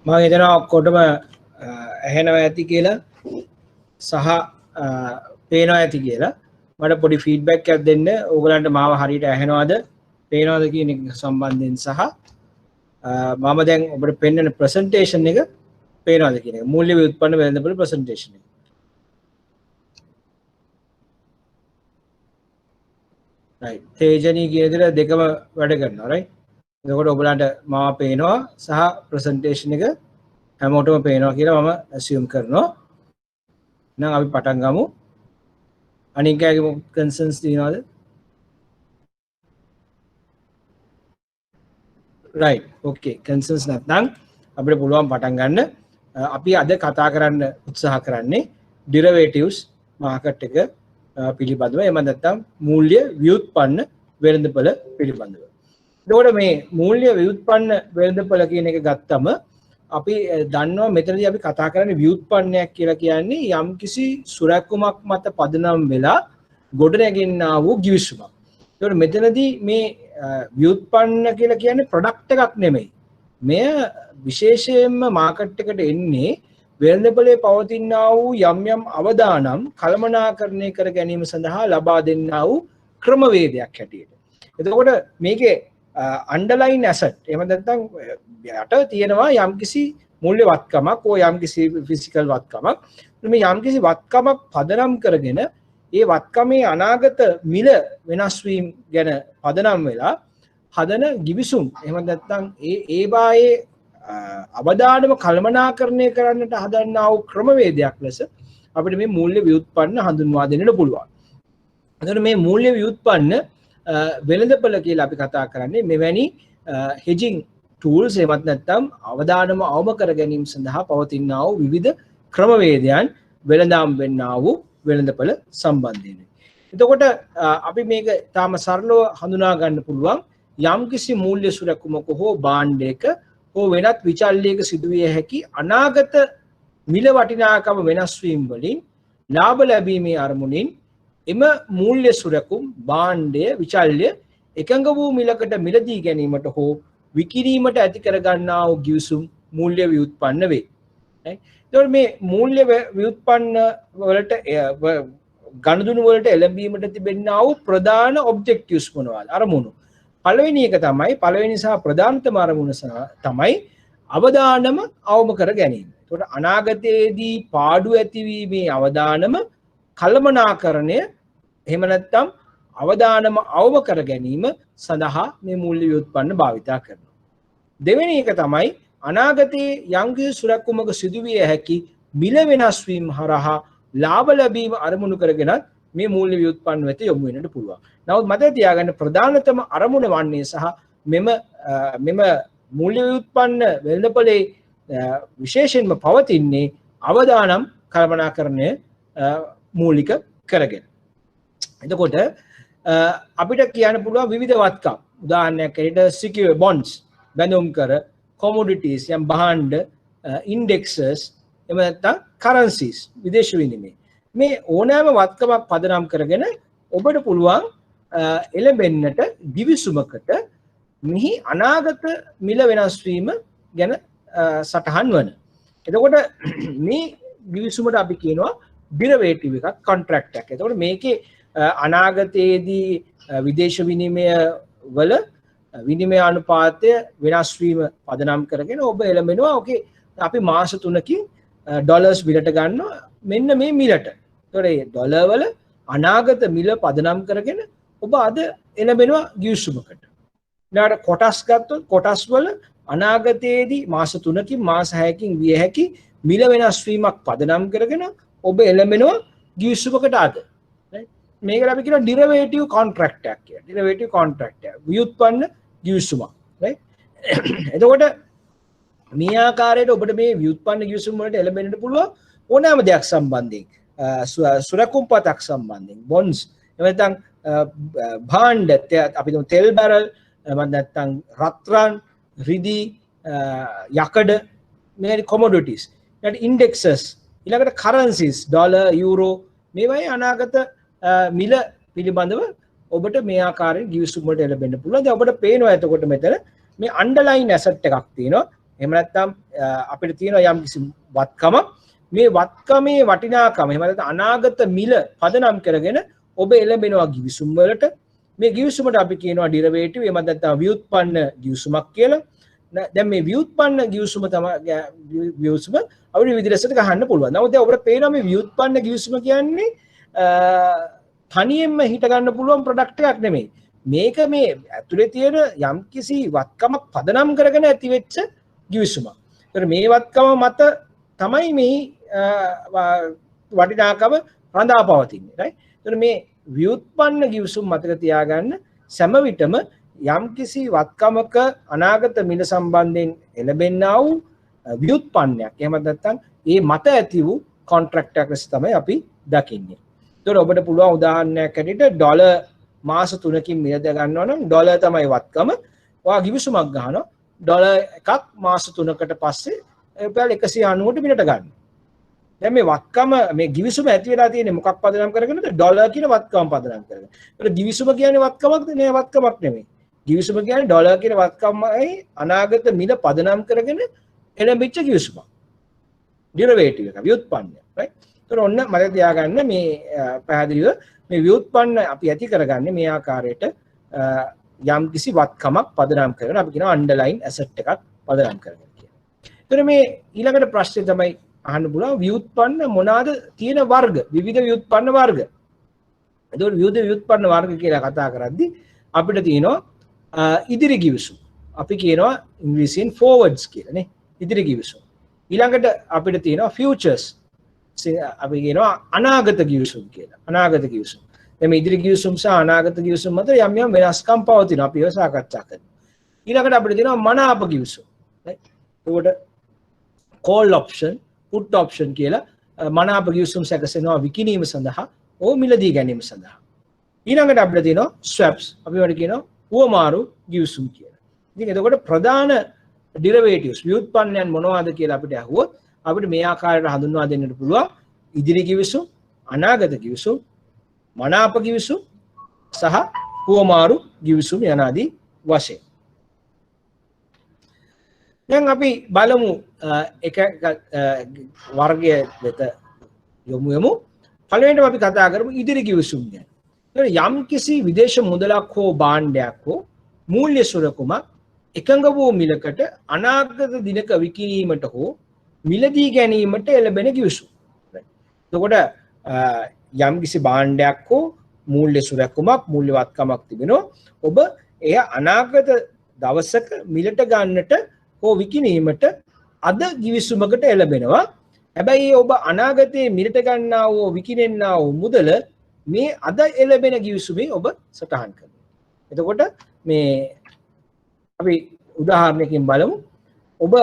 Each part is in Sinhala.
මම හිතනවා ඔක්කොටම ඇහෙනවා ඇති කියලා සහ පේනවා ඇති කියලා. මට පොඩි ෆීඩ්බැක් එකක් දෙන්න. ඕගලන්ට මාව හරියට ඇහෙනවද පේනවද කියන එක සම්බන්ධයෙන් සහ මම දැන් ඔබට පෙන්වන ප්‍රසන්ටේෂන් එක පේනවද කියන එක. මූල්‍ය ව්‍යුත්පන්න වෙළඳපොළ ප්‍රසන්ටේෂන් එක. right. තේජනී කියන විදිහට දෙකම වැඩ කරනවා right. එතකොට ඔයගලන්ට මාව පේනවා සහ ප්‍රසන්ටේෂන් එක හැමෝටම පේනවා කියලා මම assume කරනවා. එහෙනම් අපි පටන් ගමු. අනිකගේ කන්සර්න්ස් තියෙනවද? right. okay. කන්සර්න්ස් නැත්නම් අපිට පුළුවන් පටන් ගන්න. අපි අද කතා කරන්න උත්සාහ කරන්නේ derivatives market එක පිළිබඳව. එහෙම නැත්නම් මූල්‍ය ව්‍යුත්පන්න වෙළඳපොළ පිළිබඳව. එතකොට මේ මූල්‍ය ව්‍යුත්පන්න වෙළඳපොළ කියන එක ගත්තම අපි දන්නවා මෙතනදී අපි කතා කරන්නේ ව්‍යුත්පන්නයක් කියලා කියන්නේ යම්කිසි සුරැකුමක් මත පදනම් වෙලා ගොඩනැගෙන්නා වූ ගිවිසුමක්. එතකොට මෙතනදී මේ ව්‍යුත්පන්න කියලා කියන්නේ ප්‍රොඩක්ට් එකක් නෙමෙයි. මෙය විශේෂයෙන්ම මාකට් එකට එන්නේ වෙළඳපොලේ පවතිනා වූ යම් යම් අවදානම් කළමනාකරණය කර ගැනීම සඳහා ලබා දෙන්නා වූ ක්‍රමවේදයක් හැටියට. එතකොට මේකේ අන්ඩර්ලයින් ඇසට් එහෙම නැත්නම් යට තියෙනවා යම්කිසි මූල්‍ය වත්කමක් හෝ යම්කිසි ෆිසිකල් වත්කමක්. මේ යම්කිසි වත්කමක් පදනම් කරගෙන ඒ වත්කමේ අනාගත මිල වෙනස් වීම ගැන පදනම් වෙලා හදන ගිවිසුම් එහෙම නැත්නම් ඒ බායේ අවදානම කළමනාකරණය කරන්නට හදන්නා වූ ක්‍රමවේදයක් ලෙස අපිට මේ මූල්‍ය ව්‍යුත්පන්න හඳුන්වා දෙන්නට පුළුවන්. එතකොට මේ මූල්‍ය ව්‍යුත්පන්න වෙළඳපොළ කියලා අපි කතා කරන්නේ මෙවැනි හෙජිං ටූල්ස් එහෙමත් නැත්නම් අවදානම අවම කර ගැනීම සඳහා පවතිනා වූ විවිධ ක්‍රමවේදයන් වෙළඳාම් වෙන්නා වූ වෙළඳපොළ සම්බන්ධයෙන්. එතකොට අපි මේක තාම සරලව හඳුනා ගන්න පුළුවන් යම්කිසි මූල්‍ය සුරැකුමක හෝ භාණ්ඩයක හෝ වෙනත් විචල්‍යයක සිදුවිය හැකි අනාගත මිල වටිනාකම වෙනස් වීම වලින් ලාභ ලැබීමේ අරමුණින් එම මූල්‍ය සුරැකුම් භාණ්ඩය විචල්‍ය එකඟ වූ මිලකට මිලදී ගැනීමට හෝ විකිණීමට ඇති කර ගන්නා වූ ගිවිසුම් මූල්‍ය ව්‍යුත්පන්න වේ. එතකොට මේ මූල්‍ය ව්‍යුත්පන්න වලට ගනුදෙනු වලට එළඹීමට තිබෙනා වූ ප්‍රධාන ඔබ්ජෙක්ටිව්ස් මොනවාද? අරමුණු. පළවෙනි එක තමයි පළවෙනි සහ ප්‍රධානතම අරමුණ තමයි අවදානම අවම කර ගැනීම. එතකොට අනාගතයේදී පාඩු ඇතිවීමේ අවදානම කළමනාකරණය එහෙම නැත්නම් අවදානම අවම කර ගැනීම සඳහා මේ මූල්‍ය ව්‍යුත්පන්න භාවිතා කරනවා. දෙවෙනි එක තමයි අනාගතයේ යම්කිසි සුරැකුමක සිදුවිය හැකි මිල වෙනස් වීම හරහා ලාභ ලැබීම අරමුණු කරගෙනත් මේ මූල්‍ය ව්‍යුත්පන්න වෙත යොමු වෙන්නට පුළුවන්. නමුත් මතක තියාගන්න ප්‍රධානතම අරමුණ වන්නේ සහ මෙම මූල්‍ය ව්‍යුත්පන්න වෙළඳපොලේ විශේෂයෙන්ම පවතින්නේ අවදානම් කළමනාකරණය මූලික කරගෙන. එතකොට අපිට කියන්න පුළුවන් විවිධ වත්කම්. උදාහරණයක් ඇරෙට සිකියුර් බොන්ඩ්ස් බැඳුම් කර කොමොඩිටිස් යම් භාණ්ඩ ඉන්ඩෙක්සස් එහෙම නැත්නම් කරන්සිස් විදේශ විනිමය. මේ ඕනෑම වත්කමක් පදනම් කරගෙන ඔබට පුළුවන් එළඹෙන්නට ගිවිසුමකට මෙහි අනාගත මිල වෙනස් වීම ගැන සටහන් වන. එතකොට මේ ගිවිසුමට අපි කියනවා ඩිරවේටිව් එකක් කොන්ට්‍රැක්ට් එකක්. එතකොට මේකේ අනාගතයේදී විදේශ විනිමය වල විනිමය අනුපාතය වෙනස් වීම පදනම් කරගෙන ඔබ එළඹෙනවා ඕකේ අපි මාස 3කින් ඩොලර්ස් මිලට ගන්නවා මෙන්න මේ මිලට. එතකොට මේ ඩොලර් වල අනාගත මිල පදනම් කරගෙන ඔබ අද එළඹෙනවා ගිවිසුමකට. ඊළඟට කොටස් ගත්තොත් කොටස් වල අනාගතයේදී මාස 3කින් මාස 6කින් විය හැකි මිල වෙනස් වීමක් පදනම් කරගෙන ඔබ එළඹෙනවා ගිවිසුමකට අද. මේකට අපි කියනවා ඩිරවේටිව් කොන්ට්‍රැක්ට් එකක් කියලා. ඩිරවේටිව් කොන්ට්‍රැක්ට් එක. ව්‍යුත්පන්න ගිවිසුමක්. right? එතකොට මේ ආකාරයට ඔබට මේ ව්‍යුත්පන්න ගිවිසුම් වලට එළඹෙන්නට පුළුවන් ඕනෑම දෙයක් සම්බන්ධයෙන්. සුරකුම්පතක් සම්බන්ධයෙන් බොන්ඩ්ස් එහෙම භාණ්ඩ අපි තුමු තෙල් බැරල් එහෙම නැත්නම් රත්රන් රිදී යකඩ මේ කොමොඩිටිස් ඊට ඉන්ඩෙක්සස් ඊළඟට කරන්සිස් ඩොලර් යුරෝ මේවායේ අනාගත මිල පිළිබඳව ඔබට මේ ආකාරයෙන් ගිවිසුම් වලට එළඹෙන්න පුළුවන්. දැන් ඔබට පේනවා එතකොට මෙතන මේ අන්ඩර්ලයින් ඇසට් එකක් තියෙනවා එහෙම නැත්නම් අපිට තියෙනවා යම් කිසි වත්කමක් මේ වත්කමේ වටිනාකම එහෙම නැත්නම් අනාගත මිල පදනම් කරගෙන ඔබ එළඹෙනවා ගිවිසුම් වලට මේ ගිවිසුමට අපි කියනවා ඩිරවේටිව් එහෙම නැත්නම් ව්‍යුත්පන්න ගිවිසුමක් කියලා දැන් මේ ව්‍යුත්පන්න ගිවිසුම තමයි ගිවිසුම අපිට විදිහට ගහන්න පුළුවන්. නමුත් දැන් ඔබට පේනවා මේ ව්‍යුත්පන්න ගිවිසුම කියන්නේ තනියෙන්ම හිට ගන්න පුළුවන් ප්‍රොඩක්ට් එකක් නෙමෙයි. මේක මේ ඇතුලේ තියෙන යම්කිසි වත්කමක් පදනම් කරගෙන ඇති වෙච්ච ගිවිසුමක්. ඒතර මේ වත්කම මත තමයි මේ වටිනාකම රඳා පවතින්නේ. right? ඒතර මේ ව්‍යුත්පන්න ගිවිසුම් මතක තියාගන්න සෑම විටම යම්කිසි වත්කමක අනාගත මිල සම්බන්ධයෙන් එළඹෙන්නා වූ ව්‍යුත්පන්නයක්. එහෙම නැත්නම් ඒ මත ඇති වූ කොන්ට්‍රැක්ට් එකක් තමයි අපි දකින්නේ. ඒතර ඔබට පුළුවන් උදාහරණයක් ඇටියට ඩොලර් මාස 3කින් මිලද ගන්නවා නම් ඩොලර් තමයි වත්කම. ඔයා ගිවිසුමක් ගහනවා ඩොලර් එකක් මාස 3කට පස්සේ රුපියල් 190ට මිලට ගන්න. දැන් මේ වත්කම මේ ගිවිසුම ඇති වෙලා තියෙන්නේ මොකක් පදනම් කරගෙනද? ඩොලර් කියන වත්කම පදනම් කරගෙන. ඒතර ගිවිසුම කියන්නේ වත්කමක්ද? නෑ වත්කමක් නෙමෙයි. ගිවිසුම කියන්නේ ඩොලර් කියන වත්කමයි අනාගත මිල පදනම් කරගෙන එළඹිච්ච ගිවිසුමක්. ඩිරවේටිව් එක ව්‍යුත්පන්නය. right? ඒතර ඔන්න මතක තියාගන්න මේ පැහැදිලිව මේ ව්‍යුත්පන්න අපි ඇති කරගන්නේ මේ ආකාරයට යම් කිසි වත්කමක් පදනම් කරගෙන අපි කියනවා අන්ඩර්ලයින් ඇසට් එකක් පදනම් කරගෙන කියලා. ඒතර මේ ඊළඟට ප්‍රශ්නේ තමයි අහන්න පුළුවන් ව්‍යුත්පන්න මොනවාද තියෙන වර්ග විවිධ ව්‍යුත්පන්න වර්ග. එතකොට විවිධ ව්‍යුත්පන්න වර්ග කියලා කතා කරද්දී අපිට තියෙනවා ඉදිරි ගිවිසුම්. අපි කියනවා ඉංග්‍රීසියෙන් forwards කියලා නේ. ඉදිරි ගිවිසුම්. ඊළඟට අපිට තියෙනවා futures. අපි කියනවා අනාගත ගිවිසුම් කියලා. අනාගත ගිවිසුම්. දැන් මේ ඉදිරි ගිවිසුම් සහ අනාගත ගිවිසුම් අතර යම් යම් වෙනස්කම් පවතිනවා. අපි ඒවා සාකච්ඡා කරනවා. ඊළඟට අපිට තියෙනවා මනාප ගිවිසුම්. right? ඒකට call option, put option කියලා මනාප ගිවිසුම් සැකසෙනවා විකිණීම සඳහා ඕ මිලදී ගැනීම සඳහා. ඊළඟට අපිට තියෙනවා swaps. අපි වල කියනවා උවමාරු ගිවිසුම් කියලා. ඉතින් එතකොට ප්‍රධාන derivatives ව්‍යුත්පන්නයන් මොනවද කියලා අපිට අහුවොත් අපිට මේ ආකාරයට හඳුන්වා දෙන්නට පුළුවන් ඉදිරි ගිවිසුම්, අනාගත ගිවිසුම්, මනාප ගිවිසුම් සහ උවමාරු ගිවිසුම් යන ආදී වශයෙන්. දැන් අපි බලමු එක වර්ගය වෙත යමු. පළවෙනිට අපි කතා කරමු ඉදිරි ගිවිසුම් ගැන. යම් කිසි විදේශ මුදලක් හෝ භාණ්ඩයක් හෝ මූල්‍ය සුරකුමක් එකඟ වූ මිලකට අනාගත දිනක විකිණීමට හෝ මිලදී ගැනීමට එළඹෙන ගිවිසුම්. එතකොට යම් කිසි භාණ්ඩයක් හෝ මූල්‍ය සුරකුමක් මූල්‍යවත්කමක් තිබෙනවා. ඔබ එය අනාගත දවසක මිලට ගන්නට හෝ විකිණීමට අද ගිවිසුමකට එළඹෙනවා. හැබැයි ඔබ අනාගතයේ මිලට ගන්නා වූ විකිණෙන්නා වූ මුදල මේ අද එළඹෙන ගිවිසුමේ ඔබ සටහන් කරනවා. එතකොට මේ අපි උදාහරණයකින් බලමු. ඔබ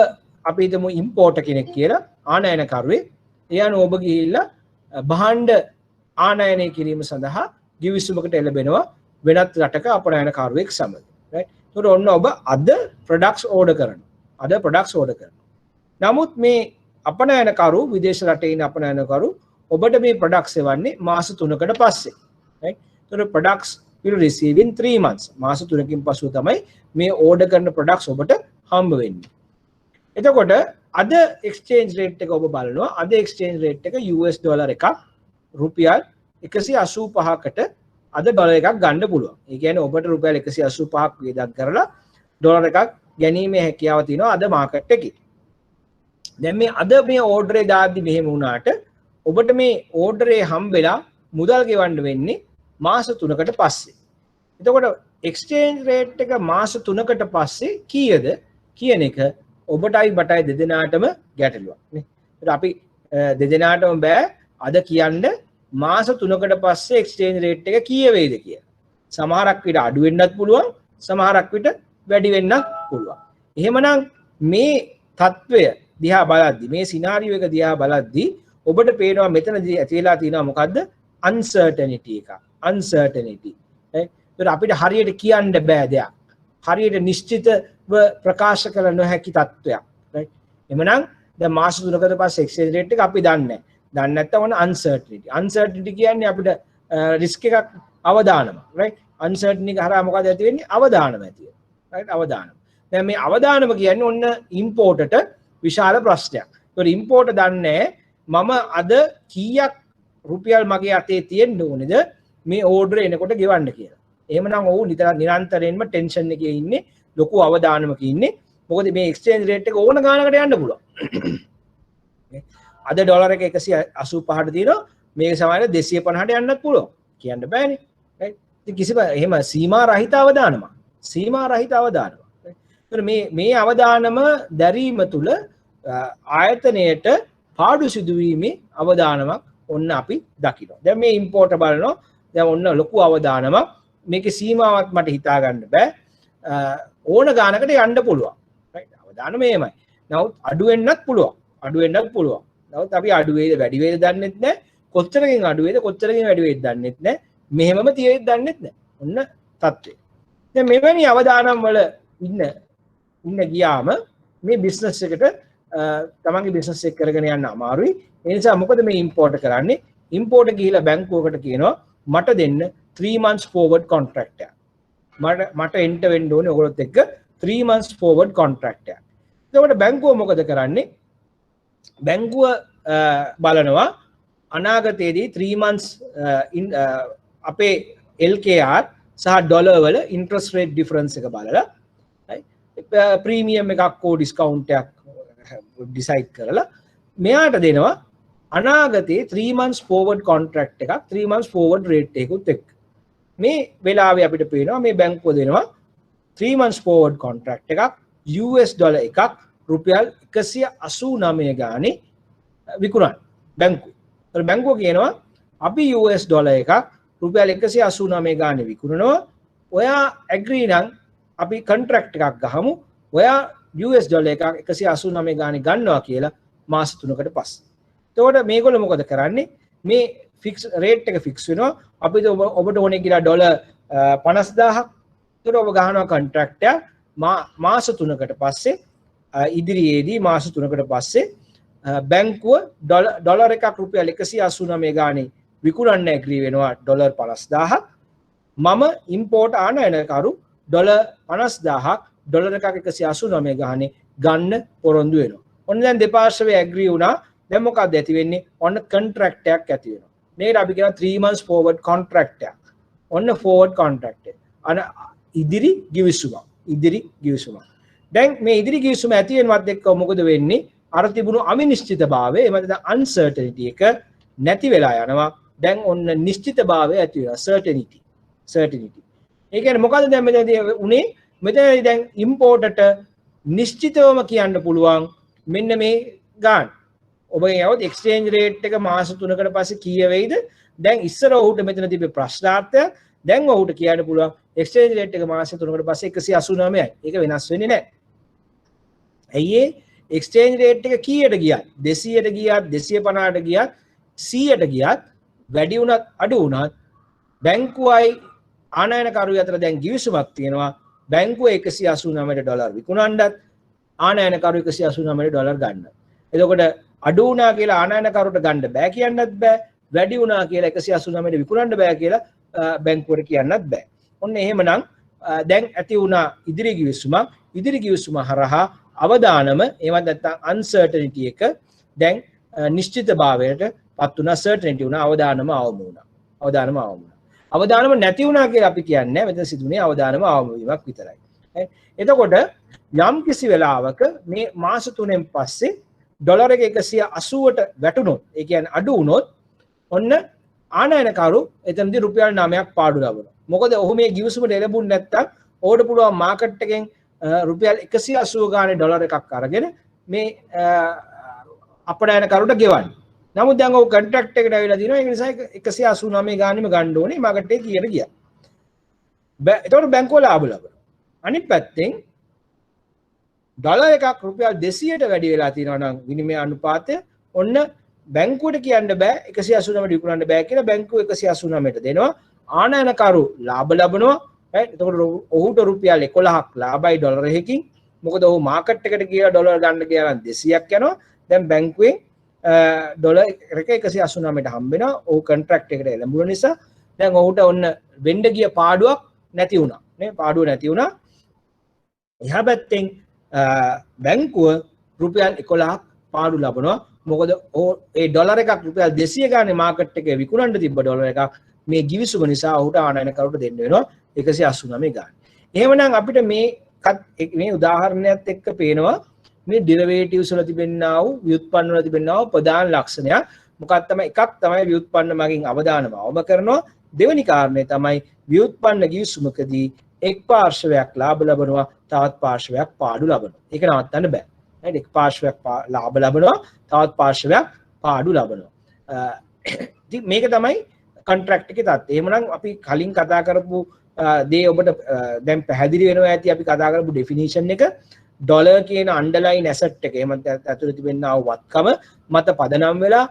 අපි හිතමු ඉම්පෝර්ටර් කෙනෙක් කියලා ආනයනකරුවෙක්. ඒ අනුව ඔබ ගිහිල්ලා භාණ්ඩ ආනයනය කිරීම සඳහා ගිවිසුමකට එළඹෙනවා වෙනත් රටක අපනයනකරුවෙක් සමග. right? ඒතකොට ඔන්න ඔබ අද ප්‍රොඩක්ට්ස් ඕඩර් කරනවා. අද ප්‍රොඩක්ට්ස් ඕඩර් කරනවා. නමුත් මේ අපනයනකරු විදේශ රටේ ඉන්න අපනයනකරු ඔබට මේ ප්‍රොඩක්ට්ස් එවන්නේ මාස 3කට පස්සේ. right? ඒතකොට products will receive in 3 months. මාස 3කින් පසුව තමයි මේ ඕඩර් කරන ප්‍රොඩක්ට්ස් ඔබට හම්බ වෙන්නේ. එතකොට අද එක්ස්චේන්ජ් රේට් එක ඔබ බලනවා. අද එක්ස්චේන්ජ් රේට් එක US ඩොලර් එකක් රුපියල් 185කට අද ඩොලර් එකක් ගන්න පුළුවන්. ඒ කියන්නේ ඔබට රුපියල් 185ක් වේදම් කරලා ඩොලර් එකක් ගැනීමේ හැකියාව තියෙනවා අද මාකට් එකේ. දැන් මේ අද මේ ඕඩරේ දාද්දි මෙහෙම වුණාට ඔබට මේ ඕඩරේ හම්බෙලා මුදල් ගෙවන්න වෙන්නේ මාස 3කට පස්සේ. එතකොට එක්ස්චේන්ජ් රේට් එක මාස 3කට පස්සේ කීයද කියන එක ඔබටයි බටයි දෙදෙනාටම ගැටලුවක් නේ. ඒත් අපි දෙදෙනාටම බෑ අද කියන්න මාස 3කට පස්සේ එක්ස්චේන්ජ් රේට් එක කීය වේද කියලා. සමහරක් විට අඩු වෙන්නත් පුළුවන්, සමහරක් විට වැඩි වෙන්නත් පුළුවන්. එහෙමනම් මේ තත්වය දිහා බලද්දි මේ සිනාරියෝ එක දිහා බලද්දි ඔබට පේනවා මෙතනදී ඇති වෙලා තියෙනවා මොකද්ද? uncertainty එක. uncertainty. ඒත් අපිට හරියට කියන්න බෑ දෙයක්. හරියට නිශ්චිතව ප්‍රකාශ කළ නොහැකි තත්වයක්. right? එhmenan දැන් මාස 3කට පස්සේ එක්ස්චේන්ජ් රේට් එක අපි දන්නේ නැහැ. දන්නේ නැත්නම් ඔන්න uncertainty. uncertainty කියන්නේ අපිට රිස්ක් එකක් අවදානම. right? uncertainty එක හරහා මොකද ඇති වෙන්නේ? අවදානම ඇති වෙනවා. right? අවදානම. දැන් මේ අවදානම කියන්නේ ඔන්න ඉම්පෝර්ටට විශාල ප්‍රශ්නයක්. ඒකට ඉම්පෝර්ට් දන්නේ මම අද කීයක් රුපියල් මගේ අතේ තියෙන්න ඕනේද මේ ඕඩර් එනකොට ගෙවන්න කියලා. එහෙමනම් ඔව් නිරන්තරයෙන්ම ටෙන්ෂන් එකේ ඉන්නේ, ලොකු අවදානමක ඉන්නේ. මොකද මේ එක්ස්චේන්ජ් රේට් එක ඕන ගානකට යන්න පුළුවන්. අද ඩොලර් එක 185ට තියෙනවා, මේක සමහරවිට 250ට යන්නත් පුළුවන්. කියන්න බෑනේ. right? ඉතින් කිසිම එහෙම සීමා රහිත අවදානමක්. සීමා රහිත අවදානමක්. මේ අවදානම දැරීම තුළ ආයතනයට පාඩු සිදුවීමේ අවදානමක් ඔන්න අපි දකිනවා. දැන් මේ ඉම්පෝර්ට් බලනවා. දැන් ඔන්න ලොකු අවදානමක්. මේකේ සීමාවක් මට හිතා ගන්න බෑ. ඕන ගානකට යන්න පුළුවන්. right? අවදානම එහෙමයි. නමුත් අඩු වෙන්නත් පුළුවන්. අඩු වෙන්නත් පුළුවන්. නමුත් අපි අඩු වේද වැඩි වේද දන්නෙත් නැහැ. කොච්චරකින් අඩු වේද කොච්චරකින් වැඩි වේද දන්නෙත් නැහැ. මෙහෙමම තියෙද්දි දන්නෙත් නැහැ. ඔන්න තත්ත්වය. දැන් මෙවැනි අවදානම් වල ඉන්න ගියාම මේ බිස්නස් එකට තමන්ගේ බිස්නස් එක කරගෙන යන්න අමාරුයි. ඒ නිසා මොකද මේ ඉම්පෝර්ට් කරන්නේ? ඉම්පෝර්ට් ගිහිලා බැංකුවකට කියනවා මට දෙන්න 3 months forward contract එක. මට එන්ටර් වෙන්න ඕනේ ඔයගොල්ලොත් එක්ක 3 months forward contract එක. එතකොට බැංකුව මොකද කරන්නේ? බැංකුව බලනවා අනාගතයේදී 3 months අපේ LKR සහ ඩොලර් වල ඉන්ට්‍රස්ට් රේට් ඩිෆරන්ස් එක බලලා ප්‍රීමියම් එකක් හෝ ඩිස්කවුන්ට් එකක් ඩිසයිඩ් කරලා මෙයාට දෙනවා අනාගතයේ 3 months forward contract එකක් 3 months forward rate එකකුත් එක්ක. මේ වෙලාවේ අපිට පේනවා මේ බැංකුව දෙනවා 3 months forward contract එකක් US ඩොලර් එකක් රුපියල් 189 ගානේ විකුණන්න බැංකුව. ඒතර බැංකුව කියනවා අපි US ඩොලර් එකක් රුපියල් 189 ගානේ විකුණනවා. ඔයා ඇග්‍රී නම් අපි කොන්ට්‍රැක්ට් එකක් ගහමු. ඔයා US ඩොලර් එකක් 189 ගානේ ගන්නවා කියලා මාස 3කට පස්සේ. එතකොට මේගොල්ලෝ මොකද කරන්නේ? මේ ෆික්ස් රේට් එක ෆික්ස් වෙනවා. අපිට ඔබට ඕනේ කියලා ඩොලර් 50000ක්. එතකොට ඔබ ගහනවා කොන්ට්‍රැක්ට් එක මාස 3කට පස්සේ ඉදිරියේදී මාස 3කට පස්සේ බැංකුව ඩොලර් එකක් රුපියල් 189 ගානේ විකුණන්න ඇග්‍රී වෙනවා ඩොලර් 50000ක්. මම ඉම්පෝර්ට් ආනයනකරු ඩොලර් 50000ක් ඩොලර් එකක් 189 ගානේ ගන්න පොරොන්දු වෙනවා. ඔන්න දැන් දෙපාර්ශ්වයේ ඇග්‍රී වුණා. දැන් මොකක්ද ඇති වෙන්නේ? ඔන්න කොන්ට්‍රැක්ට් එකක් ඇති වෙනවා. මේකට අපි කියනවා 3 months forward contract එකක්. ඔන්න forward contract එක. ඉදිරි ගිවිසුමක්. දැන් මේ ඉදිරි ගිවිසුම ඇති වෙනවත් එක්ක මොකද වෙන්නේ? අර තිබුණු අවිනිශ්චිතභාවය එහෙම නැත්නම් uncertainty එක නැති වෙලා යනවා. දැන් ඔන්න නිශ්චිතභාවය ඇති වෙනවා. certainty. ඒ කියන්නේ මොකද්ද දැන් මෙතනදී උනේ? මෙතනදී දැන් ඉම්පෝර්ටට නිශ්චිතවම කියන්න පුළුවන් මෙන්න මේ ගාන. ඔබ යවොත් එක්ස්චේන්ජ් රේට් එක මාස 3කට පස්සේ කීය වෙයිද? දැන් ඉස්සර ඔහුට මෙතන තිබ්බේ ප්‍රශ්නාර්ථය. දැන් ඔහුට කියන්න පුළුවන් එක්ස්චේන්ජ් රේට් එක මාස 3කට පස්සේ 189යි. ඒක වෙනස් වෙන්නේ නැහැ. ඇයි ඒ? එක්ස්චේන්ජ් රේට් එක කීයට ගියත් 200ට ගියත් 250ට ගියත් 100ට ගියත් වැඩි වුණත් අඩු වුණත් බැංකුවයි ආනයනකරුවෝ අතර දැන් ගිවිසුමක් තියෙනවා. බැංකුව 189ට ඩොලර් විකුණන්නත් ආනයනකරුවෝ 189ට ඩොලර් ගන්න. එතකොට අඩු වුණා කියලා ආනයනකරුවට ගන්න බෑ කියන්නත් බෑ. වැඩි වුණා කියලා 189ට විකුණන්න බෑ කියලා බැංකුවට කියන්නත් බෑ. ඔන්න එහෙමනම් දැන් ඇති වුණා ඉදිරි ගිවිසුම හරහා අවදානම එහෙමත් නැත්නම් uncertainty එක දැන් නිශ්චිතභාවයට පත් වුණා. certainty වුණා. අවදානම අවම වුණා. අවදානම නැති වුණා කියලා අපි කියන්නේ මෙතන සිදුුනේ අවදානම අවම වීමක් විතරයි. එතකොට යම් කිසි වෙලාවක මේ මාස 3න් පස්සේ ඩොලර් එක 180ට වැටුණොත්, ඒ කියන්නේ අඩු වුණොත් ඔන්න ආනයනකරු එතනදී රුපියල් 9ක් පාඩු ලබනවා. මොකද ඔහු මේ ගිවිසුමට එළඹුණ නැත්තම් ඕඩ පුළුවන් මාකට් එකෙන් රුපියල් 180 ගානේ ඩොලර් එකක් අරගෙන මේ අපඩයනකරුට ගෙවන්න. නමුත් දැන් ඔය කොන්ට්‍රැක්ට් එකට ඇවිල්ලා දිනවා. ඒ නිසා 189 ගානෙම ගන්න ඕනේ මාකට් එකේ කීයට ගියා. එතකොට බැංකුව ලාභ ලබනවා. අනිත් පැත්තෙන් ඩොලර් එකක් රුපියල් 200ට වැඩි වෙලා තියෙනවා නම් විනිමය අනුපාතය ඔන්න බැංකුවට කියන්න බෑ 189ට විකුණන්න බෑ කියලා බැංකුව 189ට දෙනවා. ආනයනකරු ලාභ ලබනවා. right? එතකොට ඔහුට රුපියල් 11ක් ලාභයි ඩොලර් එකකින්. මොකද ඔහු මාකට් එකට ගියා ඩොලර් ගන්න කියලා 200ක් යනවා. දැන් බැංකුවෙන් ඩොලර් එක 189ට හම්බ වෙනවා. ඔහු කොන්ට්‍රැක්ට් එකට එළඹුණ නිසා දැන් ඔහුට ඔන්න වෙන්න ගිය පාඩුවක් නැති වුණා. නේ පාඩුව නැති වුණා. එහා පැත්තෙන් බැංකුව රුපියල් 11ක් පාඩු ලබනවා. මොකද ඒ ඩොලර් එකක් රුපියල් 200 ගානේ මාකට් එකේ විකුණන්න තිබ්බ ඩොලර් එකක් මේ givisuma නිසා ඔහුට ආනයනකරුට දෙන්න වෙනවා 189 ගානේ. එහෙමනම් අපිට මේ උදාහරණයත් එක්ක පේනවා මේ ඩෙරිවේටිව්ස් වල තිබෙනා වූ ව්‍යුත්පන්න වල තිබෙනා වූ ප්‍රධාන ලක්ෂණයක් මොකක්ද තමයි එකක් තමයි ව්‍යුත්පන්න මගින් අවදානම අවම කරනවා. දෙවෙනි කාරණේ තමයි ව්‍යුත්පන්න givisumකදී එක් පාර්ශවයක් ලාභ ලබනවා තවත් පාර්ශවයක් පාඩු ලබනවා. ඒක නවත්තන්න බෑ. right එක් පාර්ශවයක් ලාභ ලබනවා තවත් පාර්ශවයක් පාඩු ලබනවා. ඉතින් මේක තමයි කොන්ට්‍රැක්ට් එකේ තත්ත්වය. එහෙමනම් අපි කලින් කතා කරපු දේ ඔබට දැන් පැහැදිලි වෙනවා ඇති අපි කතා කරපු ඩෙෆිනිෂන් එක ඩොලර් කියන අන්ඩර්ලයින් ඇසට් එක එහෙම ඇතුළේ තිබෙනා වත්කම මත පදනම් වෙලා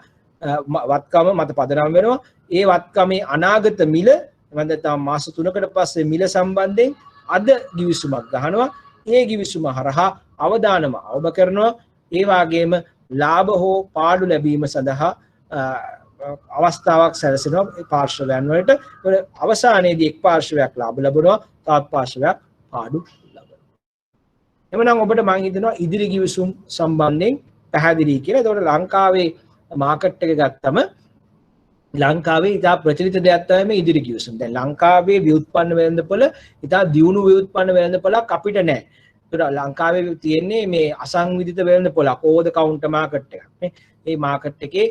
වත්කම මත පදනම් වෙනවා. ඒ වත්කමේ අනාගත මිල එහෙම නැත්නම් මාස 3කට පස්සේ මිල සම්බන්ධයෙන් අද givisumක් ගහනවා. ඒ givisuma හරහා අවදානම අවම කරනවා. ඒ වගේම ලාභ හෝ පාඩු ලැබීම සඳහා අවස්ථාවක් සැලසෙනවා පාර්ශවයන් වලට. අවසානයේදී එක් පාර්ශවයක් ලාභ ලබනවා තවත් පාර්ශවයක් පාඩු ලබනවා. එhmenan ඔබට මම හිතනවා ඉදිරි givisum සම්බන්ධයෙන් පැහැදිලි කියලා. ඒතකොට ලංකාවේ මාකට් එක ගත්තම ලංකාවේ ඉතා ප්‍රචලිත දෙයක් තමයි මේ ඉදිරි givisum. දැන් ලංකාවේ ව්‍යුත්පන්න වෙළඳපොළ ඉතා දියුණු ව්‍යුත්පන්න වෙළඳපොළක් අපිට නැහැ. ඒතකොට ලංකාවේ තියෙන්නේ මේ අසංවිධිත වෙළඳපොළක් ඕවර් ද කවුන්ටර් මාකට් එකක් නේ. මේ මාකට් එකේ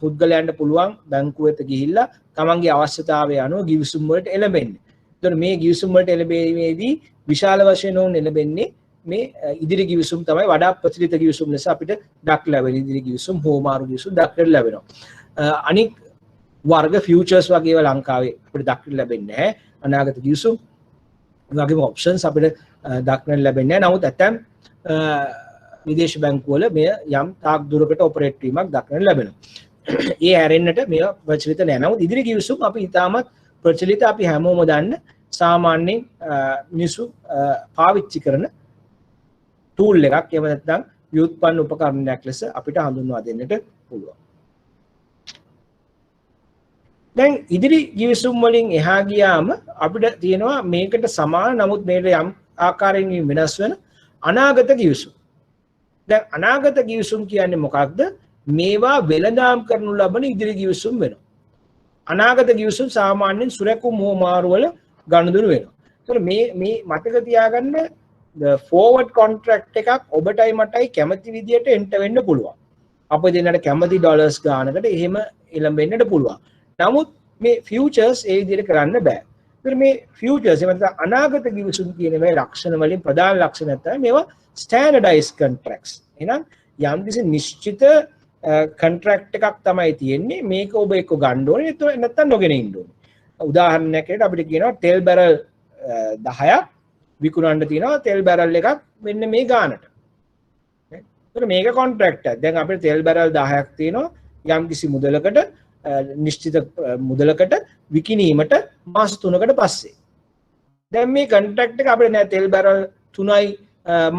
පුද්ගලයන්ට පුළුවන් බැංකුවට ගිහිල්ලා තමන්ගේ අවශ්‍යතාවය අනුව givisum වලට එළඹෙන්න. ඒතකොට මේ givisum වලට එළඹීමේදී විශාල වශයෙන් උන් එළඹෙන්නේ මේ ඉදිරි givisum තමයි වඩා ප්‍රචලිත givisum ලෙස අපිට දක්නට ලැබෙන ඉදිරි givisum හෝමාරු givisum දක්නට ලැබෙනවා. අනික් වර්ග ෆියුචර්ස් වගේ ඒවා ලංකාවේ අපිට දක්නට ලැබෙන්නේ නැහැ. අනාගත givisum වගේම ඔප්ෂන්ස් අපිට දක්නට ලැබෙන්නේ නැහැ. නමුත් ඇතැම් විදේශ බැංකුවල මේ යම් තාක් දුරකට ඔපරේට් වීමක් දක්නට ලැබෙනවා. ඒ හැරෙන්නට මේවා ප්‍රචලිත නැහැ. නමුත් ඉදිරි givisum අපි ඉතාමත් ප්‍රචලිත අපි හැමෝම දන්න සාමාන්‍යයෙන් මිනිසු පාවිච්චි කරන ටූල් එකක්. එහෙම නැත්නම් ව්‍යුත්පන්න උපකරණයක් ලෙස අපිට හඳුන්වා දෙන්නට පුළුවන්. දැන් ඉදිරි givisum වලින් එහා ගියාම අපිට තියෙනවා මේකට සමාන නමුත් මේකට යම් ආකාරයෙන් වෙනස් වෙන අනාගත givisum. දැන් අනාගත givisum කියන්නේ මොකක්ද? මේවා වෙළඳාම් කරනු ලබන ඉදිරි givisum වෙනවා. අනාගත givisum සාමාන්‍යයෙන් සුරැකුම් හෝ මාරු වල ගනුදෙනු වෙනවා. ඒතකොට මේ මතක තියාගන්න ෆෝවර්ඩ් කොන්ට්‍රැක්ට් එකක් ඔබටයි මටයි කැමති විදියට එන්ටර් වෙන්න පුළුවන්. අපේ දෙන්නට කැමති ඩොලර්ස් ගානකට එහෙම එළඹෙන්නට පුළුවන්. නමුත් මේ ෆියුචර්ස් ඒ විදිහට කරන්න බෑ. ඒතර මේ ෆියුචර්ස් එහෙම නැත්නම් අනාගත givisum කියන මේ ලක්ෂණ වලින් ප්‍රධාන ලක්ෂණය තමයි මේවා ස්ටෑන්ඩඩයිස්ඩ් කොන්ට්‍රැක්ට්ස්. එහෙනම් යම්කිසි නිශ්චිත කොන්ට්‍රැක්ට් එකක් තමයි තියෙන්නේ. මේක ඔබ එක්ක ගන්න ඕනේ නැත්නම් නොගෙන ඉන්න ඕනේ. උදාහරණයක් විදිහට අපිට කියනවා තෙල් බැරල් 10ක් විකුණන්න තියෙනවා තෙල් බැරල් එකක් මෙන්න මේ ගානට. ඒතර මේක කොන්ට්‍රැක්ට් එකක්. දැන් අපිට තෙල් බැරල් 10ක් තියෙනවා යම්කිසි මුදලකට නිශ්චිත මුදලකට විකිණීමට මාස 3කට පස්සේ. දැන් මේ කොන්ට්‍රැක්ට් එක අපිට නෑ තෙල් බැරල් 3යි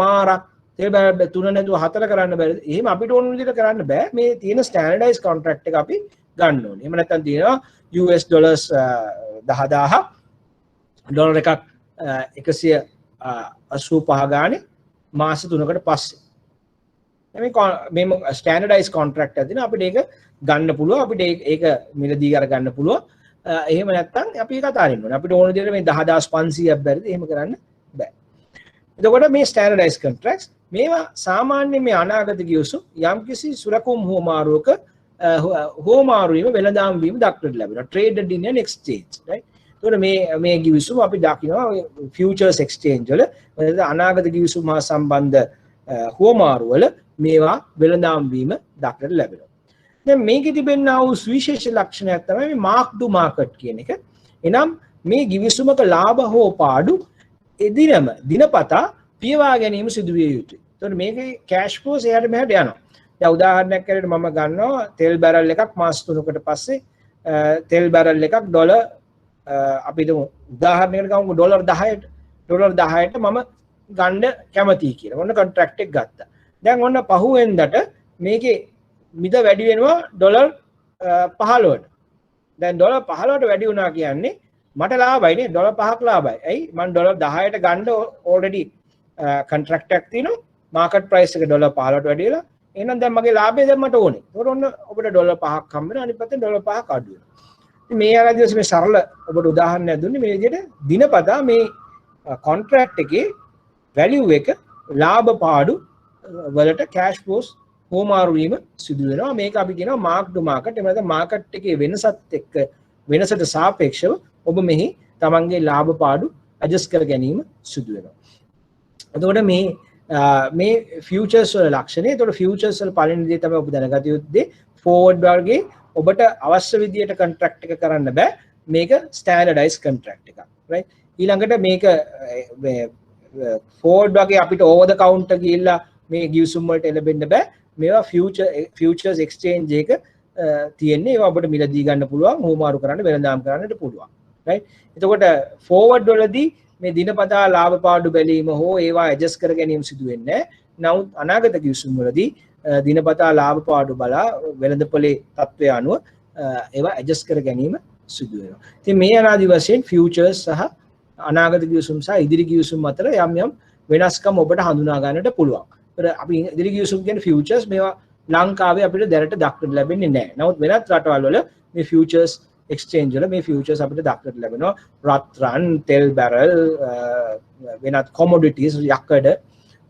මාරක් තෙල් බැරල් 3 නැතුව 4 කරන්න බැරිද? එහෙම අපිට ඕන විදිහට කරන්න බෑ. මේ තියෙන ස්ටෑන්ඩඩයිස් කොන්ට්‍රැක්ට් එක අපි ගන්න ඕනේ. එහෙම නැත්නම් තියෙනවා US ඩොලර්ස් 10000ක් ඩොලර් එකක් 185 ගානේ මාස 3කට පස්සේ. මේ ස්ටෑන්ඩඩයිස් කොන්ට්‍රැක්ට් එකක් තියෙනවා. අපිට ඒක ගන්න පුළුවන්. අපිට ඒක මිලදී අර ගන්න පුළුවන්. එහෙම නැත්නම් අපි ඒක අතාරින්න ඕනේ. අපිට ඕන විදිහට මේ 10500ක් බැරිද? එහෙම කරන්න බෑ. එතකොට මේ ස්ටෑන්ඩඩයිස් කොන්ට්‍රැක්ට්ස් මේවා සාමාන්‍ය මේ අනාගත givisum යම්කිසි සුරකුම් හෝමාරුවක හෝමාරුවීම වෙළඳාම් වීම දක්නට ලැබෙනවා. traded in an exchange, right? එතකොට මේ givisum අපි දකිනවා futures exchange වල අනාගත givisum හා සම්බන්ධ හෝමාරු වල මේවා වෙළඳාම් වීම දක්නට ලැබෙනවා. දැන් මේකේ තිබෙනා වූ විශේෂ ලක්ෂණයක් තමයි මේ mark to market කියන එක. එනම් මේ givisumක ලාභ හෝ පාඩු එදිනම දිනපතා පියවා ගැනීම සිදු විය යුතුයි. එතකොට මේකේ cash flows එහාට මෙහාට යනවා. දැන් උදාහරණයක් ඇරෙන්න මම ගන්නවා තෙල් බැරල් එකක් මාස 3කට පස්සේ තෙල් බැරල් එකක් ඩොලර් අපි හිතමු උදාහරණයකට ගමු ඩොලර් 10ට මම ගන්න කැමතියි කියලා. ඔන්න කොන්ට්‍රැක්ට් එක ගත්තා. දැන් ඔන්න පහුවෙන්දට මේකේ මිද වැඩි වෙනවා ඩොලර් 15ට. දැන් ඩොලර් 15ට වැඩි වුණා කියන්නේ මට ලාභයි නේ ඩොලර් 5ක් ලාභයි. ඇයි? මම ඩොලර් 10ට ගන්න ඕල්රෙඩි කොන්ට්‍රැක්ට් එකක් තියෙනවා මාකට් ප්‍රයිස් එක ඩොලර් 15ට වැඩි වෙලා එහෙනම් දැන් මගේ ලාභය දැන් මට ඕනේ. ඒකට ඔන්න ඔබට ඩොලර් 5ක් හම්බ වෙනවා අනිත් පැත්තෙන් ඩොලර් 5ක් අඩු වෙනවා. ඉතින් මේ ආකාරයට මේ සරල ඔබට උදාහරණයක් දුන්නේ මේ විදිහට දිනපතා මේ කොන්ට්‍රැක්ට් එකේ වැලියු එක ලාභ පාඩු වලට කෑෂ් ෆ්ලෝස් හෝමාරු වීම සිදු වෙනවා. මේක අපි කියනවා මාක් ටු මාකට්. එහෙම නැත්නම් මාකට් එකේ වෙනසත් එක්ක වෙනසට සාපේක්ෂව ඔබ මෙහි තමන්ගේ ලාභ පාඩු ඇඩ්ජස්ට් කර ගැනීම සිදු වෙනවා. එතකොට මේ ෆියුචර්ස් වල ලක්ෂණය. එතකොට ෆියුචර්ස් වල පළවෙනි දේ තමයි ඔබ දැනගත යුත්තේ ෆෝවර්ඩ් වර්ගයේ ඔබට අවශ්‍ය විදියට කොන්ට්‍රැක්ට් එක කරන්න බෑ. මේක ස්ටෑන්ඩඩයිස් කොන්ට්‍රැක්ට් එකක්. රයිට්. ඊළඟට මේක ෆෝවර්ඩ් වගේ අපිට ඕවර් ද කවුන්ටර් ගිහිල්ලා මේ ගිවිසුම් වලට එළඹෙන්න බෑ. මේවා ෆියුචර්ස් එක්ස්චේන්ජ් එක තියෙන්නේ. ඒවා ඔබට මිලදී ගන්න පුළුවන්, හුවමාරු කරන්න, වෙළඳාම් කරන්නට පුළුවන්. රයිට්. එතකොට ෆෝවර්ඩ් වලදී මේ දිනපතා ලාභ පාඩු බැලීම හෝ ඒවා ඇඩ්ජස්ට් කර ගැනීම සිදු වෙන්නේ නැහැ. නමුත් අනාගත ගිවිසුම් වලදී දිනපතා ලාභ පාඩු බලා වෙළඳපොලේ තත්ත්වය අනුව ඒවා ඇඩ්ජස්ට් කර ගැනීම සිදු වෙනවා. ඉතින් මේ අනාදි වශයෙන් ෆියුචර්ස් සහ අනාගත ගිවිසුම් සහ ඉදිරි ගිවිසුම් අතර යම් වෙනස්කම් ඔබට හඳුනා ගන්නට පුළුවන්. අපි ඉදිරි ගිවිසුම් කියන ෆියුචර්ස් මේවා ලංකාවේ අපිට දැනට දක්නට ලැබෙන්නේ නැහැ. නමුත් වෙනත් රටවල් වල මේ ෆියුචර්ස් එක්ස්චේන්ජ් වල මේ ෆියුචර්ස් අපිට දක්නට ලැබෙනවා. රත්රන්, තෙල් බැරල්, වෙනත් කොමොඩිටිස්, යකඩ,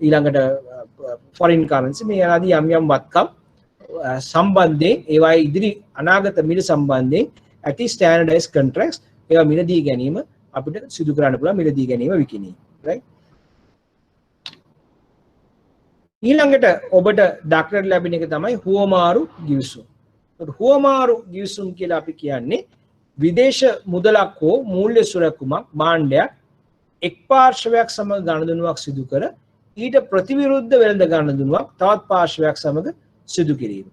ඊළඟට ෆොරින් කරන්සි මේ ආදී යම් වත්කම් සම්බන්ධයෙන් ඒවා ඉදිරි අනාගත මිල සම්බන්ධයෙන් ඇති ස්ටෑන්ඩඩයිස් කොන්ට්‍රැක්ට්ස් ඒවා මිලදී ගැනීම අපිට සිදු කරන්න පුළුවන්. මිලදී ගැනීම විකිණීම. රයිට්. ඊළඟට ඔබට දක්නට ලැබෙන එක තමයි හුවමාරු ගිවිසුම්. හුවමාරු ගිවිසුම් කියලා අපි කියන්නේ විදේශ මුදලක් හෝ මූල්‍ය සුරැකුමක් භාණ්ඩයක් එක් පාර්ශවයක් සමග ගනුදෙනුවක් සිදු කර ඊට ප්‍රතිවිරුද්ධ වෙළඳ ගනුදෙනුවක් තවත් පාර්ශවයක් සමග සිදු කිරීම.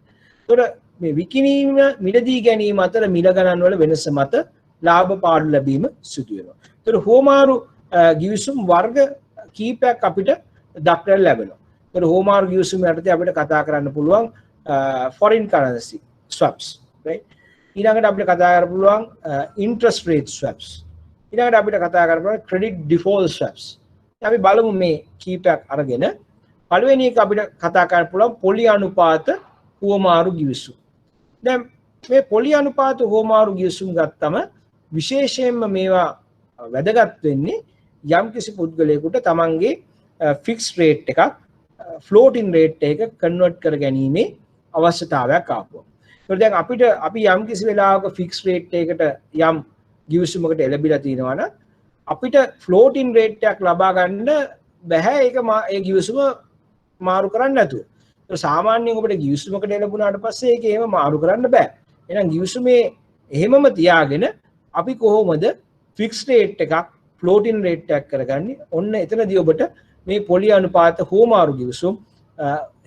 එතකොට මේ විකිණීම මිලදී ගැනීම අතර මිල ගණන් වල වෙනස මත ලාභ පාඩු ලැබීම සිදු වෙනවා. එතකොට හුවමාරු ගිවිසුම් වර්ග කීපයක් අපිට දක්නට ලැබෙනවා. එතකොට හුවමාරු ගිවිසුම් යටතේ අපිට කතා කරන්න පුළුවන් foreign currency swaps, right? ඊළඟට අපිට කතා කරන්න පුළුවන් interest rate swaps. ඊළඟට අපිට කතා කරන්න පුළුවන් credit default swaps. අපි බලමු මේ කීපයක් අරගෙන පළවෙනි එක අපිට කතා කරන්න පුළුවන් පොලි අනුපාත හුවමාරු ගිවිසුම්. දැන් මේ පොලි අනුපාත හුවමාරු ගිවිසුම් ගත්තම විශේෂයෙන්ම මේවා වැදගත් වෙන්නේ යම්කිසි පුද්ගලයෙකුට තමන්ගේ ෆික්ස්ඩ් රේට් එකක් ෆ්ලෝටින් රේට් එක කන්වර්ට් කර ගැනීමේ අවශ්‍යතාවයක් ආපුවා. ඒකට දැන් අපි යම්කිසි වෙලාවක ෆික්ස්ඩ් රේට් එකකට යම් ගිවිසුමකට එළඹිලා තිනවා නම් අපිට ෆ්ලෝටින් රේට් එකක් ලබා ගන්න බෑ. ඒක ඒ ගිවිසුම මාරු කරන්න නැතුව. ඒක සාමාන්‍යයෙන් ඔබට ගිවිසුමකට එළඹුණාට පස්සේ ඒක එහෙම මාරු කරන්න බෑ. එහෙනම් ගිවිසුමේ එහෙමම තියාගෙන අපි කොහොමද ෆික්ස්ඩ් රේට් එකක් ෆ්ලෝටින් රේට් එකක් කරගන්නේ? ඔන්න එතනදී ඔබට මේ පොලි අනුපාත හුවමාරු ගිවිසුම්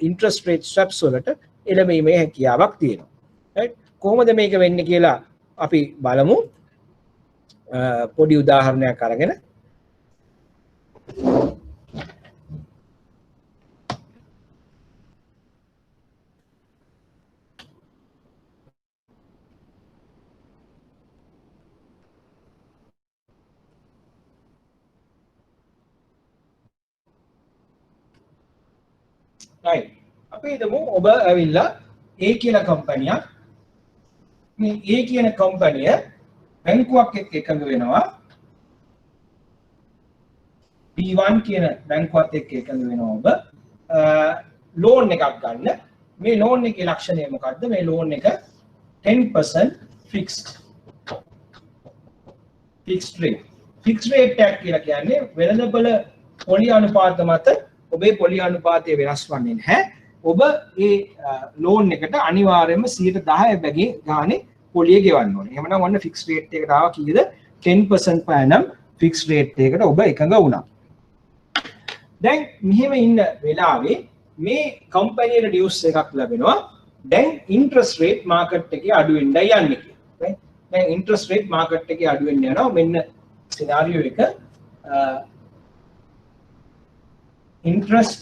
ඉන්ට්‍රස්ට් රේට් ස්වැප්ස් වලට එළඹීමේ හැකියාවක් තියෙනවා. රයිට්. කොහොමද මේක වෙන්නේ කියලා අපි බලමු. පොඩි උදාහරණයක් අරගෙන right. අපි හිතමු ඔබ ඇවිල්ලා A කියන කම්පැනියක් මේ A කියන කම්පැනිය බැංකුවක් එක්ක එකඟ වෙනවා B1 කියන බැංකුවත් එක්ක එකඟ වෙනවා ඔබ ලෝන් එකක් ගන්න. මේ ලෝන් එකේ ලක්ෂණය මොකක්ද? මේ ලෝන් එක 10% fixed rate. Fixed rate එකක් කියලා කියන්නේ වෙළඳපොළ පොලි අනුපාත මත ඔබේ පොලි අනුපාතය වෙනස් වන්නේ නැහැ. ඔබ ඒ ලෝන් එකට අනිවාර්යයෙන්ම 10% බැගින් ගානේ පොලිය ගෙවන්න ඕනේ. එහෙමනම් ඔන්න ෆික්ස්ඩ් රේට් එකට ආවා කීයද? 10% per annum ෆික්ස්ඩ් රේට් එකකට ඔබ එකඟ වුණා. දැන් මෙහෙම ඉන්න වෙලාවේ මේ කම්පැනියට නිවුස් එකක් ලැබෙනවා. දැන් ඉන්ට්‍රස්ට් රේට් මාකට් එකේ අඩු වෙන්නයි යන්නේ කියලා. දැන් ඉන්ට්‍රස්ට් රේට් මාකට් එකේ අඩු වෙන්න යනවා. මෙන්න සිනාරියෝ එක interest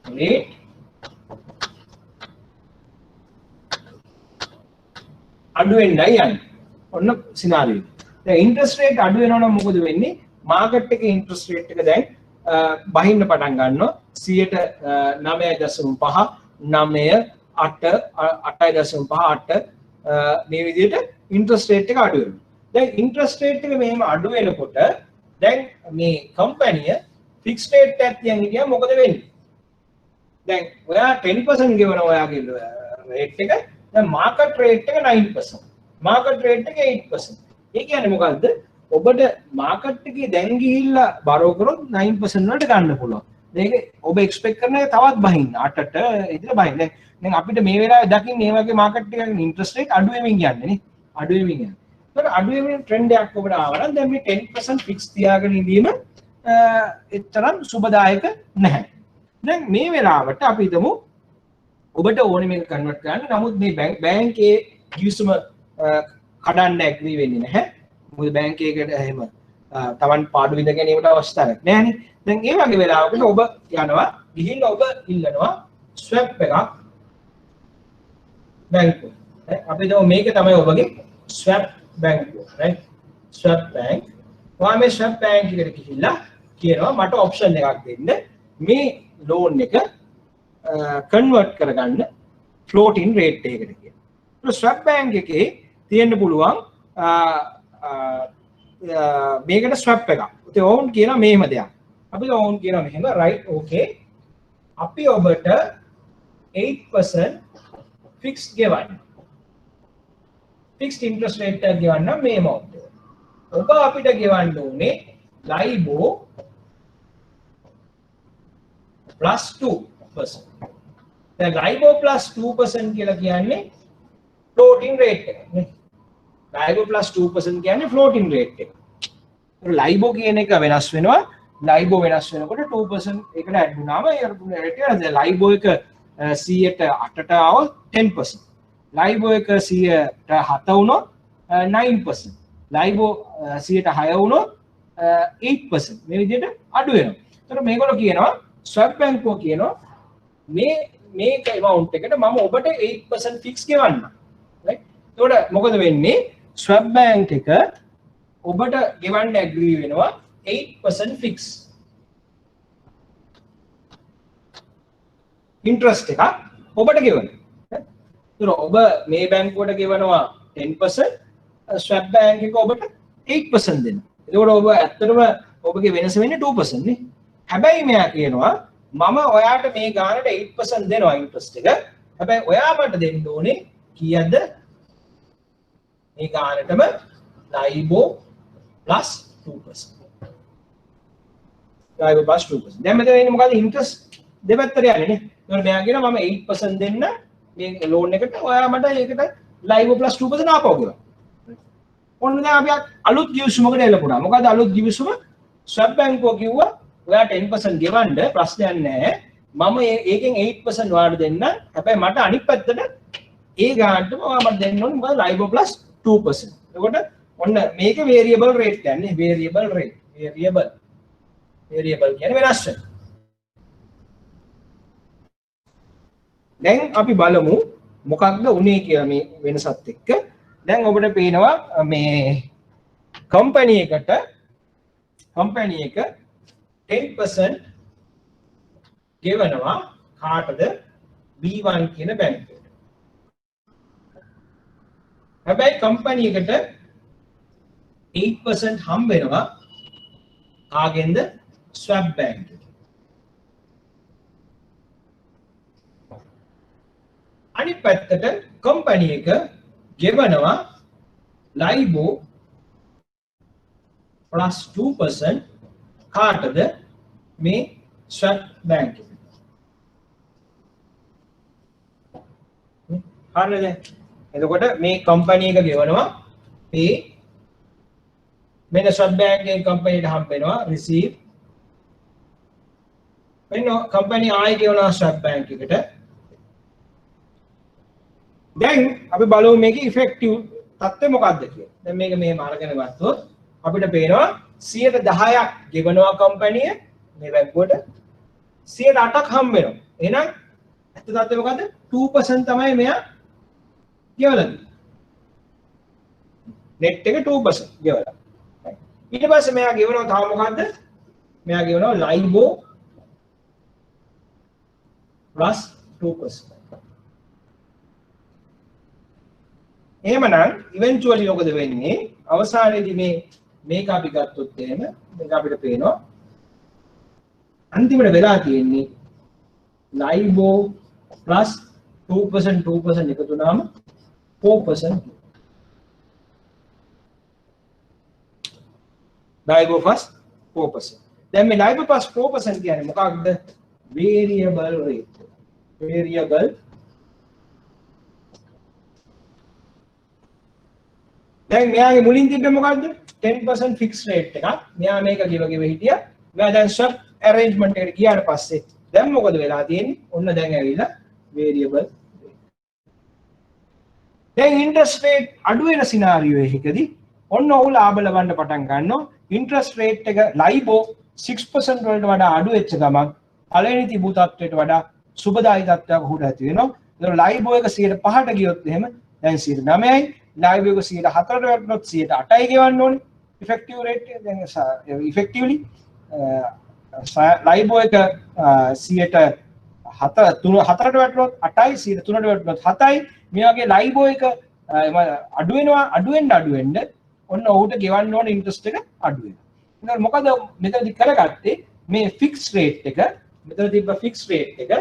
rate අඩු වෙන්නයි යන්නේ. ඔන්න සිනාරියෝ. දැන් ඉන්ට්‍රස්ට් රේට් අඩු වෙනවා නම් මොකද වෙන්නේ? මාකට් එකේ ඉන්ට්‍රස්ට් රේට් එක දැන් බහින්න පටන් ගන්නවා 9.5 9 8 8.5 මේ විදිහට ඉන්ට්‍රස්ට් රේට් එක අඩු වෙනවා. දැන් ඉන්ට්‍රස්ට් රේට් එක මෙහෙම අඩු වෙනකොට දැන් මේ කම්පැනිය ෆික්ස් රේට් එකක් තියන් හිටියා මොකද වෙන්නේ? දැන් ඔයා 10% ගෙවන ඔයාගේ රේට් එක දැන් මාකට් රේට් එක 9%. මාකට් රේට් එක 8%. ඒ කියන්නේ මොකද්ද? ඔබට මාකට් එකේ දැන් ගිහිල්ලා බරෝ කරොත් 9% වලට ගන්න පුළුවන්. මේක ඔබ එක්ස්පෙක්ට් කරන එක තවත් බහින්න 8ට ඉතින් බහින්න. දැන් අපිට මේ වෙලාවේ දකින්නේ මේ වගේ මාකට් එකක ඉන්ට්‍රස්ට් රේට් අඩු වෙමින් යන්නේ නේ. අඩු වෙමින් යන්නේ. ඒකට අඩු වෙමින් ට්‍රෙන්ඩ් එකක් ඔබට ආවා නම් දැන් මේ 10% ෆික්ස් තියාගෙන ඉඳීම එතරම් සුබදායක නැහැ. දැන් මේ වෙලාවට අපි හිතමු ඔබට ඕනේ මේක කන්වර්ට් කරන්න. නමුත් මේ බැංකේ ගිවිසුම කඩන්න ඇග්‍රී වෙන්නේ නැහැ. මොකද බැංකයකට එහෙම Taman පාඩු විඳ ගැනීමට අවස්ථාවක් නැහැනේ. දැන් ඒ වගේ වෙලාවකට ඔබ යනවා ගිහිල්ලා ඔබ ඉල්ලනවා ස්වැප් එකක් බැංකුව. අපි හිතමු මේක තමයි ඔබගේ ස්වැප් බැංකුව. රයිට්? ස්වැප් බැංක්. ඔයා මේ ස්වැප් බැංක් එකට ගිහිල්ලා කියනවා මට ඔප්ෂන් එකක් දෙන්න. මේ ලෝන් එක කන්වර්ට් කරගන්න ෆ්ලෝටින් රේට් එකකට කියලා. ඒක ස්වැප් බැංක් එකේ තියෙන්න පුළුවන් මේකට ස්වැප් එකක්. ඉතින් ඕන් කියනවා මෙහෙම දෙයක්. අපි ඕන් කියනවා මෙහෙම රයිට් ඕකේ. අපි ඔබට 8% ෆික්ස්ඩ් ගෙවන්න. ෆික්ස්ඩ් ඉන්ට්‍රස්ට් රේට් එක ගෙවන්න මේ amount එක. ඔබ අපිට ගෙවන්න ඕනේ LIBOR +2%. දැන් LIBOR +2% කියලා කියන්නේ floating rate එක නේ. LIBOR +2% කියන්නේ floating rate එක. LIBOR කියන එක වෙනස් වෙනවා. LIBOR වෙනස් වෙනකොට 2% එකට ඇඩ් වුණාම ඒ රේට් එක LIBOR එක 100ට 8ට આવොත් 10%. LIBOR එක 100ට 7 වුණොත් 9%. LIBOR 106 වුණොත් 8%. මේ විදිහට අඩු වෙනවා. ඒතර මේගොල්ලෝ කියනවා ස්වැප් බැංකුව කියනවා මේක amount එකට මම ඔබට 8% ෆික්ස් ගෙවන්න. right? ඒකට මොකද වෙන්නේ? ස්වැප් බැංක් එක ඔබට ගෙවන්න ඇග්‍රී වෙනවා 8% ෆික්ස් ඉන්ට්‍රස්ට් එකක් ඔබට ගෙවන්න. ඒතර ඔබ මේ බැංකුවට ගෙවනවා 10%, ස්වැප් බැංක් එක ඔබට 8% දෙනවා. ඒකෝට ඔබ ඇත්තටම ඔබගේ වෙනස වෙන්නේ 2% නේ. හැබැයි මෙයා කියනවා මම ඔයාට මේ ගානට 8% දෙනවා ඉන්ට්‍රස්ට් එක. හැබැයි ඔයා මට දෙන්න ඕනේ කීයද? මේ ගානටම LIBOR +2%. LIBOR +2%. දැන් මෙතන ඉන්නේ මොකද්ද? ඉන්ට්‍රස්ට් දෙපැත්තට යන්නේ නේ. ඒකට මෙයා කියනවා මම 8% දෙන්න මේ ලෝන් එකට ඔයා මට ඒකට LIBOR +2% ආපහු ගෙවන්න. ඔන්න දැන් අපි අලුත් ගිවිසුමකට එළපුණා. මොකද අලුත් ගිවිසුම ස්වැප් බැංකුව කිව්වා ඔයා 10% ගෙවන්න ප්‍රශ්නයක් නැහැ. මම ඒකෙන් 8% ඔයාලට දෙන්න. හැබැයි මට අනිත් පැත්තට ඒ ගානටම ඔයා මට දෙන්න ඕනේ මොකද LIBOR +2%. එතකොට ඔන්න මේක variable rate කියන්නේ variable rate. variable කියන්නේ වෙනස් වෙන. දැන් අපි බලමු මොකක්ද උනේ කියලා මේ වෙනසත් එක්ක. දැන් ඔබට පේනවා මේ කම්පැනි එක 10% ගෙවනවා කාටද? B1 කියන බැංකුවට. හැබැයි කම්පැනි එකට 8% හම්බ වෙනවා කාගෙන්ද? ස්වැප් බැංක් එකෙන්. අනිත් පැත්තට කම්පැනි එක ගෙවනවා LIBOR +2% කාටද? මේ ස්වැප් බැංක් එක. හරිද? එතකොට මේ කම්පැනි එක ගෙවනවා pay මෙන්න ස්වැප් බැංක් එකේ කම්පැනිට හම්බ වෙනවා receive. මෙන්න කම්පැනි ආයෙ ගෙවනවා ස්වැප් බැංක් එකට. දැන් අපි බලමු මේකේ ඉෆෙක්ටිව් තත්ත්වය මොකක්ද කියලා. දැන් මේක මෙහෙම අරගෙන ගත්තොත් අපිට පේනවා 10%ක් ගෙවනවා කම්පැනිය මේ බැංකුවට 8%ක් හම්බ වෙනවා. එහෙනම් ඇත්ත තත්ත්වය මොකද්ද? 2% තමයි මෙයා ගෙවලා තියෙන්නේ. net එක 2% ගෙවලා. ඊට පස්සේ මෙයා ගෙවනවා තව මොකද්ද? මෙයා ගෙවනවා LIBOR plus 2%. එහෙමනම් ඉවෙන්චුවලි මොකද වෙන්නේ? අවසානයේදී මේක අපි ගත්තොත් එහෙම මේක අපිට පේනවා අන්තිමට වෙලා තියෙන්නේ LIBOR plus 2% එකතු වුණාම 4%. LIBOR plus 4%. දැන් මේ LIBOR plus 4% කියන්නේ මොකක්ද? variable rate. variable දැන් මෙයාගේ මුලින් තිබ්බේ මොකද්ද? 10% fixed rate එකක්. මෙයා මේක ගෙව හිටියා. මෙයා දැන් swap arrangement එකට ගියාට පස්සේ දැන් මොකද වෙලා තියෙන්නේ? ඔන්න දැන් ඇවිල්ලා variable rate. දැන් interest rate අඩු වෙන scenario එකකදී ඔන්න ඔහු ලාභ ලබන්න පටන් ගන්නවා. interest rate එක LIBOR 6% වලට වඩා අඩු වෙච්ච ගමන් පළවෙනි තිබූ තත්ත්වයට වඩා සුබදායි තත්ත්වයක් උඩ ඇති වෙනවා. ඒතර LIBOR එක 5%ට ගියොත් එහෙම දැන් 9යි. LIBOR එක 4ට වැටුනොත් 8යි ගෙවන්න ඕනේ. effective rate එක දැන් effectively LIBOR එක 4ට වැටුනොත් 8යි 3ට වැටුනොත් 7යි. මේ වගේ LIBOR එක අඩු වෙන්න ඔන්න ඔහුට ගෙවන්න ඕන ඉන්ට්‍රස්ට් එක අඩු වෙනවා. එහෙනම් මොකද මෙතනදි කරගත්තේ මේ ෆික්ස් රේට් එක මෙතන තිබ්බ ෆික්ස් රේට් එක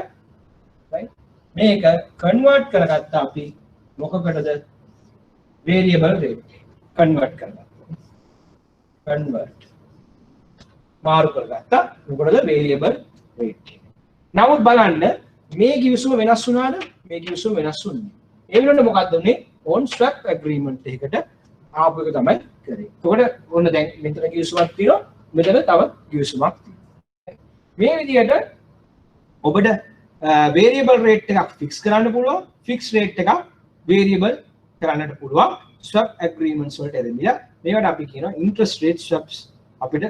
right මේක කන්වර්ට් කරගත්තා අපි මොකකටද variable rate කන්වර්ට් කරගත්තා. කන්වර්ට් මාරු කරගත්තා මොකටද variable rate. නමුත් බලන්න මේ කිවිසුම වෙනස් වුණාද? මේ කිවිසුම වෙනස් වුණේ. ඒ වෙනකොට මොකක්ද උනේ? on swap agreement එකකට ආපු එක තමයි කරේ. එතකොට ඔන්න දැන් මෙතන කිවිසුමක් තියෙනවා. මෙතන තව කිවිසුමක් තියෙනවා. මේ විදිහට ඔබට variable rate එකක් fix කරන්න පුළුවන්. fixed rate එකක් variable කරන්නට පුළුවන්. swap agreements වලට එදෙමිලා මේවට අපි කියනවා interest rate swaps අපිට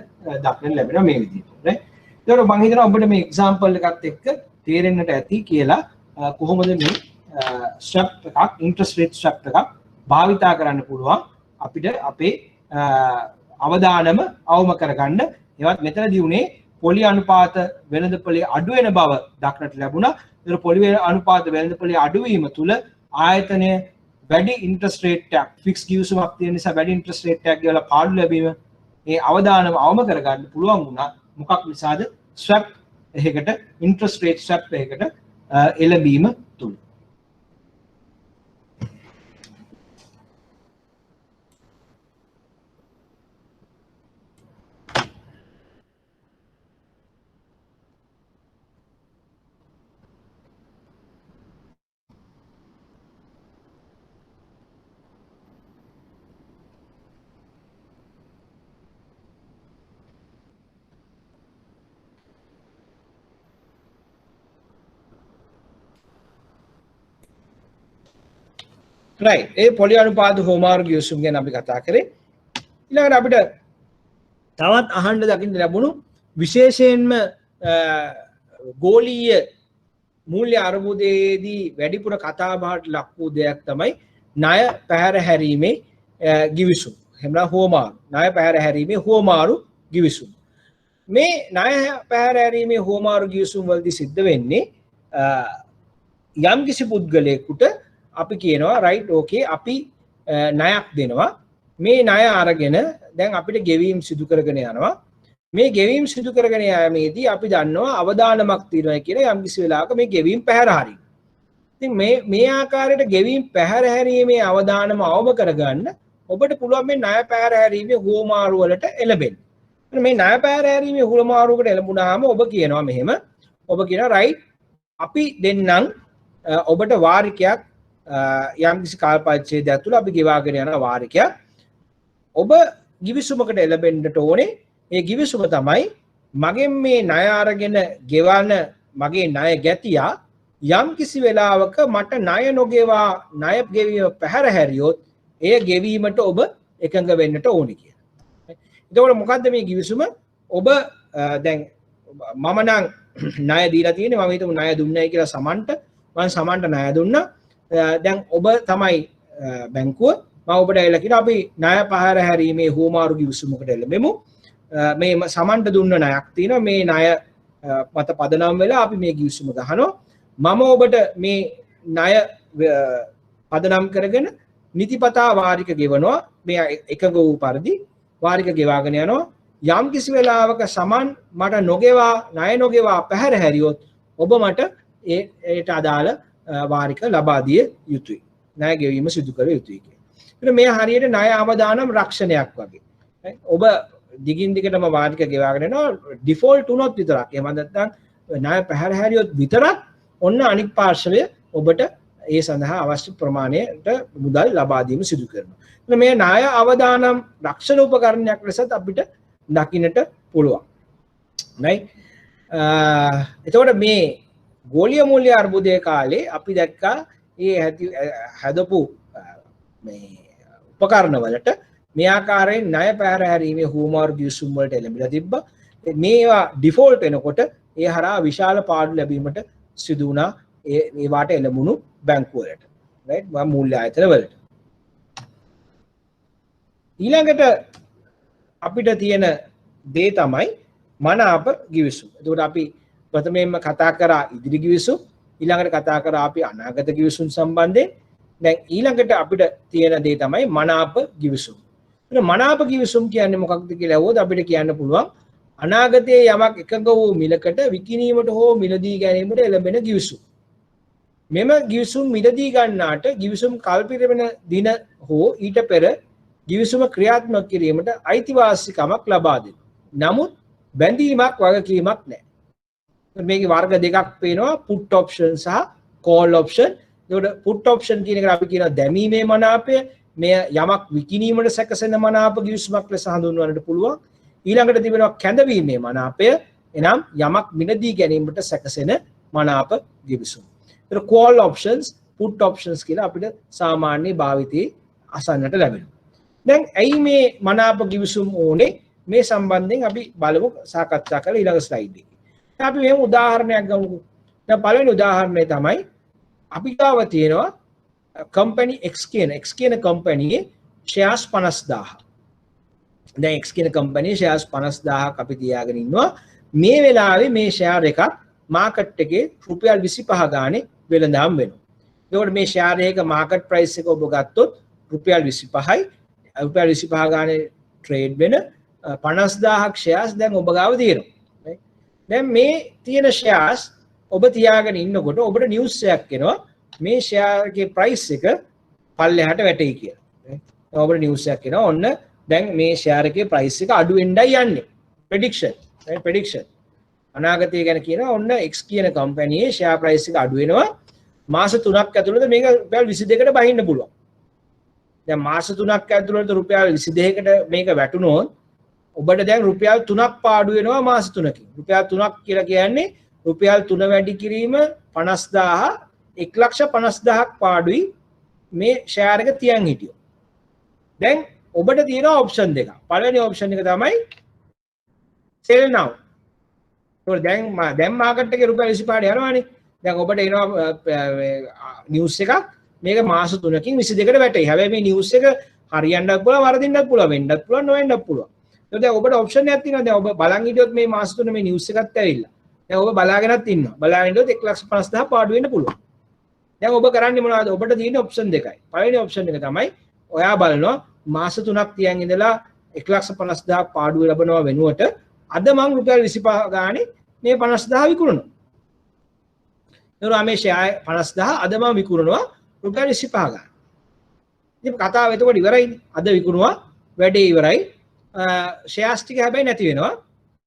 දක්නට ලැබෙනවා මේ විදිහට. right. ඒතකොට මම හිතනවා ඔබට මේ example එකත් එක්ක තේරෙන්නට ඇති කියලා කොහොමද මේ swap එකක් interest rate swap එකක් භාවිතා කරන්න පුළුවන් අපිට අපේ අවදානම අවම කරගන්න. ඒවත් මෙතනදී උනේ පොලි අනුපාත වෙළඳපොලේ අඩු වෙන බව දක්නට ලැබුණා. ඒතර පොලි අනුපාත වෙළඳපොලේ අඩු වීම තුල ආයතනය වැඩි ඉන්ට්‍රස්ට් රේට් එකක් ෆික්ස් කිවිසුමක් තියෙන නිසා වැඩි ඉන්ට්‍රස්ට් රේට් එකක් ගෙවලා පාඩු ලැබීම ඒ අවදානම අවම කරගන්න පුළුවන් වුණා. මොකක් නිසාද? ස්වැප් එකකට ඉන්ට්‍රස්ට් රේට් ස්වැප් එකකට එළඹීම තුල. right ඒ පොලි අනුපාත හෝමාරු ගිවිසුම් ගැන අපි කතා කරේ. ඊළඟට අපිට තවත් අහන්න දකින්න ලැබුණු විශේෂයෙන්ම ගෝලීය මූල්‍ය අර්බුදයේදී වැඩිපුර කතා බහට ලක් වූ දෙයක් තමයි ණය පැහැර හැරීමේ ගිවිසුම්. එහෙම නැත්නම් හෝමාරු. ණය පැහැර හැරීමේ හෝමාරු ගිවිසුම්. මේ ණය පැහැර හැරීමේ හෝමාරු ගිවිසුම් වලදී සිද්ධ වෙන්නේ යම් කිසි පුද්ගලයෙකුට අපි කියනවා right okay අපි ණයක් දෙනවා. මේ ණය අරගෙන දැන් අපිට ගෙවීම් සිදු කරගෙන යනවා. මේ ගෙවීම් සිදු කරගෙන යාමේදී අපි දන්නවා අවදානමක් තියෙනවා කියලා යම් කිසි වෙලාවක මේ ගෙවීම් පැහැර හරිනවා. ඉතින් මේ ආකාරයට ගෙවීම් පැහැර හැරීමේ අවදානම අවම කරගන්න ඔබට පුළුවන් මේ ණය පැහැර හැරීමේ හුවමාරු වලට එළඹෙන්න. මේ ණය පැහැර හැරීමේ හුවමාරුවකට එළඹුණාම ඔබ කියනවා මෙහෙම. ඔබ කියනවා right අපි දෙන්නම් ඔබට වාරිකයක් යම් කිසි කාල පරිච්ඡේදයක් තුළ අපි ගෙවාගෙන යන වාරිකයක් ඔබ ගිවිසුමකට එළඹෙන්නට ඕනේ. ඒ ගිවිසුම තමයි මගෙන් මේ ණය අරගෙන ගෙවන මගේ ණය ගැතියා යම් කිසි වෙලාවක මට ණය නොගෙවා ණය ගෙවීම පැහැර හැරියොත් එය ගෙවීමට ඔබ එකඟ වෙන්නට ඕනේ කියලා. එතකොට මොකද්ද මේ ගිවිසුම? ඔබ දැන් මම නම් ණය දීලා තියෙන්නේ මම හිතමු ණය දුන්නයි කියලා සමන්ට මම සමන්ට ණය දුන්නා. දැන් ඔබ තමයි බැංකුව මම ඔබට එල කියන අපි ණය පහර හැරීමේ හුවමාරු ගිවිසුමකට එළඹෙමු. මේ සමන්ට දුන්න ණයක් තියෙනවා මේ ණය මත පදනම් වෙලා අපි මේ ගිවිසුම ගහනවා. මම ඔබට මේ ණය පදනම් කරගෙන නිතිපතා වාරික ගෙවනවා. මේ එකඟ වූ පරිදි වාරික ගෙවාගෙන යනවා. යම් කිසි වෙලාවක සමන් මට නොගෙවා ණය නොගෙවා පැහැර හැරියොත් ඔබ මට ඒට අදාළ වාරික ලබා දිය යුතුයි. ණය ගෙවීම සිදු කළ යුතුයි කියන්නේ. මේ හරියට ණය අවදානම් රක්ෂණයක් වගේ. ඔබ දිගින් දිගටම වාරික ගෙවාගෙන යනවා ඩිෆෝල්ට් වුණොත් විතරක්. එහෙම නැත්නම් ණය පැහැර හැරියොත් විතරක් ඔන්න අනික් පාර්ශවය ඔබට ඒ සඳහා අවශ්‍ය ප්‍රමාණයට මුදල් ලබා දීම සිදු කරනවා. මේ ණය අවදානම් රක්ෂණ උපකරණයක් ලෙසත් අපිට දකින්නට පුළුවන්. right? එතකොට මේ ගෝලීය මූල්‍ය අර්බුදයේ කාලේ අපි දැක්කා මේ හැදපු මේ උපකරණ වලට මේ ආකාරයෙන් ණය පැහැර හැරීමේ හුවමාරු ගිවිසුම් වලට එළඹිලා තිබ්බා. මේවා ඩිෆෝල්ට් වෙනකොට ඒ හරහා විශාල පාඩු ලැබීමට සිදු වුණා ඒ වාට එළඹුණු බැංකු වලට. right? මූල්‍ය ආයතන වලට. ඊළඟට අපිට තියෙන දේ තමයි මනාප ගිවිසුම්. එතකොට අපි ප්‍රථමයෙන්ම කතා කරා ඉදිරි ගිවිසුම්, ඊළඟට කතා කරා අපි අනාගත ගිවිසුම් සම්බන්ධයෙන්. දැන් ඊළඟට අපිට තියෙන දේ තමයි මනාප ගිවිසුම්. මනාප ගිවිසුම් කියන්නේ මොකක්ද කියලා අහුවොත් අපිට කියන්න පුළුවන් අනාගතයේ යමක් එකඟ වූ මිලකට විකිණීමට හෝ මිලදී ගැනීමට එළඹෙන ගිවිසුම්. මෙම ගිවිසුම් මිලදී ගන්නාට ගිවිසුම් කල්පිරවෙන දින හෝ ඊට පෙර ගිවිසුම ක්‍රියාත්මක කිරීමට අයිතිවාසිකමක් ලබා දෙනවා. නමුත් බැඳීමක් වගකීමක් නැහැ. මේකේ වර්ග දෙකක් පේනවා put option සහ call option. ඒකට put option කියන එක අපි කියනවා දැමීමේ මනාපය. මෙය යමක් විකිණීමට සැකසෙන මනාප ගිවිසුමක් ලෙස හඳුන්වන්නට පුළුවන්. ඊළඟට තිබෙනවා කැඳවීමේ මනාපය. එනම් යමක් මිලදී ගැනීමට සැකසෙන මනාප ගිවිසුම. ඒතර call options put options කියලා අපිට සාමාන්‍ය භාවිතයේ අසන්නට ලැබෙනවා. දැන් ඇයි මේ මනාප ගිවිසුම් ඕනේ මේ සම්බන්ධයෙන් අපි බලමු සාකච්ඡා කරලා ඊළඟ ස්ලයිඩ් එකේ. අපි මෙහෙම උදාහරණයක් ගමුකෝ. දැන් පළවෙනි උදාහරණය තමයි අපි ගාව තියෙනවා කම්පැනි X කියන කම්පැනියේ ෂෙයාර්ස් 50000. දැන් X කියන කම්පැනියේ ෂෙයාර්ස් 50000ක් අපි තියාගෙන ඉන්නවා. මේ වෙලාවේ මේ ෂෙයාර් එකක් මාකට් එකේ රුපියල් 25 ගානේ වෙළඳාම් වෙනවා. එතකොට මේ ෂෙයාර් එකක මාකට් ප්‍රයිස් එක ඔබ ගත්තොත් රුපියල් 25යි. රුපියල් 25 ගානේ ට්‍රේඩ් වෙන 50000ක් ෂෙයාර්ස් දැන් ඔබ ගාව තියෙනවා. දැන් මේ තියෙන ෂෙයාර්ස් ඔබ තියාගෙන ඉන්නකොට ඔබට නිවුස් එකක් එනවා මේ ෂෙයාර් එකේ ප්‍රයිස් එක පල්ලෙහාට වැටෙයි කියලා. ඔබට නිවුස් එකක් එනවා ඔන්න දැන් මේ ෂෙයාර් එකේ ප්‍රයිස් එක අඩු වෙන්නයි යන්නේ. ප්‍රෙඩික්ෂන්. අනාගතය ගැන කියනවා ඔන්න X කියන කම්පැනියේ ෂෙයාර් ප්‍රයිස් එක අඩු වෙනවා. මාස 3ක් ඇතුළත මේක රුපියල් 22කට බහින්න පුළුවන්. දැන් මාස 3ක් ඇතුළත රුපියල් 22කට මේක වැටුණොත් ඔබට දැන් රුපියල් 3ක් පාඩු වෙනවා මාස 3කින්. රුපියල් 3ක් කියලා කියන්නේ රුපියල් 3 වැඩි කිරීම 50000 1,50,000ක් පාඩුයි මේ ෂෙයාර් එක තියන් හිටියෝ. දැන් ඔබට තියෙනවා ඔප්ෂන් දෙකක්. පළවෙනි ඔප්ෂන් එක තමයි sell now. ඒකෝ දැන් මාකට් එකේ රුපියල් 25ට යනවානේ. දැන් ඔබට එනවා නිවුස් එකක් මේක මාස 3කින් 22කට වැටෙයි. හැබැයි මේ නිවුස් එක හරියන්නත් පුළුවන් වරදින්නත් පුළුවන් වෙන්නත් පුළුවන් නොවෙන්නත් පුළුවන්. ඒක දැන් ඔබට ඔප්ෂන් එකක් තියෙනවා. දැන් ඔබ බලන් හිටියොත් මේ මාස 3 මේ නිවුස් එකත් ඇවිල්ලා. දැන් ඔබ බලාගෙනත් ඉන්නවා. බලාගෙන හිටියොත් 1,50,000 පාඩු වෙන්න පුළුවන්. දැන් ඔබ කරන්නේ මොනවද? ඔබට තියෙන ඔප්ෂන් දෙකයි. පළවෙනි ඔප්ෂන් එක තමයි ඔයා බලනවා මාස 3ක් තියන් ඉඳලා 1,50,000 පාඩුව ලැබනවා වෙනුවට අද මං රුපියල් 25 ගානේ මේ 50,000 විකුණනවා. ඒතර මේ ෂෙයාර් 50,000 අද මම විකුණනවා රුපියල් 25 ගාන. ඉතින් කතාව එතකොට ඉවරයිනේ. අද විකුණුවා වැඩේ ඉවරයි. ෂෙයාර්ස් ටික හැබැයි නැති වෙනවා.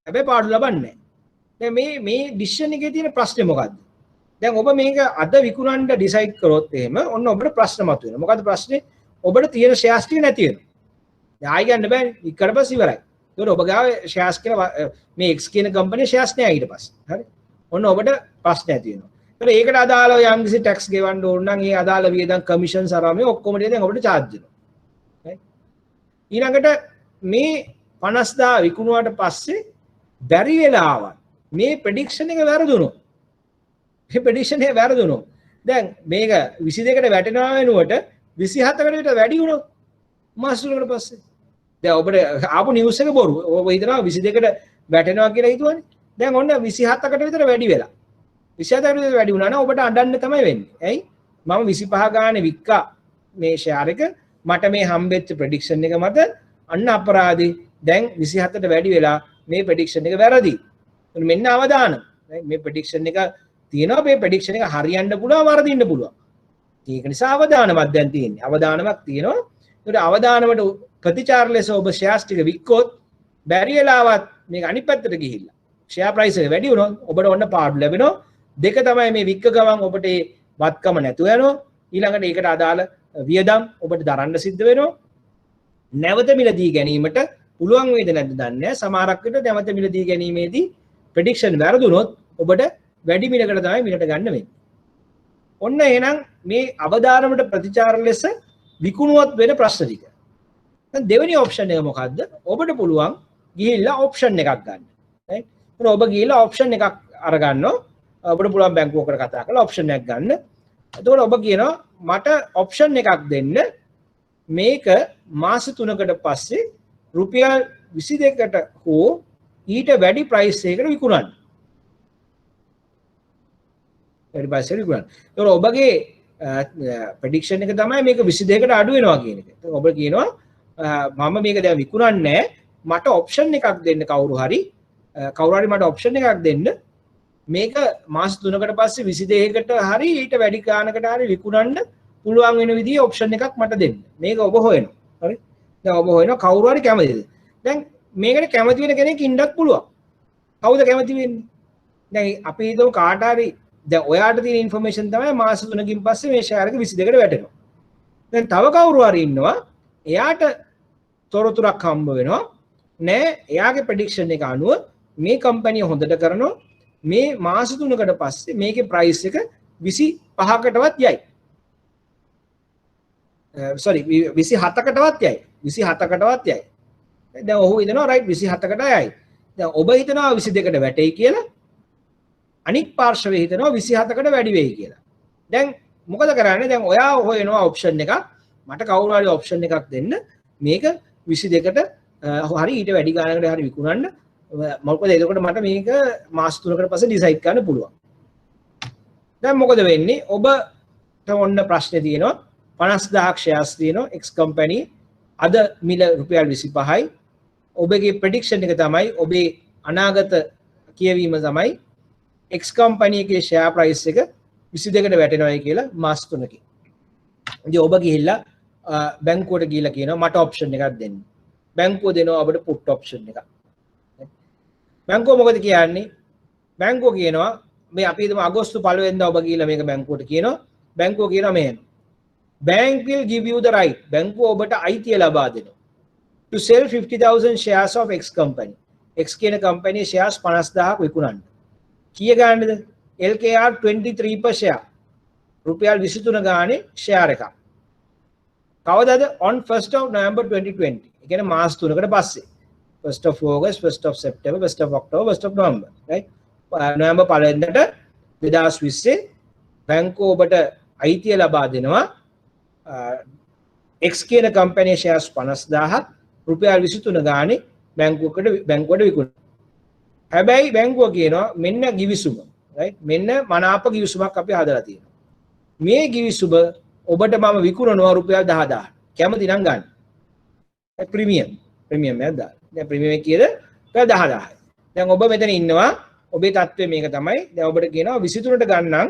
හැබැයි පාඩු ලබන්නේ නැහැ. දැන් මේ ඩිසිෂන් එකේ තියෙන ප්‍රශ්නේ මොකද්ද? දැන් ඔබ මේක අද විකුණන්න ඩිසයිඩ් කරොත් එහෙම ඔන්න ඔබට ප්‍රශ්න මතුවෙනවා. මොකද්ද ප්‍රශ්නේ? ඔබට තියෙන ෂෙයාර්ස් ටික නැති වෙනවා. දැන් ආයි ගන්න බෑනේ. ඊකට පස්සේ ඉවරයි. ඒතකොට ඔබ ගාව ෂෙයාර්ස් කියලා මේ X කියන කම්පැනි ෂෙයාර්ස් නෑ ඊට පස්සේ. හරි. ඔන්න ඔබට ප්‍රශ්න ඇති වෙනවා. ඒතකොට ඒකට අදාළව යම් කිසි ටැක්ස් ගෙවන්න ඕන නම් ඒ අදාළ වියදම් කමිෂන් සරාමේ ඔක්කොම ටික දැන් ඔබට charge වෙනවා. හරි. ඊළඟට මේ 50,000 විකුණුවාට පස්සේ බැරි වෙලාවක් මේ ප්‍රෙඩික්ෂන් එක වැරදුනොත් මේ ප්‍රෙඩික්ෂන් එක වැරදුනොත් දැන් මේක 22කට වැටෙනවා වෙනුවට 27කට විතර වැඩි වුණොත් මාස තුනකට පස්සේ. දැන් ඔබට ආපු නිවුස් එක බොරු. ඔබ හිතනවා 22කට වැටෙනවා කියලා හිතුවනේ. දැන් ඔන්න 27කට විතර වැඩි වෙලා. 27කට විතර වැඩි වුණා නම් ඔබට අඬන්න තමයි වෙන්නේ. ඇයි? මම 25 ගානේ වික්කා මේ ෂෙයාර් එක මට මේ හම්බෙච්ච ප්‍රෙඩික්ෂන් එක මත අන්න අපරාධි. දැන් 27ට වැඩි වෙලා මේ ප්‍රෙඩික්ෂන් එක වැරදි. මෙන්න අවදානම්. මේ ප්‍රෙඩික්ෂන් එක තියෙනවා මේ ප්‍රෙඩික්ෂන් එක හරියන්න පුළුවන් වරදින්න පුළුවන්. ඒක නිසා අවදානමක් දැන් තියෙන්නේ. අවදානමක් තියෙනවා. ඒකට අවදානමට ප්‍රතිචාර ලෙස ඔබ ෂෙයාර්ස් ටික වික්කොත් බැරි වෙලාවත් මේක අනිත් පැත්තට ගිහිල්ලා ෂෙයාර් ප්‍රයිස් එක වැඩි වුණොත් ඔබට ඔන්න පාඩු ලැබෙනවා. දෙක තමයි මේ වික්ක ගමන් ඔබට වත්කම නැතුව යනවා. ඊළඟට ඒකට අදාළ වියදම් ඔබට දරන්න සිද්ධ වෙනවා. නැවත මිලදී ගැනීමට පුළුවන් වේද නැද්ද දන්නේ නැහැ. සමහරක් විට නැවත මිලදී ගැනීමේදී ප්‍රෙඩික්ෂන් වැරදුනොත් ඔබට වැඩි මිලකට තමයි මිලට ගන්න වෙන්නේ. ඔන්න එහෙනම් මේ අවදානමට ප්‍රතිචාර ලෙස විකුණුවත් වෙන ප්‍රශ්න ටික. දැන් දෙවෙනි ඔප්ෂන් එක මොකද්ද? ඔබට පුළුවන් ගිහිල්ලා ඔප්ෂන් එකක් ගන්න. right? ඔබ ගිහිල්ලා ඔප්ෂන් එකක් අරගන්නවා. ඔබට පුළුවන් බැංකුවකට කතා කරලා ඔප්ෂන් එකක් ගන්න. එතකොට ඔබ කියනවා මට ඔප්ෂන් එකක් දෙන්න මේක මාස 3කට පස්සේ රුපියල් 22කට හෝ ඊට වැඩි ප්‍රයිස් එකකට විකුණන්න. වැඩි ප්‍රයිස් එකකට විකුණන්න. එතකොට ඔබගේ ප්‍රෙඩික්ෂන් එක තමයි මේක 22කට අඩු වෙනවා කියන එක. ඔබ කියනවා මම මේක දැන් විකුණන්නේ නැහැ. මට ඔප්ෂන් එකක් දෙන්න කවුරු හරි මට ඔප්ෂන් එකක් දෙන්න මේක මාස 3කට පස්සේ 22කට හරි ඊට වැඩි ගානකට හරි විකුණන්න පුළුවන් වෙන විදිහේ ඔප්ෂන් එකක් මට දෙන්න. මේක ඔබ හොයනවා. හරි. දැන් ඔබ හොයනවා කවුරු හරි කැමතිද? දැන් මේකට කැමති වෙන කෙනෙක් ඉන්නත් පුළුවන්. කවුද කැමති වෙන්නේ? දැන් අපි හිතමු කාට හරි දැන් ඔයාට තියෙන ইনফরমේෂන් තමයි මාස 3කින් පස්සේ මේ ෂෙයාර් එක 22කට වැටෙනවා. දැන් තව කවුරු හරි ඉන්නවා එයාට තොරතුරක් හම්බ වෙනවා. නෑ එයාගේ ප්‍රෙඩික්ෂන් එක අනුව මේ කම්පැනි හොඳට කරනවා. මේ මාස 3කට පස්සේ මේකේ ප්‍රයිස් එක 25කටවත් යයි. sorry 27කටවත් යයි. 27කටවත් යයි. දැන් ඔහු හිතනවා රයිට් 27කට යයි. දැන් ඔබ හිතනවා 22කට වැටෙයි කියලා. අනික් පාර්ශවයේ හිතනවා 27කට වැඩි වෙයි කියලා. දැන් මොකද කරන්නේ? දැන් ඔයා හොයනවා ඔප්ෂන් එකක්. මට කවුරු හරි ඔප්ෂන් එකක් දෙන්න. මේක 22කට හරි ඊට වැඩි ගානකට හරි විකුණන්න. මොකද එතකොට මට මේක මාස 3කට පස්සේ ඩිසයිඩ් කරන්න පුළුවන්. දැන් මොකද වෙන්නේ? ඔබට ඔන්න ප්‍රශ්නේ තියෙනවා 50000ක් ෂෙයාර්ස් තියෙනවා X කම්පැනි අද මිල රුපියල් 25යි. ඔබගේ ප්‍රෙඩික්ෂන් එක තමයි ඔබේ අනාගත කියවීම තමයි X කම්පැනි එකේ ෂෙයාර් ප්‍රයිස් එක 22කට වැටෙනවායි කියලා මාස 3කින්. ඉතින් ඔබ ගිහිල්ලා බැංකුවට ගිහිල්ලා කියනවා මට ඔප්ෂන් එකක් දෙන්න. බැංකුව දෙනවා ඔබට පුට් ඔප්ෂන් එකක්. බැංකුව මොකද කියන්නේ? බැංකුව කියනවා මේ අපි හිතමු අගෝස්තු 1 වෙනිදා ඔබ ගිහිල්ලා මේක බැංකුවට කියනවා. බැංකුව කියනවා මෙහෙම. Bank will give you the right. බැංකුව ඔබට අයිතිය ලබා දෙනවා. To sell 50,000 shares of X company. X කියන කම්පැනි shares 50000ක් විකුණන්න. කීය ගානද? LKR 23 per share. රුපියල් 23 ගානේ share එකක්. කවදාද? on 1st of November 2020. ඒ කියන්නේ මාස 3කට පස්සේ. 1st of August, 1st of September, 1st of October, 1st of November. right? November 1 වෙනිදාට 2020 බැංකුව ඔබට අයිතිය ලබා දෙනවා X කියන කම්පැනි shares 50000ක් රුපියල් 23 ගානේ බැංකුවට විකුණන. හැබැයි බැංකුව කියනවා මෙන්න ගිවිසුම. right? මෙන්න මනාප ගිවිසුමක් අපි හදලා තියෙනවා. මේ ගිවිසුම ඔබට මම විකුණනවා රුපියල් 10000. කැමති නම් ගන්න. ප්‍රීමියම් එකක් දාන්න. දැන් ප්‍රීමියම් එක කීයද? රුපියල් 10000යි. දැන් ඔබ මෙතන ඉන්නවා. ඔබේ තත්ත්වය මේක තමයි. දැන් ඔබට කියනවා 23ට ගන්නම්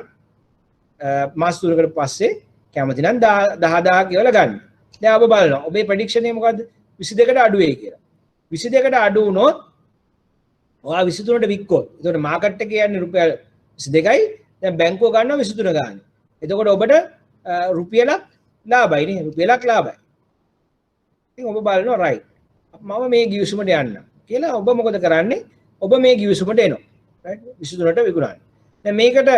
මාස 3කට පස්සේ කැමති නම් 10000 කියලා ගන්න. දැන් ඔබ බලනවා ඔබේ ප්‍රෙඩික්ෂන් එක මොකද්ද? 22කට අඩු වෙයි කියලා. 22කට අඩු වුණොත් ඔයා 23ට වික්කොත්. එතකොට මාකට් එකේ යන්නේ රුපියල් 22යි. දැන් බැංකුව ගන්නවා 23 ගානේ. එතකොට ඔබට රුපියලක් ලාභයි නේ. රුපියලක් ලාභයි. ඉතින් ඔබ බලනවා රයිට්. මම මේ ගිවිසුමට යන්නම් කියලා ඔබ මොකද කරන්නේ? ඔබ මේ ගිවිසුමට එනවා. රයිට් 23ට විකුණන්නේ. දැන් මේකට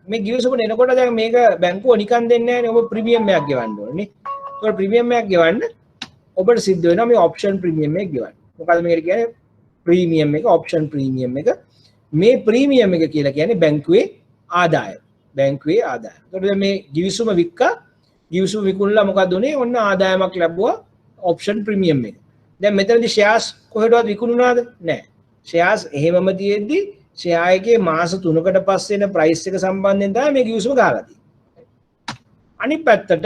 මේ ගිවිසුමට එනකොට දැන් මේක බැංකුව නිකන් දෙන්නේ නැහැ නේ. ඔබ ප්‍රීමියම් එකක් ගෙවන්න ඕනේ නේ. ඒතකොට ප්‍රීමියම් එකක් ගෙවන්න ඔබට සිද්ධ වෙනවා මේ ඔප්ෂන් ප්‍රීමියම් එක ගෙවන්න. මොකද මේකට කියන්නේ ප්‍රීමියම් එක ඔප්ෂන් ප්‍රීමියම් එක. මේ ප්‍රීමියම් එක කියලා කියන්නේ බැංකුවේ ආදායම. බැංකුවේ ආදායම. ඒතකොට මේ ගිවිසුම විකුණලා මොකද උනේ? ඔන්න ආදායමක් ලැබුවා ඔප්ෂන් ප්‍රීමියම් එක. දැන් මෙතනදී ෂෙයාර්ස් කොහෙටවත් විකුණුණාද? නැහැ. ෂෙයාර්ස් එහෙමම තියෙද්දි ෂෙයාර් එකේ මාස 3කට පස්සේ එන ප්‍රයිස් එක සම්බන්ධයෙන් තමයි මේ කිවිසුම ගහලා තියෙන්නේ. අනිත් පැත්තට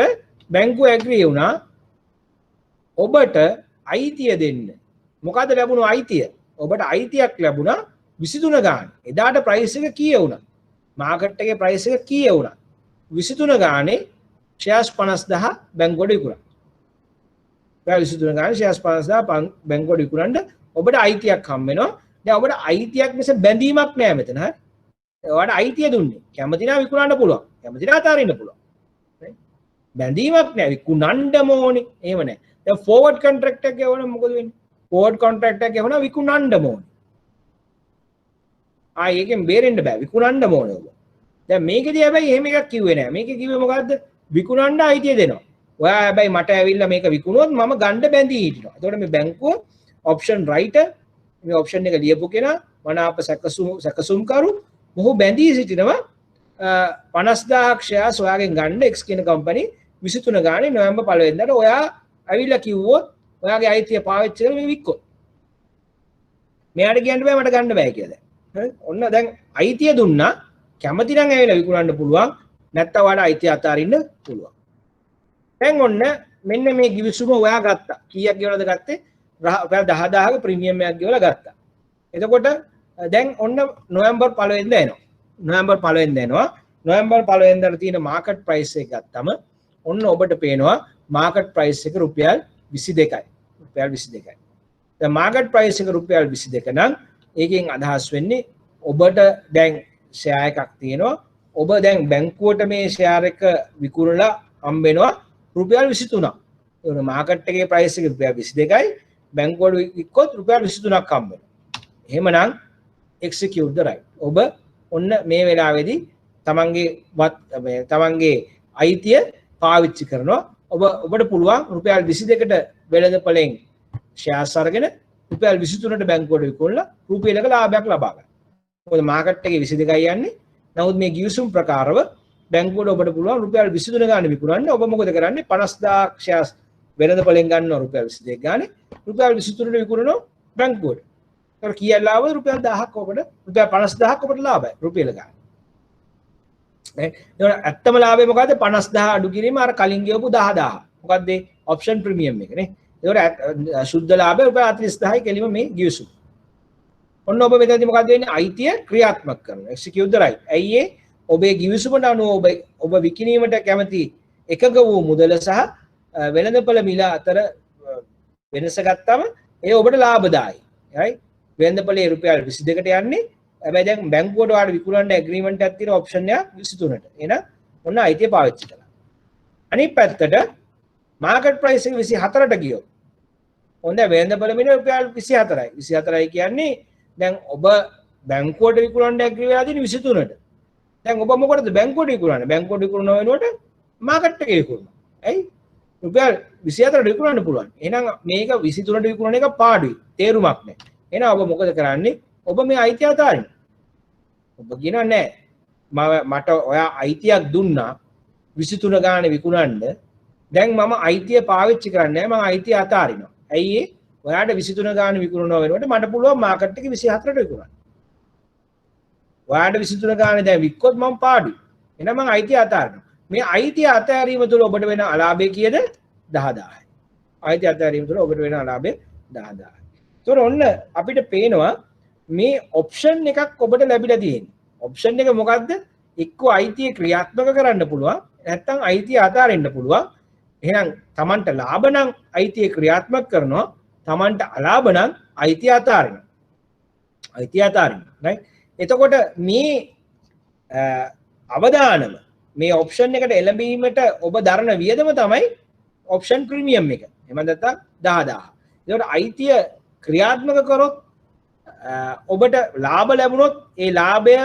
බැංකුව ඇග්‍රී වුණා ඔබට අයිතිය දෙන්න. මොකද ලැබුණු අයිතිය? ඔබට අයිතියක් ලැබුණා 23 ගාන. එදාට ප්‍රයිස් එක කීය වුණා? මාකට් එකේ ප්‍රයිස් එක කීය වුණා? 23 ගානේ ෂෙයාර්ස් 50000 බැංකුවට විකුණා. 23 ගානේ ෂෙයාර්ස් 50000 බැංකුවට විකුණන්න ඔබට අයිතියක් හම් වෙනවා. දැන් ඔබට අයිතියක් මිස බැඳීමක් නෑ මෙතන. හරි. ඔයාලට අයිතිය දුන්නේ. කැමති නම් විකුණන්න පුළුවන්. කැමති නම් අතාරින්න පුළුවන්. බැඳීමක් නෑ විකුණන්න ඕනේ. එහෙම නෑ. දැන් ෆෝවර්ඩ් කොන්ට්‍රැක්ට් එකක් ගෙවන මොකද වෙන්නේ? ෆෝවර්ඩ් කොන්ට්‍රැක්ට් එකක් ගෙවන විකුණන්න ඕනේ. ඒකෙන් බේරෙන්න බෑ විකුණන්න ඕනේ ඔබ. දැන් මේකදී හැබැයි එහෙම එකක් කිව්වේ නෑ. මේකේ කිව්වේ මොකද්ද? විකුණන්න අයිතිය දෙනවා. ඔයා හැබැයි මට ඇවිල්ලා මේක විකුණුවොත් මම ගන්න බැඳී හිටිනවා. එතකොට මේ බැංකුව ඔප්ෂන් රයිටර් මේ ඔප්ෂන් එක ලියපු කෙනා මනාප සැකසුම් කරු මොහු බැඳී සිටිනවා 50000ක් ෂෙයාර්ස් ඔයාගෙන් ගන්න X කියන කම්පැනි 23 ගානේ නොවැම්බර් 1 වෙනිදාට ඔයා ඇවිල්ලා කිව්වොත් ඔයාගේ අයිතිය පාවිච්චි කරලා මේ වික්කොත් මෙයාට කියන්න බෑ මට ගන්න බෑ කියලා. හරි ඔන්න දැන් අයිතිය දුන්නා කැමති නම් ඇවිල්ලා විකුණන්න පුළුවන් නැත්නම් ඔයාට අයිතිය අතාරින්න පුළුවන්. දැන් ඔන්න මෙන්න මේ කිවිසුම ඔයා ගත්තා. කීයක් ගෙවලාද ගත්තේ? රුපියල් 10000ක ප්‍රීමියම් එකක් ගෙවලා ගත්තා. එතකොට දැන් ඔන්න නොවැම්බර් 1 වෙනිදා එනවා. නොවැම්බර් 1 වෙනිදා එනවා. නොවැම්බර් 1 වෙනිදාට තියෙන මාකට් ප්‍රයිස් එක ගත්තම ඔන්න ඔබට පේනවා මාකට් ප්‍රයිස් එක රුපියල් 22යි. රුපියල් 22යි. දැන් මාකට් ප්‍රයිස් එක රුපියල් 22 නම් ඒකෙන් අදහස් වෙන්නේ ඔබට දැන් ෂෙයාර් එකක් තියෙනවා. ඔබ දැන් බැංකුවට මේ ෂෙයාර් එක විකුණලා හම්බ වෙනවා රුපියල් 23ක්. ඒ මාකට් එකේ ප්‍රයිස් එක රුපියල් 22යි. බැංකුවට වික්කොත් රුපියල් 23ක් හම්බ වෙනවා. එහෙමනම් execute the right. ඔබ ඔන්න මේ වෙලාවේදී තමන්ගේ අයිතිය පාවිච්චි කරනවා. ඔබට පුළුවන් රුපියල් 22කට වෙළඳපොලෙන් ෂෙයාර්ස් අරගෙන රුපියල් 23ට බැංකුවට විකුණලා රුපියලක ලාභයක් ලබා ගන්න. මොකද මාකට් එකේ 22යි යන්නේ. නමුත් මේ ගිවිසුම් ප්‍රකාරව බැංකුවට ඔබට පුළුවන් රුපියල් 23 ගානේ විකුණන්න. ඔබ මොකද කරන්නේ? 50000 ෂෙයාර්ස් වෙළඳපොලෙන් ගන්නවා රුපියල් 22 ගානේ. රුපියල් 23ට විකුණනවා බැංකුවට. ඒක කීයක් ලාභද? රුපියල් 1000ක් ඔබට රුපියල් 50000ක් ඔබට ලාභයි රුපියල ගානේ. නේ? ඒක ඇත්තම ලාභය මොකද්ද? 50000 අඩු කිරීම අර කලින් ගෙවපු 10000. මොකද්ද? ඔප්ෂන් ප්‍රීමියම් එක නේ. ඒක සුද්ධ ලාභය රුපියල් 40000යි කෙලිම මේ ගිවිසුම. ඔන්න ඔබ මෙතනදී මොකද්ද වෙන්නේ? අයිතිය ක්‍රියාත්මක කරනවා. execute the right. ඇයි ඔබේ ගිවිසුමට අනුව ඔබ විකිණීමට කැමති එකක වූ මුදල සහ වෙළඳපොළ මිල අතර වෙනස ගත්තම ඒ ඔබට ලාභදායි. right? වෙළඳපොළේ රුපියල් 22කට යන්නේ. හැබැයි දැන් බැංකුවට වාට විකුණන්න ඇග්‍රීමන්ට් එකක් තියෙන ඔප්ෂන් එකක් 23ට. එහෙනම් ඔන්න අයිතිය පාවිච්චි කළා. අනිත් පැත්තට මාකට් ප්‍රයිස් එක 24ට ගියොත් හොඳ වෙළඳපොළ මිල රුපියල් 24යි. 24යි කියන්නේ දැන් ඔබ බැංකුවට විකුණන්න ඇග්‍රී වෙලා තියෙන 23ට. දැන් ඔබ මොකටද බැංකුවට විකුණන්නේ? බැංකුවට විකුණන වෙනුවට මාකට් එකේ විකුණනවා. ඇයි? රුපියල් 24ට විකුණන්න පුළුවන්. එහෙනම් මේක 23ට විකුණන එක පාඩුයි. තේරුමක් නැහැ. එහෙනම් ඔබ මොකද කරන්නේ? ඔබ මේ අයිතිය අතාරින්න. ඔබ කියනවා නෑ. මට ඔයා අයිතියක් දුන්නා 23 ගානේ විකුණන්න. දැන් මම අයිතිය පාවිච්චි කරන්නේ නැහැ. මම අයිතිය අතාරිනවා. ඇයි ඒ? ඔයාට 23 ගානේ විකුණනවා වෙනකොට මට පුළුවන් මාකට් එකේ 24ට විකුණන්න. ඔයාට 23 ගානේ දැන් වික්කොත් මම පාඩුයි. එහෙනම් මම අයිතිය අතාරිනවා. මේ අයිතිය අතහැරීම තුළ ඔබට වෙන අලාභය කීයද? 10000යි. අයිතිය අතහැරීම තුළ ඔබට වෙන අලාභය 10000යි. ඒතකොට ඔන්න අපිට පේනවා මේ ඔප්ෂන් එකක් ඔබට ලැබිලා තියෙන්නේ. ඔප්ෂන් එක මොකද්ද? එක්ක අයිතිය ක්‍රියාත්මක කරන්න පුළුවන්, නැත්නම් අයිතිය අතාරින්න පුළුවන්. එහෙනම් Tamanට ලාභ නම් අයිතිය ක්‍රියාත්මක කරනවා, Tamanට අලාභ නම් අයිතිය අතාරිනවා. අයිතිය අතාරිනවා. right? එතකොට මේ අවදානම මේ ඔප්ෂන් එකට එළඹීමට ඔබ දරන වියදම තමයි ඔප්ෂන් ප්‍රීමියම් එක. එහෙම නැත්නම් 10000. ඒකට අයිතිය ක්‍රියාත්මක කරොත් ඔබට ලාභ ලැබුණොත් ඒ ලාභය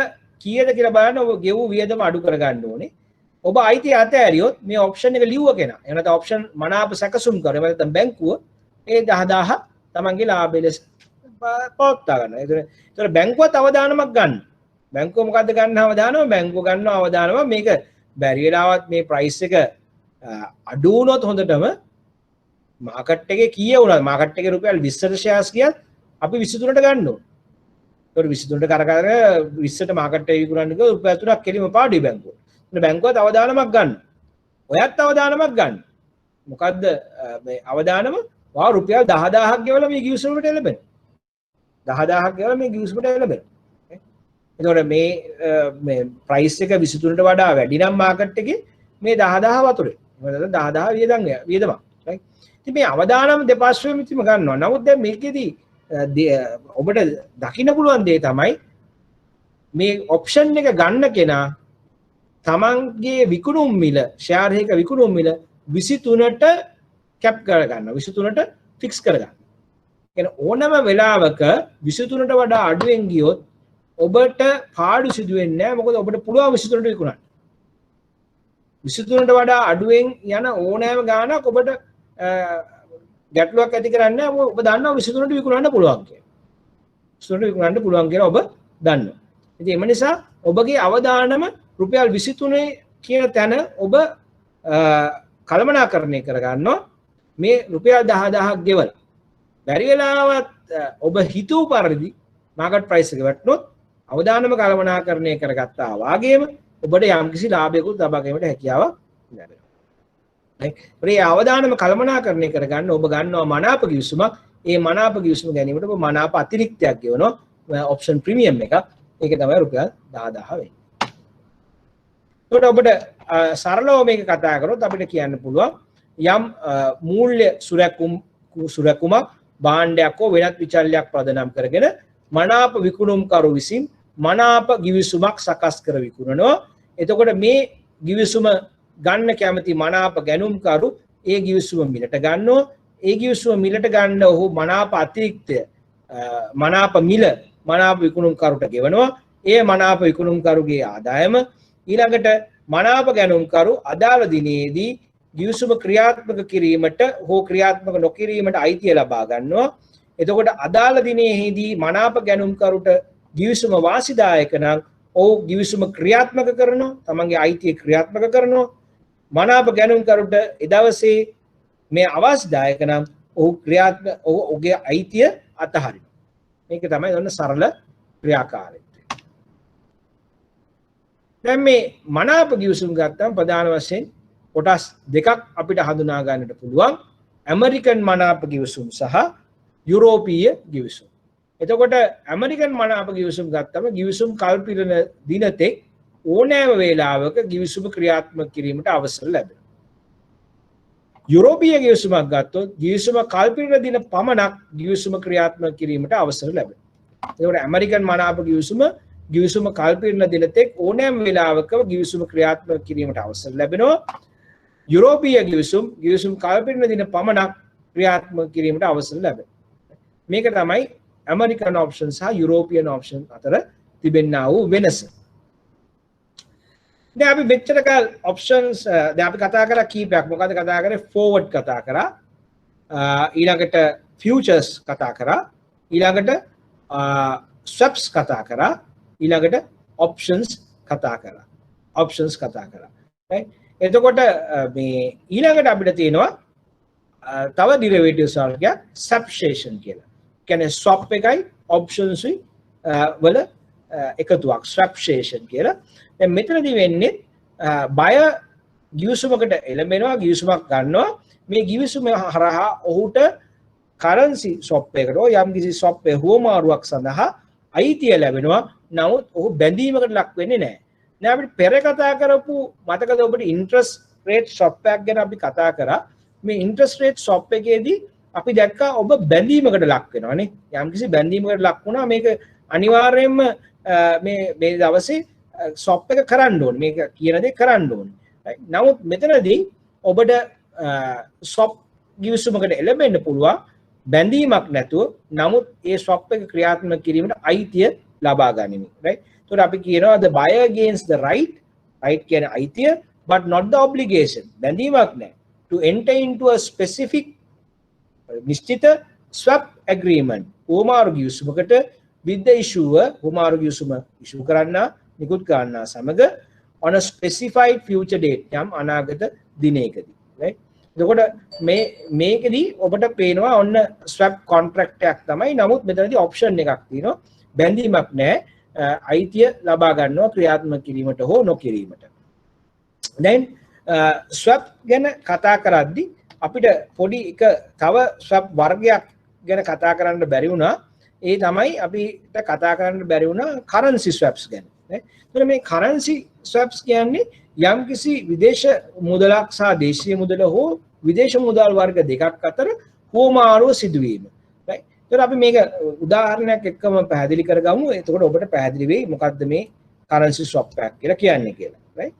කීයද කියලා බලන්න ඔබ ගෙවූ වියදම අඩු කර ගන්න ඕනේ. ඔබ අයිතිය අතෑරියොත් මේ ඔප්ෂන් එක ලියුව කෙනා එහෙම නැත්නම් ඔප්ෂන් මනාප සැකසුම් කර එහෙම නැත්නම් බැංකුව ඒ 10000 තමන්ගේ ලාභය ලෙස පවත්වා ගන්නවා. ඒතර බැංකුවත් අවදානමක් ගන්න. බැංකුව මොකද්ද ගන්න අවදානම? බැංකුව ගන්න අවදානම මේක බැරි වෙලාවත් මේ ප්‍රයිස් එක අඩු වුණොත් හොඳටම මාකට් එකේ කීය වුණාද මාකට් එකේ රුපියල් 20ට ෂෙයාර්ස් ගියත් අපි 23ට ගන්න ඕන. ඒකට 23ට කර 20ට මාකට් එකේ විකුණන්න ගියොත් රුපියල් 3ක් කෙලිම පාඩුයි බැංකුව. එතන බැංකුවත් අවදානමක් ගන්න. ඔයත් අවදානමක් ගන්න. මොකද්ද මේ අවදානම? වා රුපියල් 10000ක් ගෙවලා මේ ගිවිසුමට එළඹෙන. 10000ක් ගෙවලා මේ ගිවිසුමට එළඹෙන. එතකොට මේ ප්‍රයිස් එක 23ට වඩා වැඩි නම් මාකට් එකේ මේ 10000 වතුරේ. මොකද 10000 වියදමක්. right? ඉතින් මේ අවදානම දෙපාර්ශ්වයම ඉතිම ගන්නවා. නමුත් දැන් මේකෙදී ඔබට දකින්න පුළුවන් දේ තමයි මේ ඔප්ෂන් එක ගන්න කෙනා තමන්ගේ විකුණුම් මිල ෂෙයාර් එක විකුණුම් මිල 23ට කැප් කරගන්න 23ට ෆික්ස් කරගන්න. කියන්නේ ඕනම වෙලාවක 23ට වඩා අඩුවෙන් ගියොත් ඔබට පාඩු සිදු වෙන්නේ නැහැ. මොකද ඔබට පුළුවන් 23ට විකුණන්න. 23ට වඩා අඩුවෙන් යන ඕනෑම ගාණක් ඔබට ගැටලුවක් ඇති කරන්නේ නැහැ. ඔබ දන්නවා 23ට විකුණන්න පුළුවන් කියලා. 23ට විකුණන්න පුළුවන් කියලා ඔබ දන්නවා. ඉතින් එම නිසා ඔබගේ අවදානම රුපියල් 23 කියන තැන ඔබ කළමනාකරණය කරගන්නවා. මේ රුපියල් 10000ක් ගෙවලා. බැරි වෙලාවත් ඔබ හිතුව පරිදි මාකට් ප්‍රයිස් එක වැටුනොත් අවදානම කළමනාකරණය කරගත්තා වාගේම ඔබට යම්කිසි ලාභයකුත් ලබා ගැනීමට හැකියාවක් ලැබෙනවා. ඒ අවදානම කළමනාකරණය කරගන්න ඔබ ගන්නවා මනාප ගිවිසුමක්. ඒ මනාප ගිවිසුම ගැනීමට ඔබ මනාප අතිරික්තයක් ගෙවනවා ඔප්ෂන් ප්‍රීමියම් එකක්. ඒක තමයි රුපියල් 10000 වෙන්නේ. එතකොට ඔබට සරලව මේක කතා කරොත් අපිට කියන්න පුළුවන් යම් මූල්‍ය සුරැකුමක් භාණ්ඩයක් හෝ වෙනත් විචල්යක් ප්‍රදානම් කරගෙන මනාප විකුණුම්කරු විසින් මනාප ගිවිසුමක් සකස් කර විකුණනවා. එතකොට මේ ගිවිසුම ගන්න කැමති මනාප ගැනුම්කරු ඒ ගිවිසුම මිලට ගන්නවා. ඒ ගිවිසුම මිලට ගන්න ඔහු මනාප අතිරික්තය මනාප මිල මනාප විකුණුම්කරුට ගෙවනවා. ඒ මනාප විකුණුම්කරුගේ ආදායම ඊළඟට මනාප ගැනුම්කරු අදාළ දිනේදී ගිවිසුම ක්‍රියාත්මක කිරීමට හෝ ක්‍රියාත්මක නොකිරීමට අයිතිය ලබා ගන්නවා. එතකොට අදාළ දිනේදී මනාප ගැනුම්කරුට ගිවිසුම වාසිදායක නම් ඔහු ගිවිසුම ක්‍රියාත්මක කරනවා. තමන්ගේ අයිතිය ක්‍රියාත්මක කරනවා. මනාප ගැනුම්කරුට එදවසේ මේ අවාසිදායක නම් ඔහුගේ අයිතිය අතහරිනවා. මේක තමයි ඔන්න සරල ක්‍රියාකාරීත්වය. දැන් මේ මනාප ගිවිසුම් ගත්තම ප්‍රධාන වශයෙන් කොටස් දෙකක් අපිට හඳුනා ගන්නට පුළුවන්. ඇමරිකන් මනාප ගිවිසුම් සහ යුරෝපීය ගිවිසුම්. එතකොට ඇමරිකන් මනාප ගිවිසුම් ගත්තම ගිවිසුම් කල් පිරෙන දින තෙක් ඕනෑම වේලාවක ගිවිසුම ක්‍රියාත්මක කිරීමට අවසර ලැබෙනවා. යුරෝපීය ගිවිසුමක් ගත්තොත් ගිවිසුම කල් පිරෙන දින පමණක් ගිවිසුම ක්‍රියාත්මක කිරීමට අවසර ලැබෙනවා. එතකොට ඇමරිකන් මනාප ගිවිසුම කල් පිරෙන දින තෙක් ඕනෑම වේලාවක ගිවිසුම ක්‍රියාත්මක කිරීමට අවසර ලැබෙනවා. යුරෝපීය ගිවිසුම් කල් පිරෙන දින පමණක් ක්‍රියාත්මක කිරීමට අවසර ලැබෙනවා. මේක තමයි ඇමරිකන් ඔප්ෂන් සහ යුරෝපියන් ඔප්ෂන් අතර තිබෙනා වූ වෙනස. දැන් අපි මෙච්චර කාල ඔප්ෂන්ස් දැන් අපි කතා කරා කීපයක්. මොකද කතා කරේ ෆෝවර්ඩ් කතා කරා. ඊළඟට ෆියුචර්ස් කතා කරා. ඊළඟට ස්වැප්ස් කතා කරා. ඊළඟට ඔප්ෂන්ස් කතා කරා. right? එතකොට මේ ඊළඟට අපිට තියෙනවා තව ඩිරිවේටිව්ස් වර්ගයක් සබ්ස්ටේෂන් කියලා. කියන්නේ ස්වැප් එකයි ඔප්ෂන්ස් වල එකතුවක් සබ්ස්ටේෂන් කියලා. දැන් මෙතනදී වෙන්නේ බය ගිවිසුමකට එළඹෙනවා ගිවිසුමක් ගන්නවා. මේ ගිවිසුම හරහා ඔහුට කරන්සි ස්වැප් එකකට යම් කිසි ස්වැප් එක හුවමාරුවක් සඳහා අයිතිය ලැබෙනවා. නමුත් ඔහු බැඳීමකට ලක් වෙන්නේ නැහැ. දැන් අපිට පෙර කතා කරපු මතකද ඔබට ඉන්ට්‍රස්ට් රේට් ස්වැප් එකක් ගැන අපි කතා කරා. මේ ඉන්ට්‍රස්ට් රේට් ස්වැප් එකේදී අපි දැක්කා ඔබ බැඳීමකට ලක් වෙනවානේ. යම්කිසි බැඳීමකට ලක් වුණා මේක අනිවාර්යයෙන්ම මේ දවසේ ස්වැප් එක කරන්න ඕනේ. මේක කියන දේ කරන්න ඕනේ. නමුත් මෙතනදී ඔබට ස්වැප් ගිවිසුමකට එළඹෙන්න පුළුවන් බැඳීමක් නැතුව. නමුත් ඒ ස්වැප් එක ක්‍රියාත්මක කිරීමට අයිතිය ලබා ගනිමින්. right? So අපි කියනවා the buyer against the right කියන අයිතිය but not the obligation. බැඳීමක් නැහැ. To enter into a specific නිශ්චිත swap agreement හුවමාරු ගිවිසුමකට with the issuer හුවමාරු ගිවිසුම ඉෂු කරන්නා නිකුත් කරන්නා සමග on a specified future date යම් අනාගත දිනයකදී. right? එතකොට මේකෙදී ඔබට පේනවා ඔන්න ස්වැප් කොන්ට්‍රැක්ට් එකක් තමයි. නමුත් මෙතනදී ඔප්ෂන් එකක් තියෙනවා. බැඳීමක් නැහැ. අයිතිය ලබා ගන්නවා ක්‍රියාත්මක කිරීමට හෝ නොකිරීමට. දැන් ස්වැප් ගැන කතා කරද්දී අපිට පොඩි එක තව ස්වැප් වර්ගයක් ගැන කතා කරන්න බැරි වුණා. ඒ තමයි අපිට කතා කරන්න බැරි වුණා කරන්සි ස්වැප්ස් ගැන. එතකොට මේ කරන්සි ස්වැප්ස් කියන්නේ යම්කිසි විදේශ මුදලක් සහ දේශීය මුදල හෝ විදේශ මුදල් වර්ග දෙකක් අතර හෝමාරුව සිදුවීම. right? එතකොට අපි මේක උදාහරණයක් එක්කම පැහැදිලි කරගමු. එතකොට ඔබට පැහැදිලි වෙයි මොකද්ද මේ කරන්සි ස්වැප් එකක් කියලා කියන්නේ කියලා. right?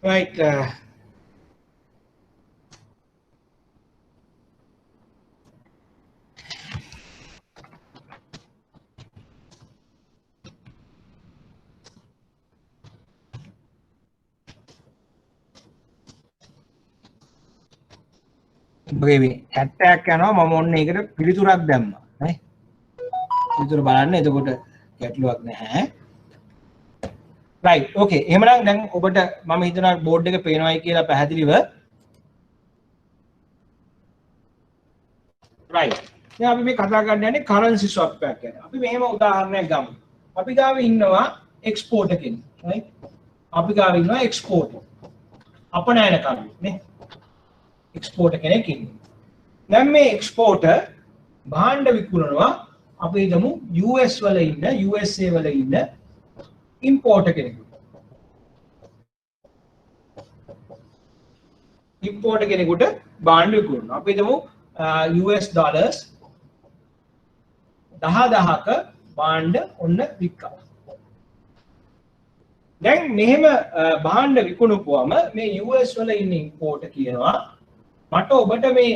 Right. මේ හැට්ටයක් යනවා මම ඔන්න ඒකට පිළිතුරක් දැම්මා නේ පිළිතුර බලන්න එතකොට ගැටලුවක් නැහැ right okay එහෙමනම් දැන් ඔබට මම හිතනවා බෝඩ් එක පේනවායි කියලා පැහැදිලිව right දැන් අපි මේ කතා කරන්න යන්නේ currency swap එකක් ගැන අපි මෙහෙම උදාහරණයක් ගමු අපි ගාව ඉන්නවා export කෙනෙක් right අපි ගාව ඉන්නවා export අපනයන කරුවෙක් නේ එක්ස්පෝර්ටර් කෙනෙක් ඉන්නවා. දැන් මේ එක්ස්පෝර්ටර් භාණ්ඩ විකුණනවා අපි හිතමු US වල ඉන්න USA වල ඉන්න ඉම්පෝර්ටර් කෙනෙකුට. ඉම්පෝර්ටර් කෙනෙකුට භාණ්ඩ විකුණනවා. අපි හිතමු US dollars 10000ක භාණ්ඩ ඔන්න වික්කා. දැන් මෙහෙම භාණ්ඩ විකුණුවාම මේ US වල ඉන්න ඉම්පෝර්ටර් කියනවා මට ඔබට මේ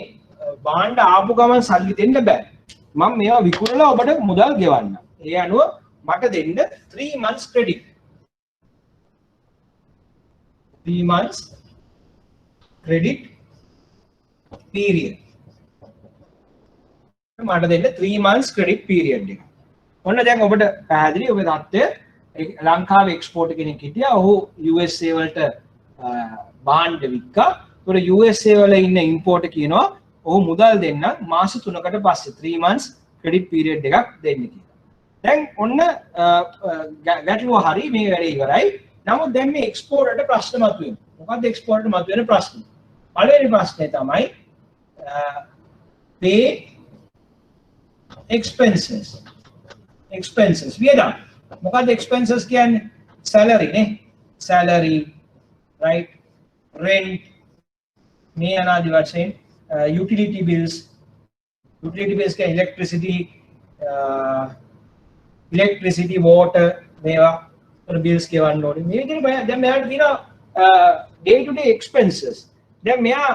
භාණ්ඩ ආපු ගමන් සල්ලි දෙන්න බෑ. මම මේවා විකුණලා ඔබට මුදල් ගෙවන්න. ඒ අනුව මට දෙන්න 3 months credit. 3 months credit period. මට දෙන්න 3 months credit period එක. ඔන්න දැන් ඔබට පැහැදිලි ඔබේ தත්ත්වය ලංකාවේ එක්ස්පෝර්ටර් කෙනෙක් හිටියා. ඔහු USA වලට භාණ්ඩ වික්කා. तो USA वाले इन इंपोर्ट කියනවා ඔහු මුදල් දෙන්න මාස 3කට පස්සේ 3 months credit period එකක් දෙන්න කියලා. දැන් ඔන්න ගැටලුව හරි මේ වැඩේ ඉවරයි. නමුත් දැන් මේ එක්ස්පෝර්ටර්ට ප්‍රශ්න මතුවෙනවා. මොකක්ද එක්ස්පෝර්ටර්ට මතුවෙන ප්‍රශ්න? පළවෙනි ප්‍රශ්නේ තමයි pay expenses. expenses වියදම්. මොකක්ද expenses කියන්නේ? salary නේ. salary right rent මේ අනාදි වශයෙන් utility bills के electricity water මේවා bills ගෙවන්න ඕනේ මේ විදිහට දැන් මෙයාට තියෙනවා day to day expenses දැන් මෙයා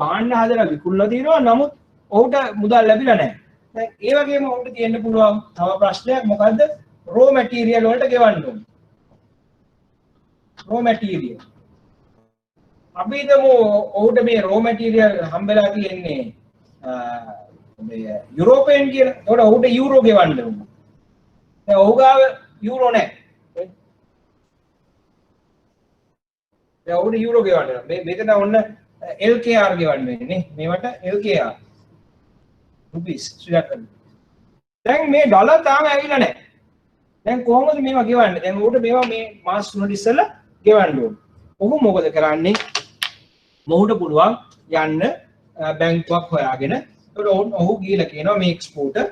භාණ්ඩ හදලා විකුණලා දිනවා නමුත් ඔහුට මුදල් ලැබිලා නැහැ දැන් ඒ වගේම ඔහුට තියෙන්න පුළුවන් තව ප්‍රශ්නයක් මොකද්ද raw material වලට ගෙවන්න ඕනේ raw material අපි හිතමු ඔහුට මේ raw material හම්බෙලා තියෙන්නේ මේ යුරෝපයෙන් කියන. ඒකට ඔහුට යූරෝ ගෙවන්න ඕන. දැන් ඔහු ගාව යූරෝ නැහැ. දැන් ඔහුට යූරෝ ගෙවන්න ඕන. මේකට ඔන්න LKR ගෙවන්න වෙන්නේ නේ. මේවට LKR rupees ශ්‍රී ලංකන්. දැන් මේ ඩොලර් තාම ඇවිල්ලා නැහැ. දැන් කොහොමද මේවා ගෙවන්නේ? දැන් ඔහුට මේවා මේ මාස 3 ඉස්සෙල්ලා ගෙවන්න ඕන. ඔහු මොකද කරන්නේ? මොහුට පුළුවන් යන්න බැංකුවක් හොයාගෙන ඒකට ඔහු ගිහලා කියනවා මේ එක්ස්පෝර්ටර්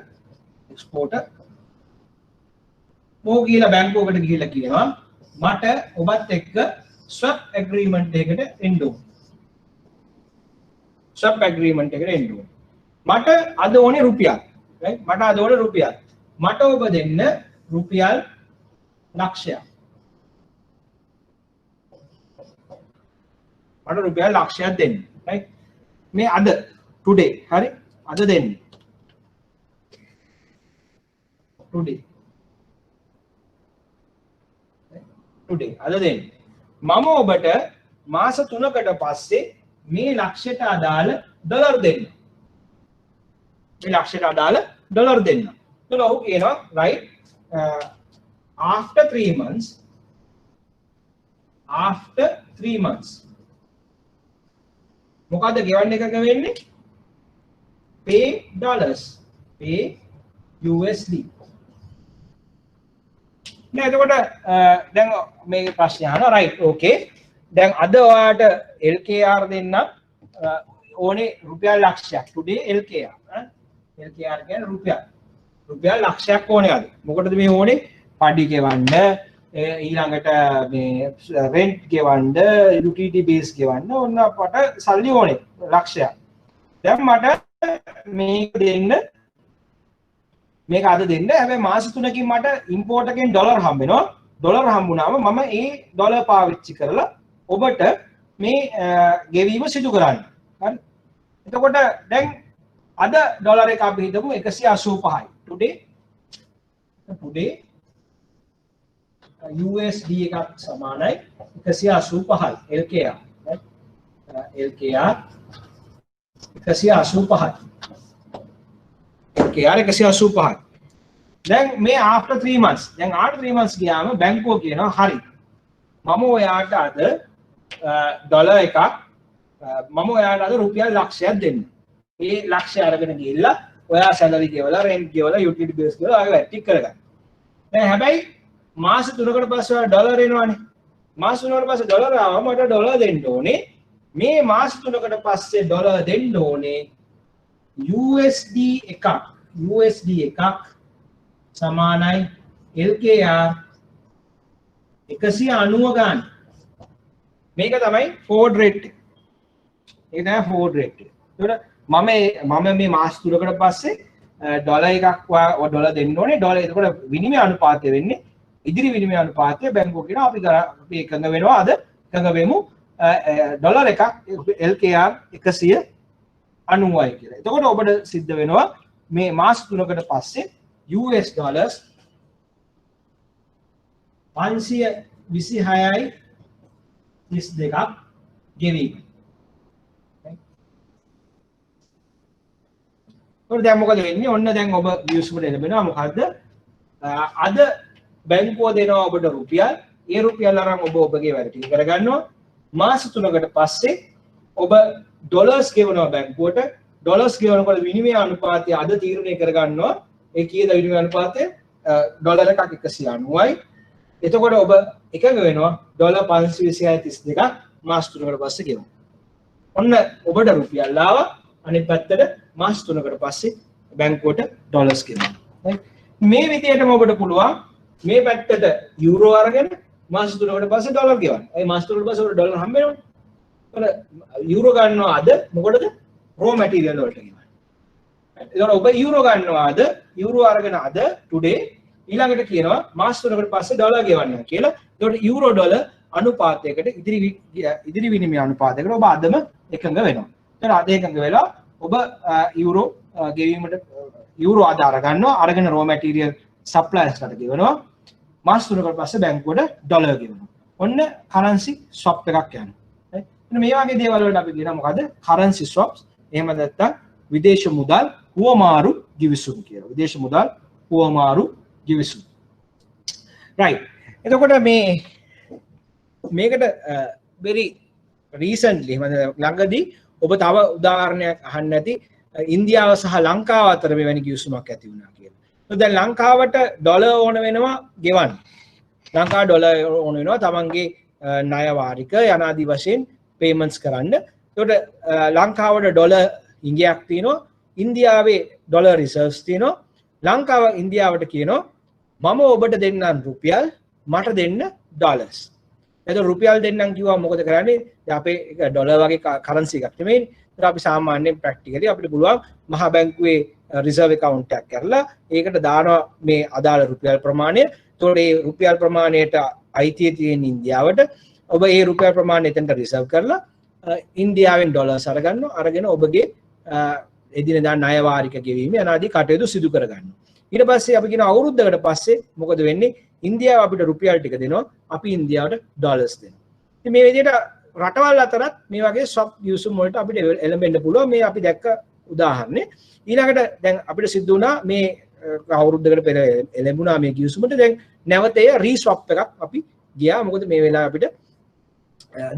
මොහු ගිහලා බැංකුවකට ගිහලා කියනවා මට ඔබත් එක්ක ස්වැප් ඇග්‍රීමන්ට් එකකට එන්න ඕන ස්වැප් ඇග්‍රීමන්ට් එකට එන්න ඕන මට අද ඕනේ රුපියල් right මට අද ඕන රුපියල් මට ඔබ දෙන්න රුපියල් ලක්ෂයක් මට රුපියල් ලක්ෂයක් දෙන්න right මේ අද today හරි අද දෙන්න today අද දෙන්න මම ඔබට මාස 3කට පස්සේ මේ ලක්ෂයට අදාළ ඩොලර් දෙන්න මේ ලක්ෂයට අදාළ ඩොලර් දෙන්න එතකොට ඔහු කියනවා right after 3 months මොකද්ද ගෙවන්න එකක වෙන්නේ pay dollars pay USD නෑ එතකොට දැන් මේ ප්‍රශ්නය අහනවා right okay දැන් අද ඔයාට LKR දෙන්න ඕනේ රුපියල් ලක්ෂයක් today LKR LKR කියන්නේ රුපියල් ලක්ෂයක් ඕනේ අද මොකටද මේ ඕනේ පඩි ගෙවන්න ඊළඟට මේ රෙන්ට් ගෙවන්න යුටිලිටි බේස් ගෙවන්න ඕන අපට සල්ලි ඕනේ ලක්ෂයක් දැන් මට මේක දෙන්න මේක අද දෙන්න හැබැයි මාස 3කින් මට ඉම්පෝර්ට් එකෙන් ඩොලර් හම්බ වෙනවා ඩොලර් හම්බුනාම මම ඒ ඩොලර් පාවිච්චි කරලා ඔබට මේ ගෙවීම සිදු කරන්න හරි එතකොට දැන් අද ඩොලර් එක අපි හිතමු 185යි today USD එකක් සමානයි 185යි LKR LKR 185යි LKR 185යි දැන් මේ after 3 months දැන් after 3 months ගියාම බැංකුව කියනවා හරි මම ඔයාට අද ඩොලර් එකක් මම ඔයාට අද රුපියල් ලක්ෂයක් දෙන්න ඒ ලක්ෂය අරගෙන ගිහිල්ලා ඔයා සැලරි ගෙවලා රෙන්ට් ගෙවලා යුටිලිටි බිල්ස් ගෙවලා ඔයාගේ වැට් ටික කරගන්න දැන් හැබැයි මාස 3කට පස්සේ ඔයාලා ඩොලර් එනවනේ මාස 3කට පස්සේ ඩොලර් ආවම මට ඩොලර් දෙන්න ඕනේ මේ මාස 3කට පස්සේ ඩොලර් දෙන්න ඕනේ USD එකක් සමානයි LKR 190 ගන්න මේක තමයි forward rate ඒක තමයි forward rate එතකොට මම මේ මාස 3කට පස්සේ ඩොලර් එකක් ඩොලර් දෙන්න ඕනේ ඩොලර් එතකොට විනිමය අනුපාතය වෙන්නේ ඉදිරි විනිමය අනුපාතය බැංකුව කියනවා අපි එකඟ වෙනවා අද එකඟ වෙමු ඩොලර් එකක් LKR 190යි කියලා. එතකොට ඔබට සිද්ධ වෙනවා මේ මාස 3කට පස්සේ US dollars 526යි 32ක් ගෙවීම. දැන් මොකද වෙන්නේ ඔන්න දැන් ඔබ views වල ලැබෙනවා මොකද්ද අද බැංකුව දෙනවා ඔබට රුපියල් ඒ රුපියල් අරන් ඔබගේ වැඩ ටික කරගන්නවා මාස 3කට පස්සේ ඔබ ඩොලර්ස් ගෙවනවා බැංකුවට ඩොලර්ස් ගෙවනකොට විනිමය අනුපාතය අද තීරණය කරගන්නවා ඒ කීයද විනිමය අනුපාතය ඩොලර් එකක් 190යි එතකොට ඔබ එකඟ වෙනවා ඩොලර් 526.32ක් මාස 3කට පස්සේ ගෙවනවා ඔන්න ඔබට රුපියල් ආවා අනිත් පැත්තට මාස 3කට පස්සේ බැංකුවට ඩොලර්ස් ගෙවනවා මේ විදිහටම ඔබට පුළුවන් මේ පැත්තට යුරෝ අරගෙන මාස 3කට පස්සේ ඩොලර් ගෙවන්න. ඒ මාස 3කට පස්සේ ඔබට ඩොලර් හම්බ වෙනවනේ. යුරෝ ගන්නවා අද මොකටද? raw material වලට ගෙවන්න. එතකොට ඔබ යුරෝ ගන්නවා අද යුරෝ අරගෙන අද today ඊළඟට කියනවා මාස 3කට පස්සේ ඩොලර් ගෙවන්න කියලා. එතකොට යුරෝ ඩොලර් අනුපාතයකට ඉදිරි විනිමය අනුපාතයකට ඔබ අදම එකඟ වෙනවා. එතකොට අද එකඟ වෙලා ඔබ යුරෝ ගෙවීමට යුරෝ ආධාර ගන්නවා අරගෙන raw material suppliers කට ගෙවනවා මාස 3කට පස්සේ බැංකුවට ඩොලර් ගෙවනවා. ඔන්න currency swap එකක් යනවා. right? මේ වගේ දේවල් වලට අපි කියනවා මොකද? currency swaps. එහෙම නැත්නම් විදේශ මුදල් හුවමාරු ගිවිසුම් කියලා. විදේශ මුදල් හුවමාරු ගිවිසුම්. right. එතකොට මේකට very recently ළඟදී ඔබ තව උදාහරණයක් අහන්න ඇති ඉන්දියාව සහ ලංකාව අතර මෙවැනි ගිවිසුමක් ඇති වුණා කියලා. දැන් ලංකාවට ඩොලර් ඕන වෙනවා ගෙවන්න. ලංකාව ඩොලර් ඕන වෙනවා තමන්ගේ ණය වාරික යනාදී වශයෙන් payments කරන්න. එතකොට ලංකාවට ඩොලර් ඉංගියක් තියෙනවා. ඉන්දියාවේ ඩොලර් රිසර්ව්ස් තියෙනවා. ලංකාව ඉන්දියාවට කියනවා මම ඔබට දෙන්නම් රුපියල් මට දෙන්න ඩොලර්ස්. එතකොට රුපියල් දෙන්නම් කිව්වා මොකද කරන්නේ? අපේ ඩොලර් වගේ කරන්සි එකක් නෙමෙයි. අපි සාමාන්‍යයෙන් ප්‍රැක්ටිකලි අපිට පුළුවන් මහා බැංකුවේ රිසර්ව් account එකක් කරලා ඒකට දානවා මේ අදාළ රුපියල් ප්‍රමාණය. එතකොට ඒ රුපියල් ප්‍රමාණයට අයිතිය තියෙන ඉන්දියාවට ඔබ ඒ රුපියල් ප්‍රමාණය එතනට රිසර්ව් කරලා ඉන්දියාවෙන් ඩොලර්ස් අරගන්නවා. අරගෙන ඔබගේ එදිනෙදා ණය වාරික ගෙවීම යනාදී කටයුතු සිදු කරගන්නවා. ඊට පස්සේ අපි කියන අවුරුද්දකට පස්සේ මොකද වෙන්නේ? ඉන්දියාව අපිට රුපියල් ටික දෙනවා, අපි ඉන්දියාවට ඩොලර්ස් දෙනවා. ඉතින් මේ විදිහට රටවල් අතරත් මේ වගේ ස්වප් ගිවිසුම් වලට අපිට එළඹෙන්න පුළුවන්. මේ අපි දැක්ක උදාහරණේ. ඊළඟට දැන් අපිට සිද්ධ වුණා මේ අවුරුද්දකට පෙර එළඹුණා මේ ගිවිසුමට. දැන් නැවත ඒ රීස්වප් එකක් අපි ගියා. මොකද මේ වෙලාව අපිට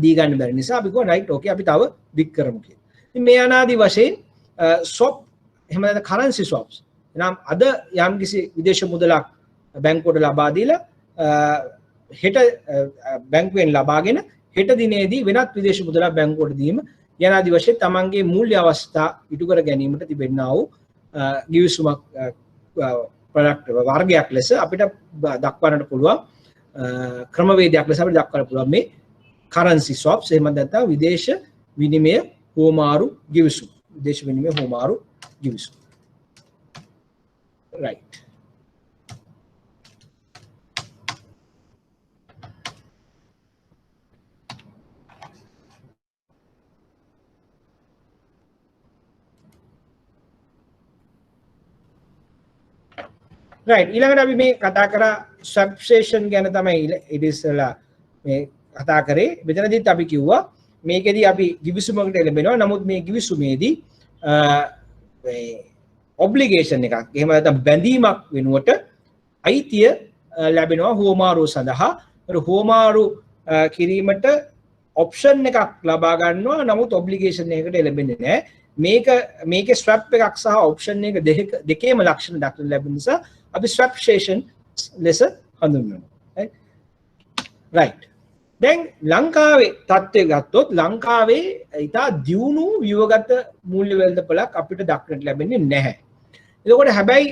දී ගන්න බැරි නිසා අපි කිව්වා රයිට් ඕකේ අපි තව බික් කරමු කියලා. ඉතින් මේ අනාදි වශයෙන් ස්වප් එහෙම නැත්නම් කරන්සි ස්වප්ස්. එනම් අද යම්කිසි විදේශ මුදලක් බැංකුවට ලබා දීලා හෙට බැංකුවෙන් ලබාගෙන හෙට දිනේදී වෙනත් විදේශ මුදලක් බැංකුවට දීම යනාදී වශයෙන් තමන්ගේ මූල්‍ය අවස්ථා ඉටු කර ගැනීමට තිබෙනා වූ ගිවිසුමක් ප්‍රොඩක්ට් වර්ගයක් ලෙස අපිට දක්වන්නට පුළුවන් ක්‍රමවේදයක් ලෙස අපිට දක්වන්න පුළුවන් මේ currency swaps එහෙම නැත්නම් විදේශ විනිමය හුවමාරු ගිවිසුම්. විදේශ විනිමය හුවමාරු ගිවිසුම්. right. right ඊළඟට අපි මේ කතා කරා substation ගැන තමයි ඉතිසලා මේ කතා කරේ. මෙතනදිත් අපි කිව්වා මේකෙදී අපි ගිවිසුමකට එළඹෙනවා. නමුත් මේ ගිවිසුමේදී ඔබ්ලිගේෂන් එකක් එහෙම නැත්නම් බැඳීමක් වෙනුවට අයිතිය ලැබෙනවා හුවමාරුව සඳහා. හුවමාරු කිරීමට ඔප්ෂන් එකක් ලබා ගන්නවා. නමුත් ඔබ්ලිගේෂන් එකකට එළඹෙන්නේ නැහැ. මේකේ ස්වැප් එකක් සහ ඔප්ෂන් එක දෙකේම ලක්ෂණ දක්වන්න ලැබෙන නිසා අපි ස්වැප්ෂේෂන් ලෙස හඳුන්වනවා. right. දැන් ලංකාවේ තත්ත්වය ගත්තොත් ලංකාවේ ඉතා දියුණු ව්‍යුහගත මූල්‍ය වෙළඳපොළක් අපිට දක්නට ලැබෙන්නේ නැහැ. එතකොට හැබැයි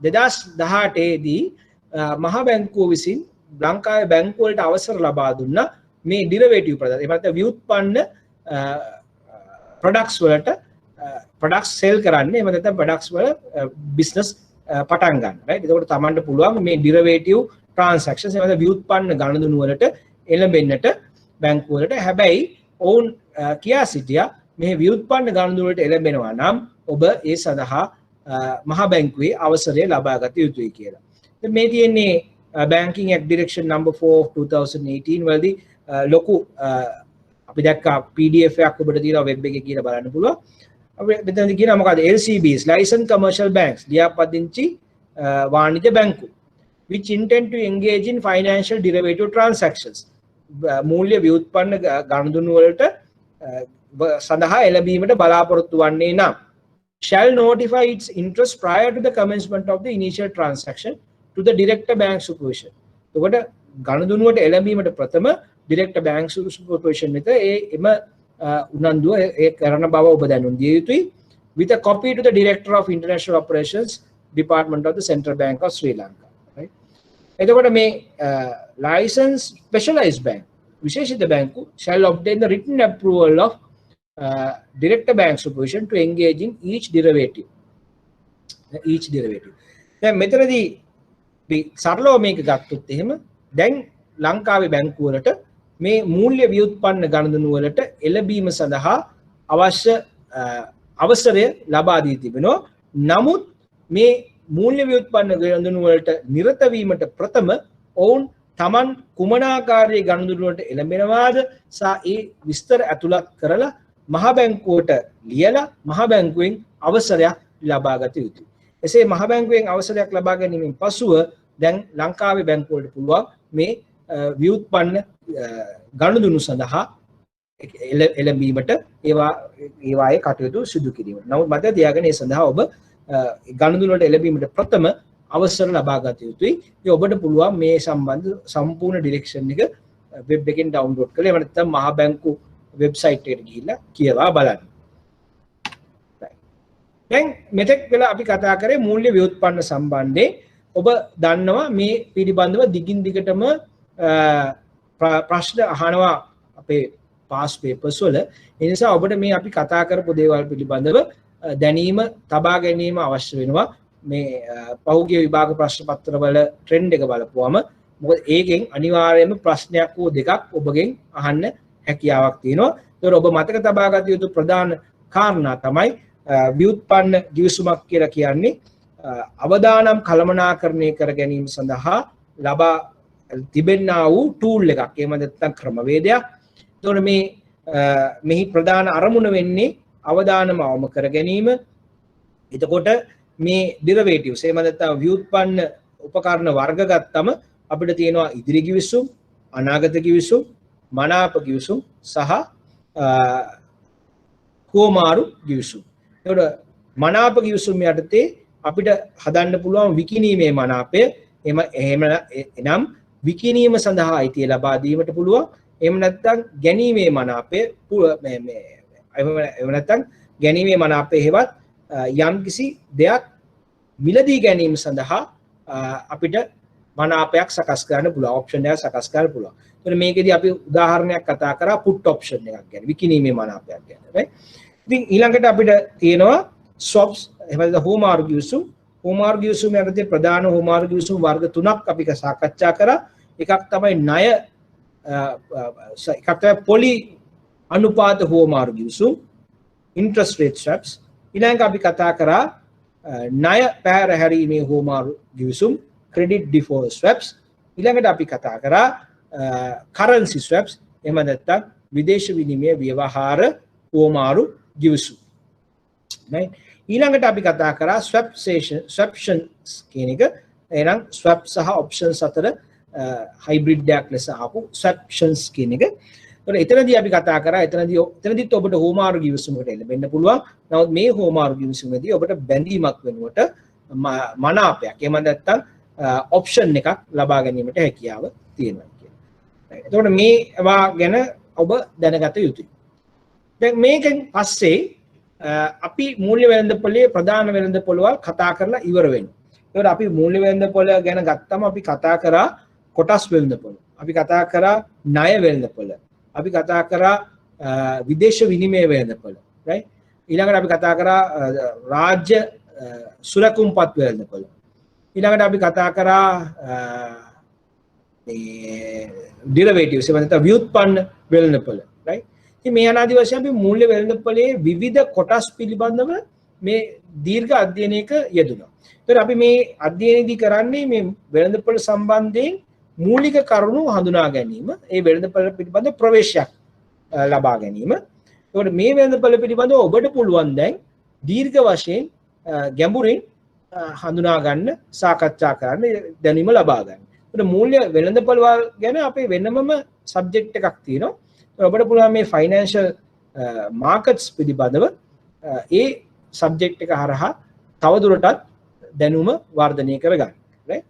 2018 දී මහා බැංකුව විසින් ලංකාවේ බැංකු වලට අවසර ලබා දුන්නා මේ ඩිරවේටිව් ප්‍රොඩක්ට් එහෙම නැත්නම් ව්‍යුත්පන්න ප්‍රොඩක්ට්ස් වලට ප්‍රොඩක්ට්ස් සෙල් කරන්න එහෙම නැත්නම් ප්‍රොඩක්ට්ස් වල බිස්නස් පටන් ගන්න. right. එතකොට Tamanට පුළුවන් මේ ඩිරවේටිව් ට්‍රාන්සැක්ෂන්ස් එහෙම නැත්නම් ව්‍යුත්පන්න ගණදුණු වලට එළඹෙන්නට බැංකු වලට. හැබැයි ඔවුන් කියා සිටියා මේ ව්‍යුත්පන්න ගණදුණු වලට එළඹෙනවා නම් ඔබ ඒ සඳහා මහා බැංකුවේ අවසරය ලබා ගත යුතුයි කියලා. ඉතින් මේ තියෙන්නේ Banking Act Direction number 4 of 2018 වලදී ලොකු අපි දැක්කා PDF එකක් ඔබට තියෙනවා වෙබ් එකේ කියලා බලන්න පුළුවන්. අපි මෙතනදී කියනවා මොකද LCBs licensed commercial banks ලියාපදිංචි වාණිජ බැංකු which intend to engage in financial derivative transactions මූල්‍ය ව්‍යුත්පන්න ගණදුණු වලට සඳහා එළඹීමට බලාපොරොත්තු වන්නේ නම් shall notify its interest prior to the commencement of the initial transaction to the director bank supervision. එතකොට ගණදුණුවට එළඹීමට ප්‍රථම director bank supervision වෙත එම උනන්දුව ඒ කරන බව ඔබ දැනුම් දිය යුතුයි with a copy to the director of international operations department of the central bank of Sri Lanka. right. එතකොට මේ license specialized bank විශේෂිත බැංකු shall obtain the written approval of director bank supervision to engage in each derivative. දැන් මෙතනදී අපි සරලව මේක ගත්තොත් එහෙම දැන් ලංකාවේ බැංකු වලට මේ මූල්‍ය ව්‍යුත්පන්න ගණදුණු වලට එළඹීම සඳහා අවශ්‍ය අවසරය ලබා දී තිබෙනවා. නමුත් මේ මූල්‍ය ව්‍යුත්පන්න ගණදුණු වලට නිරත වීමට ප්‍රථම ඔවුන් Taman කුමනාකාරයේ ගණදුණු වලට එළඹෙනවාද සහ ඒ විස්තර ඇතුළත් කරලා මහා බැංකුවට ලියලා මහා බැංකුවෙන් අවසරයක් ලබා ගත යුතුයි. එසේ මහා බැංකුවෙන් අවසරයක් ලබා ගැනීමෙන් පසුව දැන් ලංකාවේ බැංකු වලට පුළුවන් මේ ව්‍යුත්පන්න ගණදුණු සඳහා එළඹීමට ඒවායේ කටයුතු සිදු කිරීම. නමුත් මතක තියාගන්න ඒ සඳහා ඔබ ගණදුණු වලට එළඹීමට ප්‍රථම අවසර ලබා ගත යුතුයි. ඒ ඔබට පුළුවන් මේ සම්බන්ධ සම්පූර්ණ ඩිරෙක්ෂන් එක වෙබ් එකෙන් ඩවුන්ලෝඩ් කරලා එහෙම නැත්නම් මහා බැංකු වෙබ්සයිට් එකට ගිහිල්ලා කියවා බලන්න. දැන් මෙතෙක් වෙලා අපි කතා කරේ මූල්‍ය ව්‍යුත්පන්න සම්බන්ධයෙන්. ඔබ දන්නවා මේ පිළිබඳව දිගින් දිගටම ප්‍රශ්න අහනවා අපේ පාස් පේපර්ස් වල. ඒ නිසා ඔබට මේ අපි කතා කරපු දේවල් පිළිබඳව දැනීම තබා ගැනීම අවශ්‍ය වෙනවා. මේ පහුගිය විභාග ප්‍රශ්න පත්‍රවල ට්‍රෙන්ඩ් එක බලපුවම මොකද ඒකෙන් අනිවාර්යයෙන්ම ප්‍රශ්නයක් හෝ දෙකක් ඔබගෙන් අහන්න හැකියාවක් තියෙනවා. ඒතර ඔබ මතක තබා ගත යුතු ප්‍රධාන කාරණා තමයි ව්‍යුත්පන්න ගිවිසුමක් කියලා කියන්නේ අවදානම් කළමනාකරණය කර ගැනීම සඳහා ලබා තිබෙන්නා වූ ටූල් එකක්. එහෙම නැත්නම් ක්‍රමවේදයක්. ඒතකොට මෙහි ප්‍රධාන අරමුණ වෙන්නේ අවදානම අවම කර ගැනීම. එතකොට මේ ඩෙරිවේටිව්ස් එහෙම නැත්නම් ව්‍යුත්පන්න උපකරණ වර්ග ගත්තම අපිට තියෙනවා ඉදිරි ගිවිසුම්, අනාගත ගිවිසුම්, මනාප ගිවිසුම් සහ හුවමාරු ගිවිසුම්. ඒකට මනාප ගිවිසුම් යටතේ අපිට හදන්න පුළුවන් විකිණීමේ මනාපය. එනම් විකිණීම සඳහා අයිතිය ලබා දීමට පුළුවන්. එහෙම නැත්නම් ගැනීමේ මනාපය එහෙම නැත්නම් ගැනීමේ මනාපය හේවත් යම්කිසි දෙයක් මිලදී ගැනීම සඳහා අපිට මනාපයක් සකස් කරන්න පුළුවන්, ඔප්ෂන් එකක් සකස් කරන්න පුළුවන්. එතකොට මේකෙදි අපි උදාහරණයක් කතා කරා පුට් ඔප්ෂන් එකක් ගැන, විකිණීමේ මනාපයක් ගැන. right? ඉතින් ඊළඟට අපිට තියෙනවා swaps එහෙම නැත්නම් හුවමාරු ගිවිසුම්. හුවමාරු ගිවිසුම යටතේ ප්‍රධාන හුවමාරු ගිවිසුම් වර්ග තුනක් අපි සාකච්ඡා කරා. එකක් තමයි ණය එකක් තමයි පොලි අනුපාත හුවමාරු ගිවිසුම්, interest rate swaps. ඊළඟට අපි කතා කරා ණය පැහැර හැරීමේ හුවමාරු ගිවිසුම්, credit default swaps. ඊළඟට අපි කතා කරා currency swaps එහෙම නැත්නම් විදේශ විනිමය ව්‍යවහාර හුවමාරු ගිවිසුම්. right? ඊළඟට අපි කතා කරා swaptions කියන එක. එහෙනම් swap සහ options අතර hybrid දෙයක් ලෙස ආපු swaptions කියන එක. ඒතකොට එතනදී අපි කතා කරා එතනදීත් ඔබට හුවමාරු ගිවිසුමකට එළඹෙන්න පුළුවන්. නමුත් මේ හුවමාරු ගිවිසුමේදී ඔබට බැඳීමක් වෙනුවට මනාපයක් එහෙම නැත්නම් ඔප්ෂන් එකක් ලබා ගැනීමට හැකියාව තියෙනවා කියන්නේ. එතකොට මේවා ගැන ඔබ දැනගත යුතුයි. දැන් මේකෙන් පස්සේ අපි මූල්‍ය වෙළඳපොලේ ප්‍රධාන වෙළඳපොළවල් කතා කරලා ඉවර වෙනවා. ඒකට අපි මූල්‍ය වෙළඳපොළ ගැන ගත්තම අපි කතා කරා කොටස් වෙළඳපොළ. අපි කතා කරා ණය වෙළඳපොළ. අපි කතා කරා විදේශ විනිමය වෙළඳපොළ. right? ඊළඟට අපි කතා කරා රාජ්‍ය සුරකුම්පත් වෙළඳපොළ. ඊළඟට අපි කතා කරා ඩෙරිවේටිව්ස් එහෙම නැත්නම් ව්‍යුත්පන්න වෙළඳපොළ. right? ඉතින් මේ අනාදි වශයෙන් අපි මූල්‍ය වෙළඳපොලේ විවිධ කොටස් පිළිබඳව මේ දීර්ඝ අධ්‍යයනයක යෙදුණා. ඒතර අපි මේ අධ්‍යයනයේදී කරන්නේ මේ වෙළඳපොළ සම්බන්ධයෙන් මූලික කරුණු හඳුනා ගැනීම, ඒ වෙළඳපොළ පිළිබඳ ප්‍රවේශයක් ලබා ගැනීම. ඒකට මේ වෙළඳපොළ පිළිබඳව ඔබට පුළුවන් දැන් දීර්ඝ වශයෙන් ගැඹුරින් හඳුනා ගන්න, සාකච්ඡා කරන්න, දැනීම ලබා ගන්න. ඒකට මූල්‍ය වෙළඳපොළ ගැන අපේ වෙනමම සබ්ජෙක්ට් එකක් තියෙනවා. ඔබට පුළුවන් මේ ෆයිනෑන්ෂල් මාකට්ස් පිළිබඳව ඒ සබ්ජෙක්ට් එක හරහා තවදුරටත් දැනුම වර්ධනය කරගන්න. right?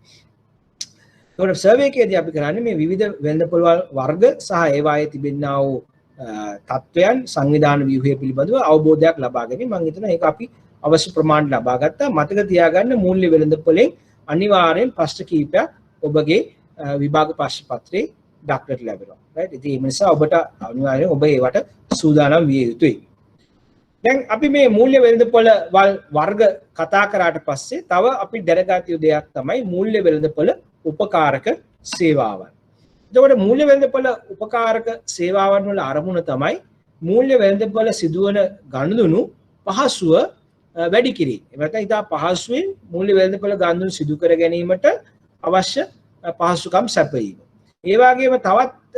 ඒකට සර්වේ එකේදී අපි කරන්නේ මේ විවිධ වෙළඳපොළවල් වර්ග සහ ඒවායේ තිබෙනා වූ තත්වයන් සංවිධාන ව්‍යුහය පිළිබඳව අවබෝධයක් ලබා ගැනීම. මම හිතනවා ඒක අපි අවශ්‍ය ප්‍රමාණයට ලබා ගත්තා. මතක තියාගන්න මූල්‍ය වෙළඳපොළෙන් අනිවාර්යෙන් ප්‍රශ්න කිහිපයක් ඔබගේ විභාග ප්‍රශ්න පත්‍රයේ දක්නට ලැබෙනවා. right? ඉතින් ඒ නිසා ඔබට අනිවාර්යෙන් ඔබ ඒවට සූදානම් විය යුතුයි. දැන් අපි මේ මූල්‍ය වෙළඳපොළ වර්ග කතා කරාට පස්සේ තව අපි දැනගත යුතු දෙයක් තමයි මූල්‍ය වෙළඳපොළ උපකාරක සේවාවන්. එතකොට මූල්‍ය වෙළඳපොළ උපකාරක සේවාවන් වල අරමුණ තමයි මූල්‍ය වෙළඳපොළ සිදුවන ගනුදෙනු පහසුව වැඩි කිරීම. ඒ නැත්නම් ඉතා පහසුවෙන් මූල්‍ය වෙළඳපොළ ගනුදෙනු සිදු කර ගැනීමට අවශ්‍ය පහසුකම් සැපයීම. ඒ වගේම තවත්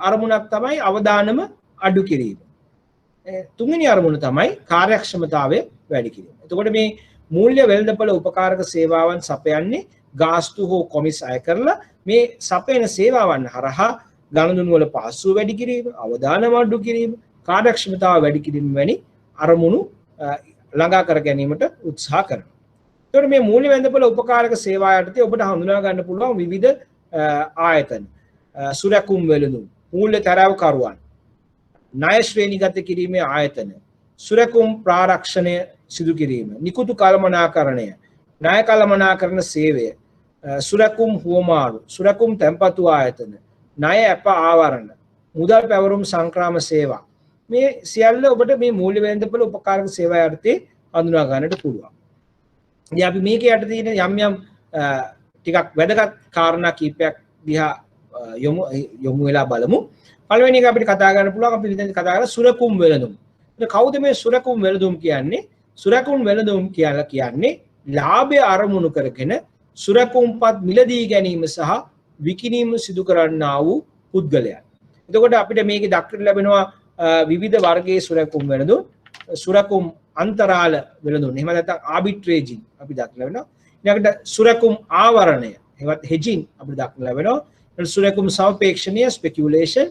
අරමුණක් තමයි අවදානම අඩු කිරීම. තුන්වෙනි අරමුණ තමයි කාර්යක්ෂමතාවය වැඩි කිරීම. එතකොට මේ මූල්‍ය වෙළඳපොළ උපකාරක සේවාවන් සපයන්නේ ගාස්තු හෝ කොමිස් අය කරලා මේ සපයන සේවාවන් හරහා ගනුදෙනු වල පහසුව වැඩි කිරීම, අවදානම අඩු කිරීම, කාර්යක්ෂමතාව වැඩි කිරීම වැනි අරමුණු ළඟා කර ගැනීමට උත්සාහ කරනවා. එතකොට මේ මූල්‍ය වෙළඳපොළ උපකාරක සේවා යටතේ ඔබට හඳුනා ගන්න පුළුවන් විවිධ ආයතන. සුරැකුම් වෙළඳුම්, මූල්‍ය තරවකරුවන්, ණය ශ්‍රේණිගත කිරීමේ ආයතන, සුරැකුම් ප්‍රාරක්ෂණය සිදු කිරීම, නිකුතු කළමනාකරණය, ණය කළමනාකරණ සේවය, සුරැකුම් හුවමාරු, සුරැකුම් තැන්පතු ආයතන, ණය ඇප ආවරණ, මුදල් පැවරුම් සංක්‍රාම සේවා. මේ සියල්ල ඔබට මේ මූල්‍ය වෙළඳපොළ උපකාරක සේවා යටතේ හඳුනා ගන්නට පුළුවන්. ඉතින් අපි මේක යටතේ තියෙන යම් යම් ටිකක් වැදගත් කාරණා කීපයක් දිහා යොමු වෙලා බලමු. පළවෙනි එක අපිට කතා කරන්න පුළුවන් අපි ඉතින් කතා කරලා සුරකුම් වෙළඳුම්. ඒක කවුද මේ සුරකුම් වෙළඳුම් කියන්නේ? සුරකුම් වෙළඳුම් කියලා කියන්නේ ලාභය අරමුණු කරගෙන සුරකුම්පත් මිලදී ගැනීම සහ විකිණීම සිදු කරන්නා වූ පුද්ගලයන්. එතකොට අපිට මේකේ දක්නට ලැබෙනවා විවිධ වර්ගයේ සුරකුම් වෙළඳුම්, සුරකුම් අන්තරාල වෙළඳුම්. එහෙම නැත්නම් ආබිට්‍රේජින් අපි දක්නට ලැබෙනවා. ඊළඟට සුරකුම් ආවරණය, එහෙවත් හෙජින් අපිට දක්නට ලැබෙනවා. සුරකුම් සමපේක්ෂණය ස්පෙකියුලේෂන්,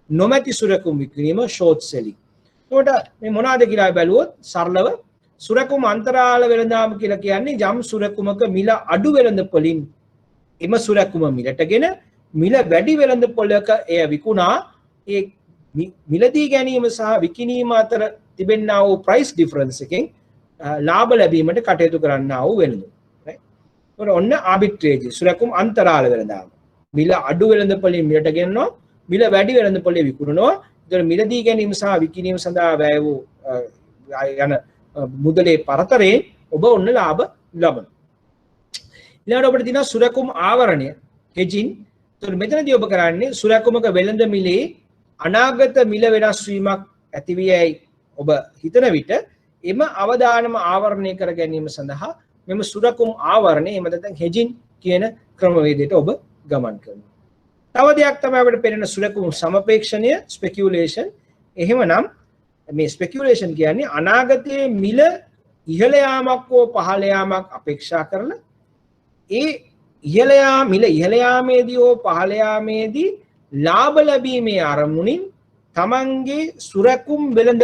නොමැති සුරකුම් විකිණීම ෂෝට් සෙලිං. එතකොට මේ මොනවාද කියලා බැලුවොත් සරලව සුරකුම් අන්තරාල වෙළඳාම කියලා කියන්නේ යම් සුරකුමක මිල අඩු වෙළඳපොළින් එම සුරකුම මිලටගෙන මිල වැඩි වෙළඳපොළක එය විකුණා ඒ මිලදී ගැනීම සහ විකිණීම අතර තිබෙනා වූ ප්‍රයිස් ඩිෆරන්ස් එකෙන් ලාභ ලැබීමට කටයුතු කරන්නා වූ වෙළඳුම්. right? ඒකට ඔන්න ආබිට්‍රේජ් සුරකුම් අන්තරාල වෙළඳාම. මිල අඩු වෙළඳපොළින් මිලට ගෙනනවා, මිල වැඩි වෙළඳපොළේ විකුණනවා. ඒතර මිලදී ගැනීම සහ විකිණීම සඳහා වැය වූ යන මුදලේ පරතරයෙන් ඔබ ඔන්න ලාභ ලබනවා. ඊළඟට ඔබට තියෙනවා සුරකුම් ආවරණය හෙජින්. ඒතර මෙතනදී ඔබ කරන්නේ සුරකුමක වෙළඳ මිලේ අනාගත මිල වෙනස් වීමක් ඇති වියයි ඔබ හිතන විට එම අවදානම ආවරණය කර ගැනීම සඳහා මෙම සුරකුම් ආවරණය එහෙම නැත්නම් හෙජින් කියන ක්‍රමවේදයට ඔබ ගමන් කරනවා. තව දෙයක් තමයි අපිට පෙනෙන සුරකුම් සමපේක්ෂණය ස්පෙකියුලේෂන්. එහෙමනම් මේ ස්පෙකියුලේෂන් කියන්නේ අනාගතයේ මිල ඉහළ යාමක් හෝ පහළ යාමක් අපේක්ෂා කරලා ඒ මිල ඉහළ යාමේදී හෝ පහළ යාමේදී ලාභ ලැබීමේ අරමුණින් තමන්ගේ සුරකුම් වෙළඳ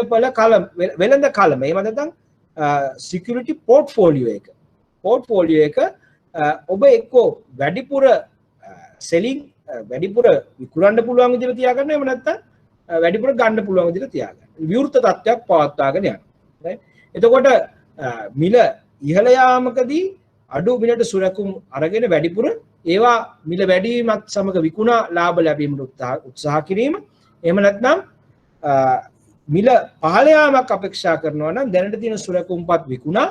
කලම එහෙම නැත්නම් සිකියුරිටි පෝර්ට්ෆෝලියෝ එක ඔබ එක්කෝ වැඩිපුර සෙලිං වැඩිපුර විකුණන්න පුළුවන් විදිහට තියාගන්න, එහෙම නැත්නම් වැඩිපුර ගන්න පුළුවන් විදිහට තියාගන්න. විවෘත තත්ත්වයක් පවත්වාගෙන යන්න. right? එතකොට මිල ඉහළ යාමකදී අඩු මිලට සුරකුම් අරගෙන වැඩිපුර ඒවා මිල වැඩි වීමත් සමග විකුණා ලාභ ලැබීමට උත්සාහ කිරීම. එහෙම නැත්නම් මිල පහළ යාමක් අපේක්ෂා කරනවා නම් දැනට තියෙන සුරකුම්පත් විකුණා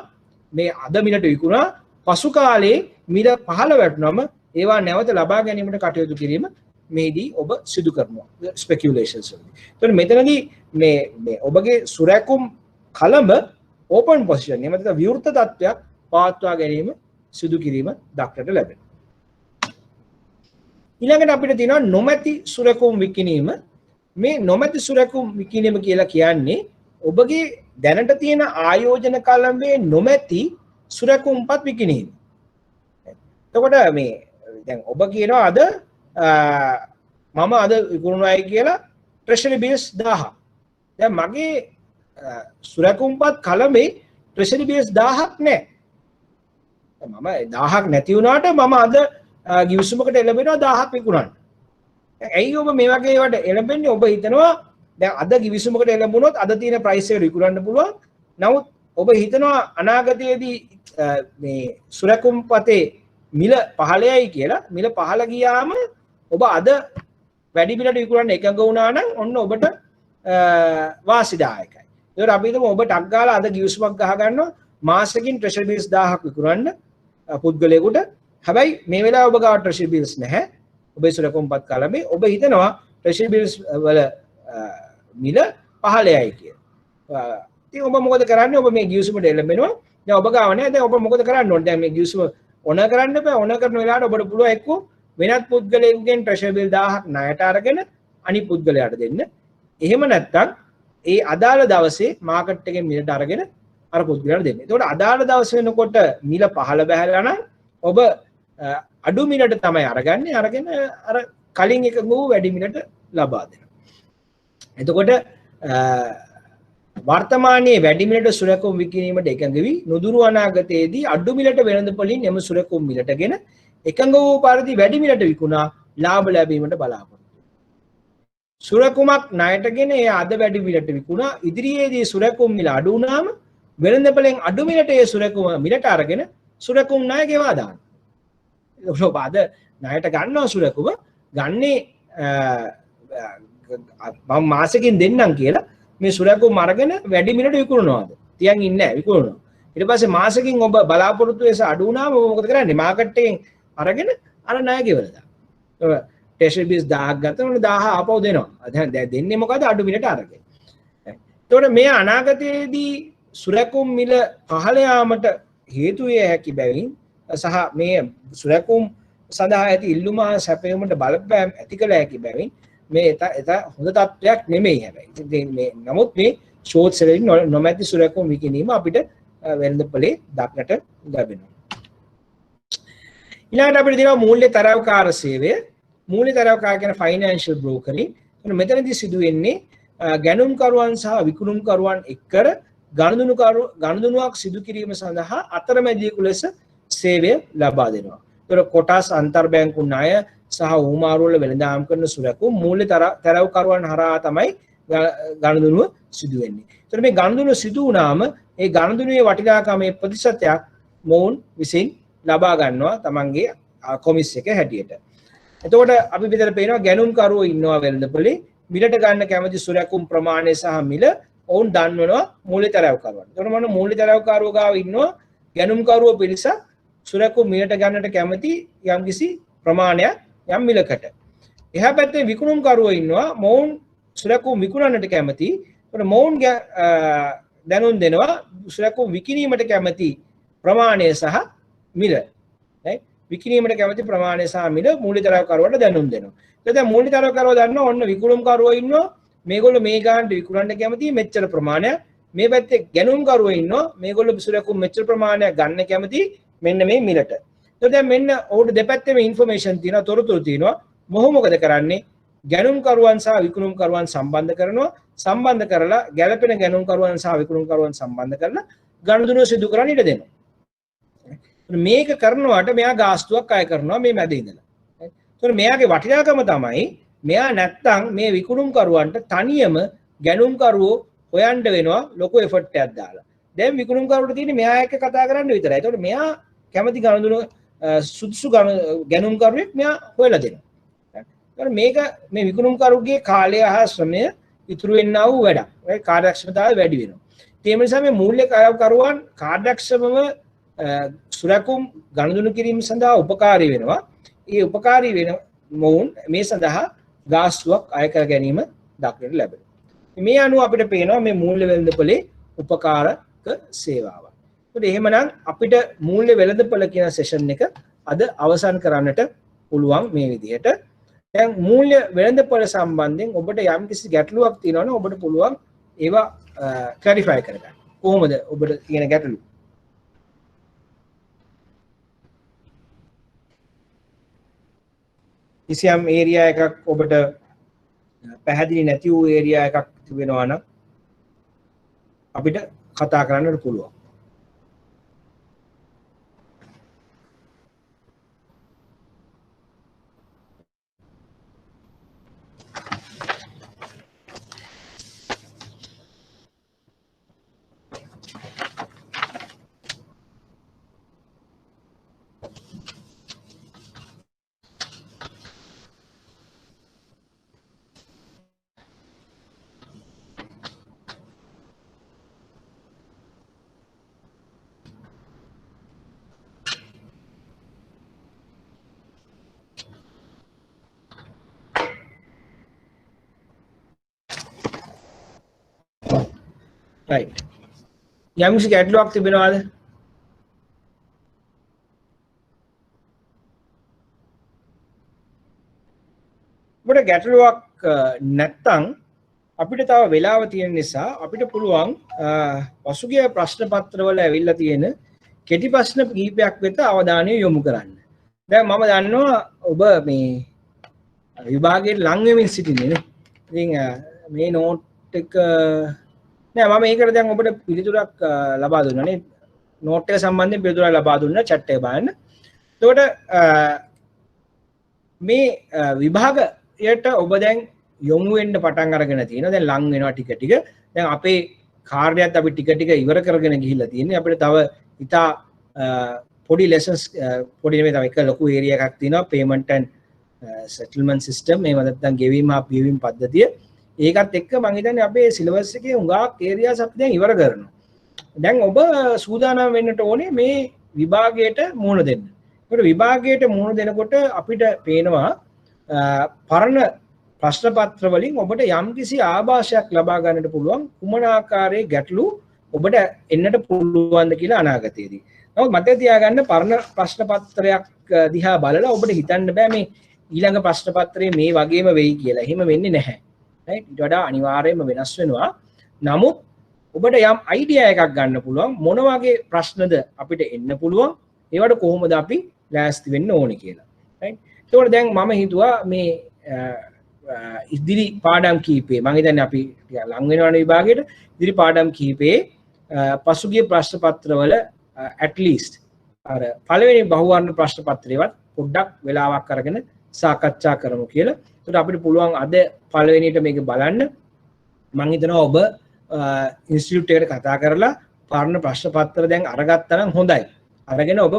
මේ අද මිලට විකුණා පසු කාලයේ මිල පහළ වැටුනම ඒවා නැවත ලබා ගැනීමට කටයුතු කිරීම මේදී ඔබ සිදු කරනවා ස්පෙකියුලේෂන්ස් වලදී. එතකොට මෙතනදී මේ ඔබගේ සුරකුම් කලඹ ඕපන් පොසිෂන් එහෙම නැත්නම් විවෘත තත්ත්වයක් පවත්වා ගැනීම සිදු කිරීම දක්නට ලැබෙනවා. ඊළඟට අපිට තියෙනවා නොමැති සුරකුම් විකිණීම. මේ නොමැති සුරකුම් විකිණීම කියලා කියන්නේ ඔබගේ දැනට තියෙන ආයෝජන කලඹේ නොමැති සුරකුම්පත් විකිණීම. එතකොට මේ දැන් ඔබ කියනවා අද මම අද විකුණුවායි කියලා ට්‍රෙෂරි බිල්ස් 1000. දැන් මගේ සුරකුම්පත් කලඹේ ට්‍රෙෂරි බිල්ස් 1000ක් නැහැ. මම 1000ක් නැති වුණාට මම අද ගිවිසුමකට එළඹෙනවා 1000ක් විකුණන්න. ඇයි ඔබ මේ වගේ ඒවට එළඹෙන්නේ? ඔබ හිතනවා දැන් අද ගිවිසුමකට එළඹුණොත් අද තියෙන ප්‍රයිස් එක විකුණන්න පුළුවන්. නමුත් ඔබ හිතනවා අනාගතයේදී මේ සුරකුම්පතේ මිල පහළයයි කියලා. මිල පහළ ගියාම ඔබ අද වැඩි මිලට විකුණන්න එකඟ වුණා නම් ඔන්න ඔබට වාසිදායකයි. ඒතර අපි හිතමු ඔබ ටක් ගාලා අද ගිවිසුමක් ගහ ගන්නවා මාසෙකින් ට්‍රෙෂරි බිල්ස් 1000ක් විකුණන්න පුද්ගලයෙකුට. හැබැයි මේ වෙලාවේ ඔබ ගාව ට්‍රෙෂරි බිල්ස් නැහැ. ඔබේ සුරකුම්පත් කලඹේ ඔබ හිතනවා ට්‍රෙෂරි බිල්ස් වල මිල පහළයයි කියලා. ඉතින් ඔබ මොකද කරන්නේ? ඔබ මේ ගිවිසුමට එළඹෙනවා. දැන් ඔබ ගාව නැහැ. දැන් ඔබ මොකද කරන්න ඕනේ? දැන් මේ ගිවිසුම ඕන කරන්න බෑ. ඕන කරන වෙලාවට ඔබට පුළුවන් එක්ක වෙනත් පුද්ගලයෙකුගෙන් ට්‍රෙෂරි බිල් 1000ක් ණයට අරගෙන අනිත් පුද්ගලයාට දෙන්න. එහෙම නැත්නම් ඒ අදාළ දවසේ මාකට් එකෙන් මිලට අරගෙන අර පුද්ගලයාට දෙන්න. එතකොට අදාළ දවස් වෙනකොට මිල පහළ බහැලා නම් ඔබ අඩු මිලට තමයි අරගන්නේ. අරගෙන අර කලින් එක ගෝ වැඩි මිලට ලබා දෙනවා. එතකොට වර්තමානයේ වැඩි මිලට සුරකුම් විකිණීමට එකඟ වී නුදුරු අනාගතයේදී අඩු මිලට වෙළඳපොළින් එම සුරකුම් මිලටගෙන එකඟ වූ පරිදි වැඩි මිලට විකුණා ලාභ ලැබීමට බලාපොරොත්තු වෙනවා. සුරකුමක් ණයටගෙන එය අද වැඩි මිලට විකුණා ඉදිරියේදී සුරකුම් මිල අඩු වුණාම වෙළඳපොළෙන් අඩු මිලට ඒ සුරකුම මිලට අරගෙන සුරකුම් ණය ගෙවා දානවා. ඔබ අද ණයට ගන්නවා සුරකුම ගන්නේ මම මාසෙකින් දෙන්නම් කියලා මේ සුරැකුම් අරගෙන වැඩි මිලට විකුණනවාද? තියන් ඉන්නේ නැහැ විකුණනවා. ඊට පස්සේ මාසෙකින් ඔබ බලාපොරොත්තු වෙස අඩු වුණාම ඔබ මොකද කරන්නේ? මාකට් එකෙන් අරගෙන අර ණය ගෙවලා දානවා. ටෙස්ට් බිස් 1000ක් ගත්තම 1000 ආපහු දෙනවා. දැන් දෙන්නේ මොකද? අඩු මිලට අරගෙන. එතකොට මේ අනාගතයේදී සුරැකුම් මිල පහළ යාමට හේතු විය හැකි බැවින් සහ මේ සුරැකුම් සඳහා ඇති ඉල්ලුම සැපයීමට බලපෑම් ඇති කළ හැකි බැවින් මේ එත හොඳ තත්ත්වයක් නෙමෙයි හැබැයි. ඉතින් මේ නමුත් මේ ෂෝට් සෙලින් නොමැති සුරැකුම් විකිණීම අපිට වෙළඳපොලේ දක්නට ලැබෙනවා. ඊළඟට අපිට තියෙනවා මූල්‍ය තරවකාර සේවය. මූල්‍ය තරවකාර කියන ෆයිනෑන්ෂල් බ්‍රෝකරින්. මෙතනදී සිදුවෙන්නේ ගැනුම්කරුවන් සහ විකුණුම්කරුවන් එක්කර ගනුදෙනුවක් සිදු කිරීම සඳහා අතරමැදියෙකු ලෙස සේවය ලබා දෙනවා. ඒතකොට කොටස් අන්තර්බැංකු ණය සහ උමාරු වල වෙළඳාම් කරන සුරැකුම් මූල්‍ය තරවකරුවන් හරහා තමයි ගනුදෙනුව සිදු වෙන්නේ. ඒතකොට මේ ගනුදෙනුව සිදු වුණාම ඒ ගනුදෙනුවේ වටිනාකමේ ප්‍රතිශතයක් මොවුන් විසින් ලබා ගන්නවා තමන්ගේ කොමිස් එක හැටියට. එතකොට අපි විතර පේනවා ගැනුම්කරුවෝ ඉන්නවා වෙළඳපොලේ මිලට ගන්න කැමති සුරැකුම් ප්‍රමාණය සහ මිල ඔවුන් දන්වනවා මූල්‍ය තරවකරුවන්. එතකොට මොන මූල්‍ය තරවකරුවෝ ගාව ඉන්නවා ගැනුම්කරුවෝ පිරිසක් සුරැකුම් මිලට ගන්නට කැමති යම්කිසි ප්‍රමාණයක් යම් මිලකට. එහා පැත්තේ විකුණුම්කරුවෝ ඉන්නවා මොවුන් සුරැකුම් විකුණන්නට කැමති. එතකොට මොවුන් දැනුම් දෙනවා සුරැකුම් විකිණීමට කැමති ප්‍රමාණය සහ මිල. right? විකිණීමට කැමති ප්‍රමාණය සහ මිල මූල්‍ය තරවකරුවන්ට දැනුම් දෙනවා. එතකොට මූල්‍ය තරවකරුවෝ දන්නවා ඔන්න විකුණුම්කරුවෝ ඉන්නවා මේගොල්ලෝ මේ ගානට විකුණන්න කැමති මෙච්චර ප්‍රමාණයක්. මේ පැත්තේ ගැනුම්කරුවෝ ඉන්නවා මේගොල්ලෝ සුරැකුම් මෙච්චර ප්‍රමාණයක් ගන්න කැමති මෙන්න මේ මිලට. එතකොට දැන් මෙන්න ඔහුට දෙපැත්තේම ඉන්ෆර්මේෂන් තියෙනවා තොරතුරු තියෙනවා. මොහු මොකද කරන්නේ? ගැනුම්කරුවන් සහ විකුණුම්කරුවන් සම්බන්ධ කරනවා. සම්බන්ධ කරලා ගැළපෙන ගැනුම්කරුවන් සහ විකුණුම්කරුවන් සම්බන්ධ කරලා ගනුදෙනුව සිදු කරන්න ඉඩ දෙනවා. මේක කරනවාට මෙයා ගාස්තුවක් අය කරනවා මේ මැද ඉඳලා. එතකොට මෙයාගේ වටිනාකම තමයි මෙයා නැත්තම් මේ විකුණුම්කරුවන්ට තනියම ගැනුම්කරුවෝ හොයන්න වෙනවා ලොකු එෆර්ට් එකක් දාලා. දැන් විකුණුම්කරුවට තියෙන්නේ මෙයා එක්ක කතා කරන්න විතරයි. එතකොට මෙයා කැමති ගනුදෙනුව සුදුසු ගැනුම්කරුවෙක් මෙයා හොයලා දෙනවා. එතකොට මේක මේ විකුණුම්කරුගේ කාලය හා ශ්‍රමය ඉතුරු වෙන්නා වූ වැඩක්. කාර්යක්ෂමතාවය වැඩි වෙනවා. ඒ නිසා මේ මූල්‍ය කරුවන් කාර්යක්ෂමව සුරැකුම් ගනුදෙනු කිරීම සඳහා උපකාරී වෙනවා. ඒ උපකාරී වෙන මොවුන් මේ සඳහා ගාස්තුවක් අය කර ගැනීම දක්නට ලැබෙනවා. මේ අනුව අපිට පේනවා මේ මූල්‍ය වෙළඳපොලේ උපකාරක සේවාවක්. ඒකට එහෙමනම් අපිට මූල්‍ය වෙළඳපොළ කියන සෙෂන් එක අද අවසන් කරන්නට පුළුවන් මේ විදිහට. දැන් මූල්‍ය වෙළඳපොළ සම්බන්ධයෙන් ඔබට යම්කිසි ගැටලුවක් තියෙනවා නම් ඔබට පුළුවන් ඒවා ක්ලැරිෆයි කරගන්න. කොහොමද ඔබට තියෙන ගැටලු? කිසියම් ඒරියා එකක් ඔබට පැහැදිලි නැති වූ ඒරියා එකක් තිබෙනවා නම් අපිට කතා කරන්නට පුළුවන්. right. යම්කිසි ගැටලුවක් තිබෙනවද? ඔබට ගැටලුවක් නැත්තම් අපිට තව වෙලාව තියෙන නිසා අපිට පුළුවන් පසුගිය ප්‍රශ්න පත්‍රවල ඇවිල්ලා තියෙන කෙටි ප්‍රශ්න කිහිපයක් වෙත අවධානය යොමු කරන්න. දැන් මම දන්නවා ඔබ මේ විභාගයට ලං වෙමින් සිටින්නේ නේ. ඉතින් මේ නෝට් එක නෑ මම ඒකට දැන් ඔබට පිළිතුරක් ලබා දුන්නා නේ. නෝට් එක සම්බන්ධයෙන් පිළිතුරක් ලබා දුන්නා chat එක බලන්න. එතකොට මේ විභාගයට ඔබ දැන් යොමු වෙන්න පටන් අරගෙන තියෙනවා. දැන් ලං වෙනවා ටික ටික. දැන් අපේ කාර්යයත් අපි ටික ටික ඉවර කරගෙන ගිහිල්ලා තියෙන්නේ. අපිට තව ඉතා පොඩි ලෙසන්ස් පොඩි නෙමෙයි තව එක ලොකු ඒරියා එකක් තියෙනවා payment and settlement system එහෙම නැත්නම් ගෙවීම හා පියවීම පද්ධතිය ඒකත් එක්ක මම හිතන්නේ අපේ සිලබස් එකේ හුඟක් ඒරියාස් අපි දැන් ඉවර කරනවා. දැන් ඔබ සූදානම් වෙන්නට ඕනේ මේ විභාගයට මුහුණ දෙන්න. ඒකට විභාගයට මුහුණ දෙනකොට අපිට පේනවා පරණ ප්‍රශ්න පත්‍ර වලින් ඔබට යම්කිසි ආభాෂයක් ලබා ගන්නට පුළුවන් කුමන ආකාරයේ ගැටලු ඔබට එන්නට පුළුවන්ද කියලා අනාගතයේදී. නමුත් මතක තියාගන්න පරණ ප්‍රශ්න පත්‍රයක් දිහා බලලා ඔබට හිතන්න බෑ මේ ඊළඟ ප්‍රශ්න පත්‍රයේ මේ වගේම වෙයි කියලා. එහෙම වෙන්නේ නැහැ. right? ඊට වඩා අනිවාර්යයෙන්ම වෙනස් වෙනවා. නමුත් ඔබට යම් අයිඩියා එකක් ගන්න පුළුවන් මොන වගේ ප්‍රශ්නද අපිට එන්න පුළුවන්. ඒවට කොහොමද අපි ලෑස්ති වෙන්න ඕනේ කියලා. right? ඒතකොට දැන් මම හිතුවා මේ ඉදිරි පාඩම් කීපේ මම හිතන්නේ අපි ලං වෙනවනේ විභාගයට ඉදිරි පාඩම් කීපේ පසුගිය ප්‍රශ්න පත්‍රවල at least අර පළවෙනි බහුවර්ණ ප්‍රශ්න පත්‍රේවත් පොඩ්ඩක් වෙලාවක් අරගෙන සාකච්ඡා කරමු කියලා. ඒකට අපිට පුළුවන් අද පළවෙනියට මේක බලන්න. මම හිතනවා ඔබ ඉන්ස්ටිටියුට් එකට කතා කරලා පරණ ප්‍රශ්න පත්‍ර දැන් අරගත්තා නම් හොඳයි. අරගෙන ඔබ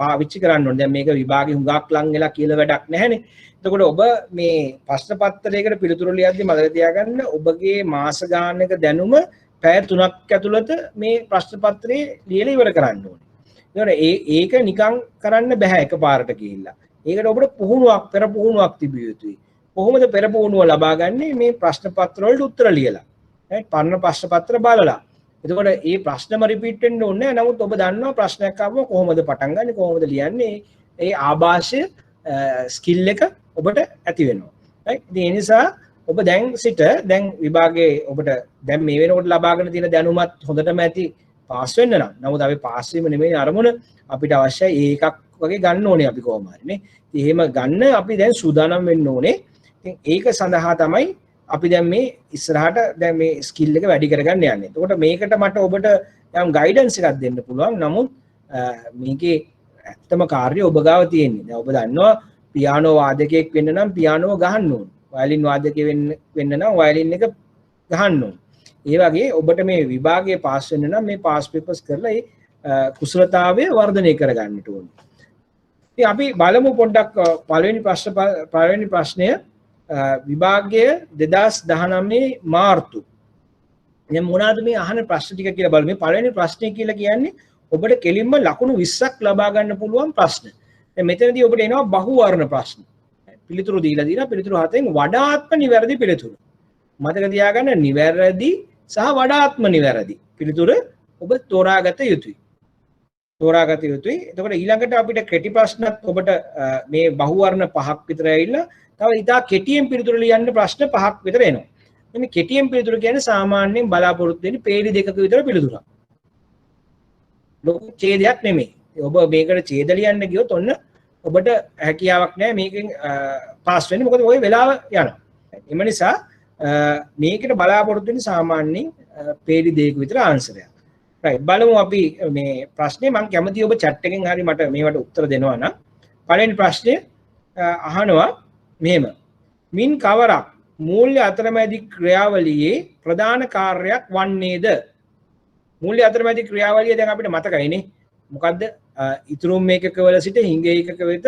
පාවිච්චි කරන්න ඕනේ. දැන් මේක විභාගෙ හුඟක් ලං වෙලා කියලා වැඩක් නැහැනේ. එතකොට ඔබ මේ ප්‍රශ්න පත්‍රයකට පිළිතුරු ලියද්දි මතක තියාගන්න ඔබගේ මාස ගානක දැනුම පැය 3ක් ඇතුළත මේ ප්‍රශ්න පත්‍රය ලියලා ඉවර කරන්න ඕනේ. ඒක නිකන් කරන්න බෑ එකපාරට ගිහිල්ලා. ඒකට ඔබට පුහුණුවක් පෙර පුහුණුවක් තිබිය යුතුයි. කොහොමද පෙර පුහුණුව ලබා ගන්නේ? මේ ප්‍රශ්න පත්‍ර වලට උත්තර ලියලා. right? පරණ ප්‍රශ්න පත්‍ර බලලා. එතකොට මේ ප්‍රශ්නම රිපීට් වෙන්න ඕනේ නැහැ. නමුත් ඔබ දන්නවා ප්‍රශ්නයක් ආවම කොහොමද පටන් ගන්නෙ කොහොමද ලියන්නේ? ඒ ආభాෂය ස්කිල් එක ඔබට ඇති වෙනවා. right? ඉතින් ඒ නිසා ඔබ දැන් සිට දැන් විභාගයේ ඔබට දැන් මේ වෙනකොට ලබාගෙන තියෙන දැනුමත් හොඳටම ඇති පාස් වෙන්න නම්. නමුත් අපි පාස් වීම නෙමෙයි අරමුණ. අපිට අවශ්‍යයි ඒකක් වගේ ගන්න ඕනේ අපි කොහොම හරි නේ. ඉතින් එහෙම ගන්න අපි දැන් සූදානම් වෙන්න ඕනේ. ඉතින් ඒක සඳහා තමයි අපි දැන් මේ ඉස්සරහට දැන් මේ ස්කිල් එක වැඩි කරගන්න යන්නේ. එතකොට මේකට මට ඔබට යම් ගයිඩන්ස් එකක් දෙන්න පුළුවන්. නමුත් මේකේ ඇත්තම කාර්යය ඔබ ගාව තියෙන්නේ. දැන් ඔබ දන්නවා පියානෝ වාදකයෙක් වෙන්න නම් පියානෝ ගහන්න ඕනේ. වයලින් වාදකයෙක් වෙන්න නම් වයලින් එක ගහන්න ඕනේ. ඒ වගේ ඔබට මේ විභාගයේ පාස් වෙන්න නම් මේ පාස් පේපර්ස් කරලා ඒ කුසලතාවය වර්ධනය කරගන්නට ඕනේ. ඉතින් අපි බලමු පොඩ්ඩක් පළවෙනි ප්‍රශ්නය විභාගයේ 2019 මාර්තු. දැන් මොනවාද මේ අහන ප්‍රශ්න ටික කියලා බලමු. මේ පළවෙනි ප්‍රශ්නේ කියලා කියන්නේ ඔබට කෙලින්ම ලකුණු 20ක් ලබා ගන්න පුළුවන් ප්‍රශ්න. දැන් මෙතනදී ඔබට එනවා බහුවර්ණ ප්‍රශ්න. පිළිතුරු දීලා පිළිතුරු 7න් වඩාත්ම නිවැරදි පිළිතුරු. මතක තියාගන්න නිවැරදි සහ වඩාත්ම නිවැරදි පිළිතුර ඔබ තෝරාගත යුතුයි. එතකොට ඊළඟට අපිට කෙටි ප්‍රශ්නත් ඔබට මේ බහුවර්ණ 5ක් විතර ඇවිල්ලා තව ඉතා කෙටියෙන් පිළිතුරු ලියන්න ප්‍රශ්න 5ක් විතර එනවා. මේ කෙටියෙන් පිළිතුරු කියන්නේ සාමාන්‍යයෙන් බලාපොරොත්තු වෙන්නේ පේලි 2ක විතර පිළිතුරක්. ලොකු ඡේදයක් නෙමෙයි. ඔබ මේකට ඡේද ලියන්න ගියොත් ඔන්න ඔබට හැකියාවක් නැහැ මේකෙන් පාස් වෙන්න. මොකද ওই වෙලාව යනවා. එම නිසා මේකට බලාපොරොත්තු වෙන්නේ සාමාන්‍යයෙන් පේලි 2ක විතර ආන්සර් එකක්. right බලමු අපි මේ ප්‍රශ්නේ මම කැමතියි ඔබ chat එකෙන් හරි මට මේවට උත්තර දෙනවා නම් පළවෙනි ප්‍රශ්නේ අහනවා මෙහෙම මින් කවරක් මූල්‍ය අතරමැදි ක්‍රියාවලියේ ප්‍රධාන කාර්යයක් වන්නේද? මූල්‍ය අතරමැදි ක්‍රියාවලිය දැන් අපිට මතකයිනේ මොකද්ද? ඉතුරුම් මේකකවල සිට හිඟ ඒකක වෙත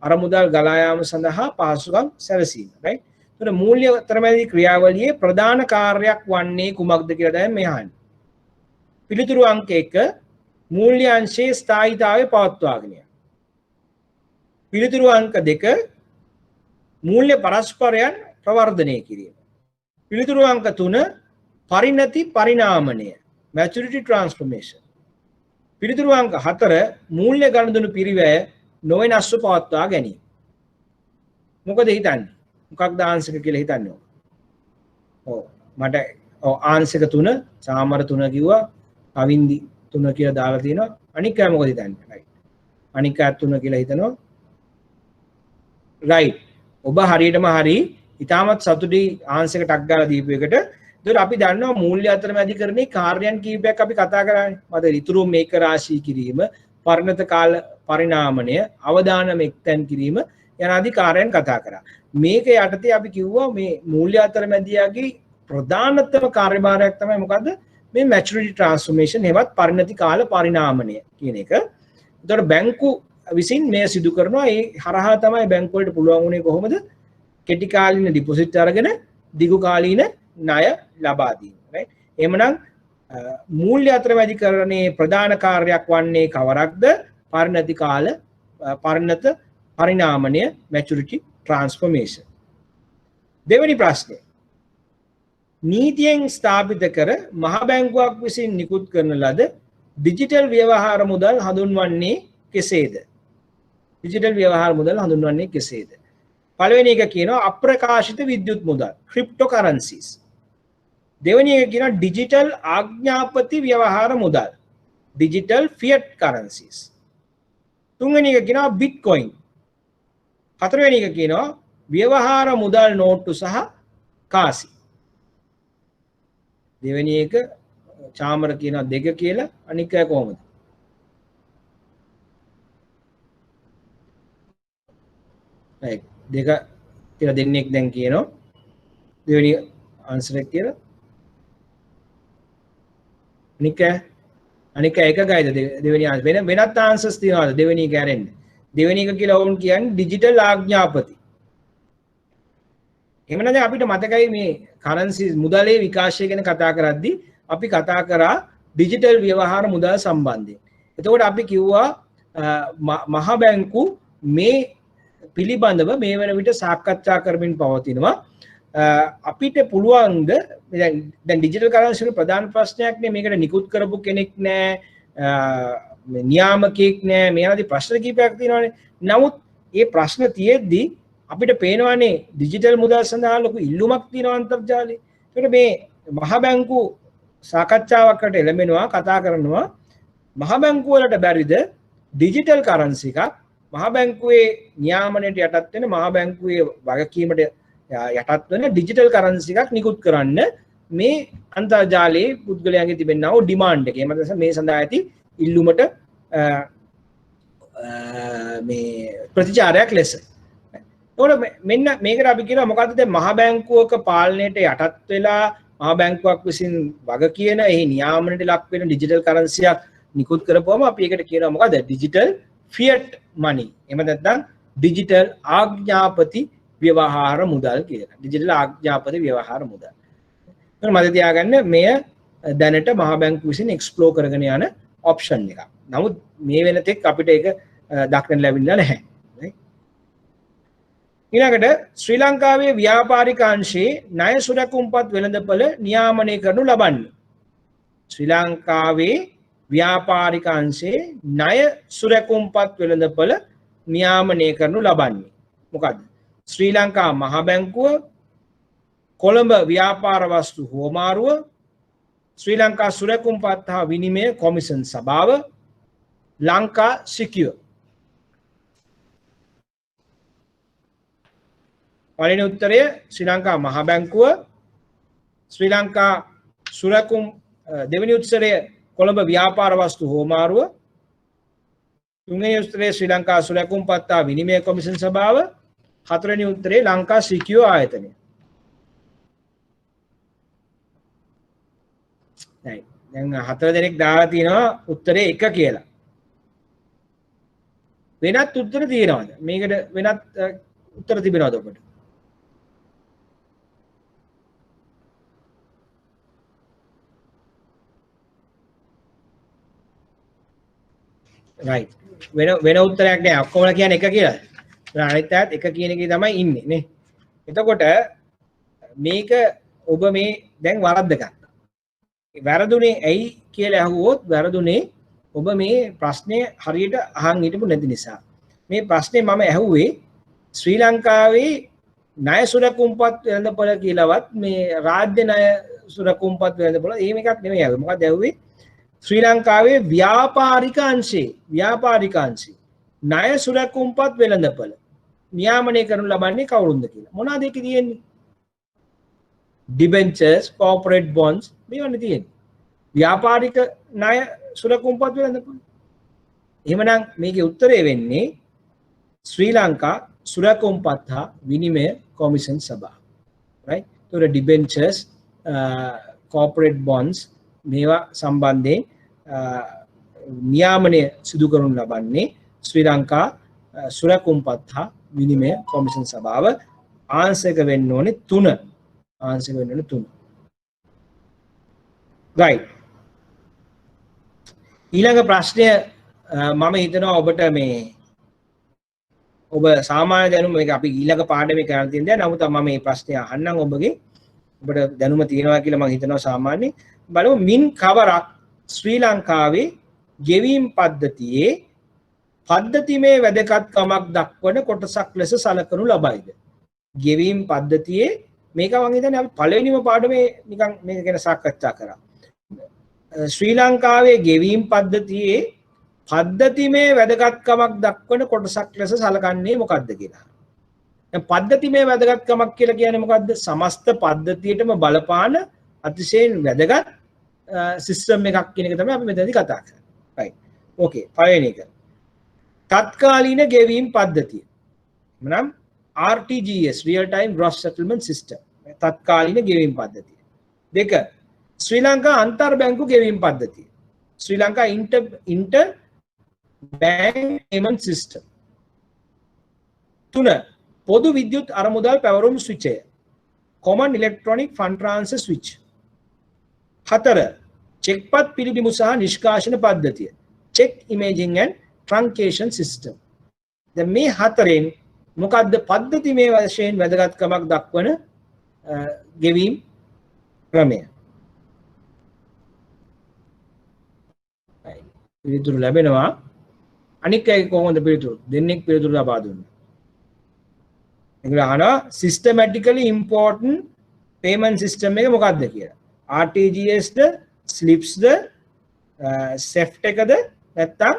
අරමුදල් ගලා යාම සඳහා පහසුකම් සැලසීම. right එතකොට මූල්‍ය අතරමැදි ක්‍රියාවලියේ ප්‍රධාන කාර්යයක් වන්නේ කුමක්ද කියලා දැන් මේ අහන්නේ. පිළිතුරු අංක 1 මූල්‍ය අංශයේ ස්ථායීතාවය පවත්වාගෙන යාම. පිළිතුරු අංක 2 මූල්‍ය පරස්පරයන් ප්‍රවර්ධනය කිරීම. පිළිතුරු අංක 3 පරිණති පරිණාමණය maturity transformation. පිළිතුරු අංක 4 මූල්‍ය ගනුදෙනු පිරිවැය නොවෙනස්ව පවත්වා ගැනීම. මොකද හිතන්නේ? මොකක්ද ආන්සර් කියලා හිතන්නේ? ඔව් මට ආන්සර් 3 සාමර 3 කිව්වා අවින්දි 3 කියලා දාලා තියෙනවා. අනික අය මොකද හිතන්නේ? right. අනික අය 3 කියලා හිතනවා. right. ඔබ හරියටම හරි ඉතාමත් සතුටුයි ආන්සර් එක ටක් ගාලා දීපු එකට. ඒතර අපි දන්නවා මූල්‍ය අතරමැදිකරණේ කාර්යයන් කීපයක් අපි කතා කරානේ. මත ඉතුරු මේක රාශී කිරීම, පරිණත කාල පරිණාමණය, අවදානම එක්තැන් කිරීම යන ආදී කාර්යයන් කතා කරා. මේක යටතේ අපි කිව්වා මේ මූල්‍ය අතරමැදියාගේ ප්‍රධානතම කාර්යභාරයක් තමයි මොකද්ද? මේ maturity transformation හෙවත් පරිණති කාල පරිණාමණය කියන එක. එතකොට බැංකු විසින් මේ සිදු කරනවා. ඒ හරහා තමයි බැංකු වලට පුළුවන් වුණේ කොහොමද කෙටි කාලීන ඩිපොසිට් අරගෙන දිගු කාලීන ණය ලබා දීම. right? එහෙමනම් මූල්‍ය අතරමැදිකරණයේ ප්‍රධාන කාර්යයක් වන්නේ කවරක්ද? පරිණති කාල පරිණත පරිණාමණය maturity transformation. දෙවෙනි ප්‍රශ්නය. නීතියෙන් ස්ථාපිත කර මහ බැංකුවක් විසින් නිකුත් කරන ලද ඩිජිටල් ව්‍යවහාර මුදල් හඳුන්වන්නේ කෙසේද? ඩිජිටල් ව්‍යවහාර මුදල් හඳුන්වන්නේ කෙසේද? පළවෙනි එක කියනවා අප්‍රකාශිත විද්‍යුත් මුදල් cryptocurrencies. දෙවෙනි එක කියනවා ඩිජිටල් ආඥාපති ව්‍යවහාර මුදල් digital fiat currencies. තුන්වෙනි එක කියනවා bitcoin. හතරවෙනි එක කියනවා ව්‍යවහාර මුදල් නෝට්ටු සහ කාසි. දෙවෙනි එක චාමර කියනවා 2 කියලා. අනික එක කොහොමද? right 2 කියලා දෙන්නෙක් දැන් කියනවා. දෙවෙනි ආන්සර් එක කියලා. අනික එකගයිද දෙවෙනි ආන්සර් වෙනත් ආන්සර්ස් තියනවාද දෙවෙනි එක ඇරෙන්න? දෙවෙනි එක කියලා වුන් කියන්නේ ඩිජිටල් ආඥාපති. එහෙනම් දැන් අපිට මතකයි මේ කරන්සිස් මුදලේ විකාශය ගැන කතා කරද්දී අපි කතා කරා ඩිජිටල් ව්‍යවහාර මුදල් සම්බන්ධයෙන්. එතකොට අපි කිව්වා මහ බැංකු මේ පිළිබඳව මේ වෙන විට සාකච්ඡා කරමින් පවතිනවා. අපිට පුළුවන්ද දැන් ඩිජිටල් කරන්සි වල ප්‍රධාන ප්‍රශ්නයක් නේ මේකට නිකුත් කරපු කෙනෙක් නැහැ, නියාමකයෙක් නැහැ, මේ ආදී ප්‍රශ්න කීපයක් තියෙනවානේ. නමුත් මේ ප්‍රශ්න තියෙද්දි අපිට පේනවානේ ඩිජිටල් මුදල් සඳහා ලොකු ඉල්ලුමක් තියෙනවා අන්තර්ජාලයේ. ඒකට මේ මහ බැංකු සාකච්ඡාවකට එළඹෙනවා, කතා කරනවා මහ බැංකු වලට බැරිද ඩිජිටල් කරන්සි එකක් මහ බැංකුවේ නියාමනයට යටත් වෙන මහ බැංකුවේ වගකීමට යටත් වෙන ඩිජිටල් කරන්සි එකක් නිකුත් කරන්න මේ අන්තර්ජාලයේ පුද්ගලයන්ගේ තිබෙනා වූ ඩිමාන්ඩ් එක. එහෙම නැත්නම් මේ සඳහා ඇති ඉල්ලුමට මේ ප්‍රතිචාරයක් ලෙස. මෙන්න මේකට අපි කියනවා මොකද්ද දැන් මහ බැංකුවක පාලනයට යටත් වෙලා මහ බැංකුවක් විසින් වග කියන එහි නියාමනයට ලක් වෙන ඩිජිටල් කරන්සියක් නිකුත් කරපුවම අපි ඒකට කියනවා මොකද්ද ඩිජිටල් ෆියට් මනි. එහෙම නැත්නම් ඩිජිටල් ආඥාපති ව්‍යවහාර මුදල් කියලා. ඩිජිටල් ආඥාපති ව්‍යවහාර මුදල්. මතක තියාගන්න මෙය දැනට මහ බැංකුව විසින් එක්ස්ප්ලෝර් කරගෙන යන ඔප්ෂන් එකක්. නමුත් මේ වෙනතෙක් අපිට ඒක දක්නට ලැබෙන්නේ නැහැ. ඊළඟට ශ්‍රී ලංකාවේ ව්‍යාපාරික අංශයේ ණය සුරකුම්පත් වෙළඳපොළ නියාමනය කරනු ලබන්නේ. ශ්‍රී ලංකාවේ ව්‍යාපාරික අංශයේ ණය සුරකුම්පත් වෙළඳපොළ නියාමනය කරනු ලබන්නේ. මොකද්ද? ශ්‍රී ලංකා මහ බැංකුව, කොළඹ ව්‍යාපාර වස්තු හෝමාරුව, ශ්‍රී ලංකා සුරකුම්පත් හා විනිමය කොමිෂන් සභාව, ලංකා සිකියුර්. පළවෙනි උත්තරය ශ්‍රී ලංකා මහ බැංකුව, ශ්‍රී ලංකා සුරකුම්, දෙවෙනි උත්තරය කොළඹ ව්‍යාපාර වස්තු හෝමාරුව, තුන්වෙනි උත්තරය ශ්‍රී ලංකා සුරකුම්පත් හා විනිමය කොමිෂන් සභාව, හතරවෙනි උත්තරේ ලංකා සිකියුර් ආයතනය. දැන් හතර දෙනෙක් දාලා තියෙනවා උත්තරේ 1 කියලා. වෙනත් උත්තර තියෙනවද? මේකට වෙනත් උත්තර තිබෙනවද ඔබට? right. වෙන උත්තරයක් නෑ. ඔක්කොම කියන්නේ 1 කියලා. අනිත් අයත් 1 කියන එකේ තමයි ඉන්නේ නේ. එතකොට මේක ඔබ මේ දැන් වරද්දගත්තා. වැරදුනේ ඇයි කියලා අහුවොත් වැරදුනේ ඔබ මේ ප්‍රශ්නේ හරියට අහන් හිටපු නැති නිසා. මේ ප්‍රශ්නේ මම ඇහුවේ ශ්‍රී ලංකාවේ ණය සුරකුම්පත් වෙළඳපොළ කියලාවත් මේ රාජ්‍ය ණය සුරකුම්පත් වෙළඳපොළ එහෙම එකක් නෙමෙයි ඇහුවේ. මොකද ඇහුවේ ශ්‍රී ලංකාවේ ව්‍යාපාරික අංශේ ණය සුරකුම්පත් වෙළඳපොළ නියාමනය කරනු ලබන්නේ කවුරුන්ද කියලා. මොනවාද ඒකේ තියෙන්නේ? debentures, corporate bonds මේවනේ තියෙන්නේ. ව්‍යාපාරික ණය සුරකුම්පත් වෙළඳපොළ. එහෙමනම් මේකේ උත්තරේ වෙන්නේ ශ්‍රී ලංකා සුරකුම්පත් හා විනිමය කොමිෂන් සභාව. right? ඒතර debentures, corporate bonds මේවා සම්බන්ධයෙන් නියාමනය සිදු කරනු ලබන්නේ ශ්‍රී ලංකා සුරකුම්පත් හා විනිමය කොමිෂන් සභාව ආංශික වෙන්න ඕනේ 3 ආංශික වෙන්න ඕනේ 3 right ඊළඟ ප්‍රශ්නය මම හිතනවා ඔබට මේ ඔබ සාමාන්‍ය දැනුම මේක අපි ඊළඟ පාඩමේ කරන්න තියෙන දේ. නමුත් මම මේ ප්‍රශ්නය අහන්නම් ඔබගේ ඔබට දැනුම තියෙනවා කියලා මම හිතනවා සාමාන්‍යයෙන්. බලමු මින් කවරක් ශ්‍රී ලංකාවේ ගෙවීම් පද්ධතියේ පද්ධතිමේ වැදගත්කමක් දක්වන කොටසක් ලෙස සලකනු ලබයිද? ගෙවීම් පද්ධතියේ මේක මම හිතන්නේ අපි පළවෙනිම පාඩමේ නිකන් මේක ගැන සාකච්ඡා කරා. ශ්‍රී ලංකාවේ ගෙවීම් පද්ධතියේ පද්ධතිමේ වැදගත්කමක් දක්වන කොටසක් ලෙස සලකන්නේ මොකක්ද කියලා. දැන් පද්ධතිමේ වැදගත්කමක් කියලා කියන්නේ මොකක්ද? සමස්ත පද්ධතියටම බලපාන අතිශයින් වැදගත් සිස්ටම් එකක් කියන එක තමයි අපි මෙතනදී කතා කරන්නේ. right. okay. පළවෙනි එක. තත්කාලීන ගෙවීම් පද්ධතිය. මනම් RTGS real time gross settlement system. තත්කාලීන ගෙවීම් පද්ධතිය. දෙක. ශ්‍රී ලංකා අන්තර් බැංකු ගෙවීම් පද්ධතිය. ශ්‍රී Lanka inter bank payment system. 3. පොදු විද්‍යුත් අරමුදල් පැවරුම් ස්විචය. common electronic fund transfer switch. 4. චෙක්පත් පිළිබිඹු සහ නිෂ්කාශන පද්ධතිය. check imaging and truncation system. දැන් මේ හතරෙන් මොකද්ද පද්ධතිමය වශයෙන් වැදගත්කමක් දක්වන ගෙවීම් ක්‍රමය? පිළිතුරු ලැබෙනවා. අනික් අය කොහොමද පිළිතුරු? දෙන්නෙක් පිළිතුරු ලබා දුන්නා. ඒගොල්ලෝ අහනවා systematically important payment system එක මොකක්ද කියලා. RTGS ද, SLIPS ද, SEFT එකද නැත්නම්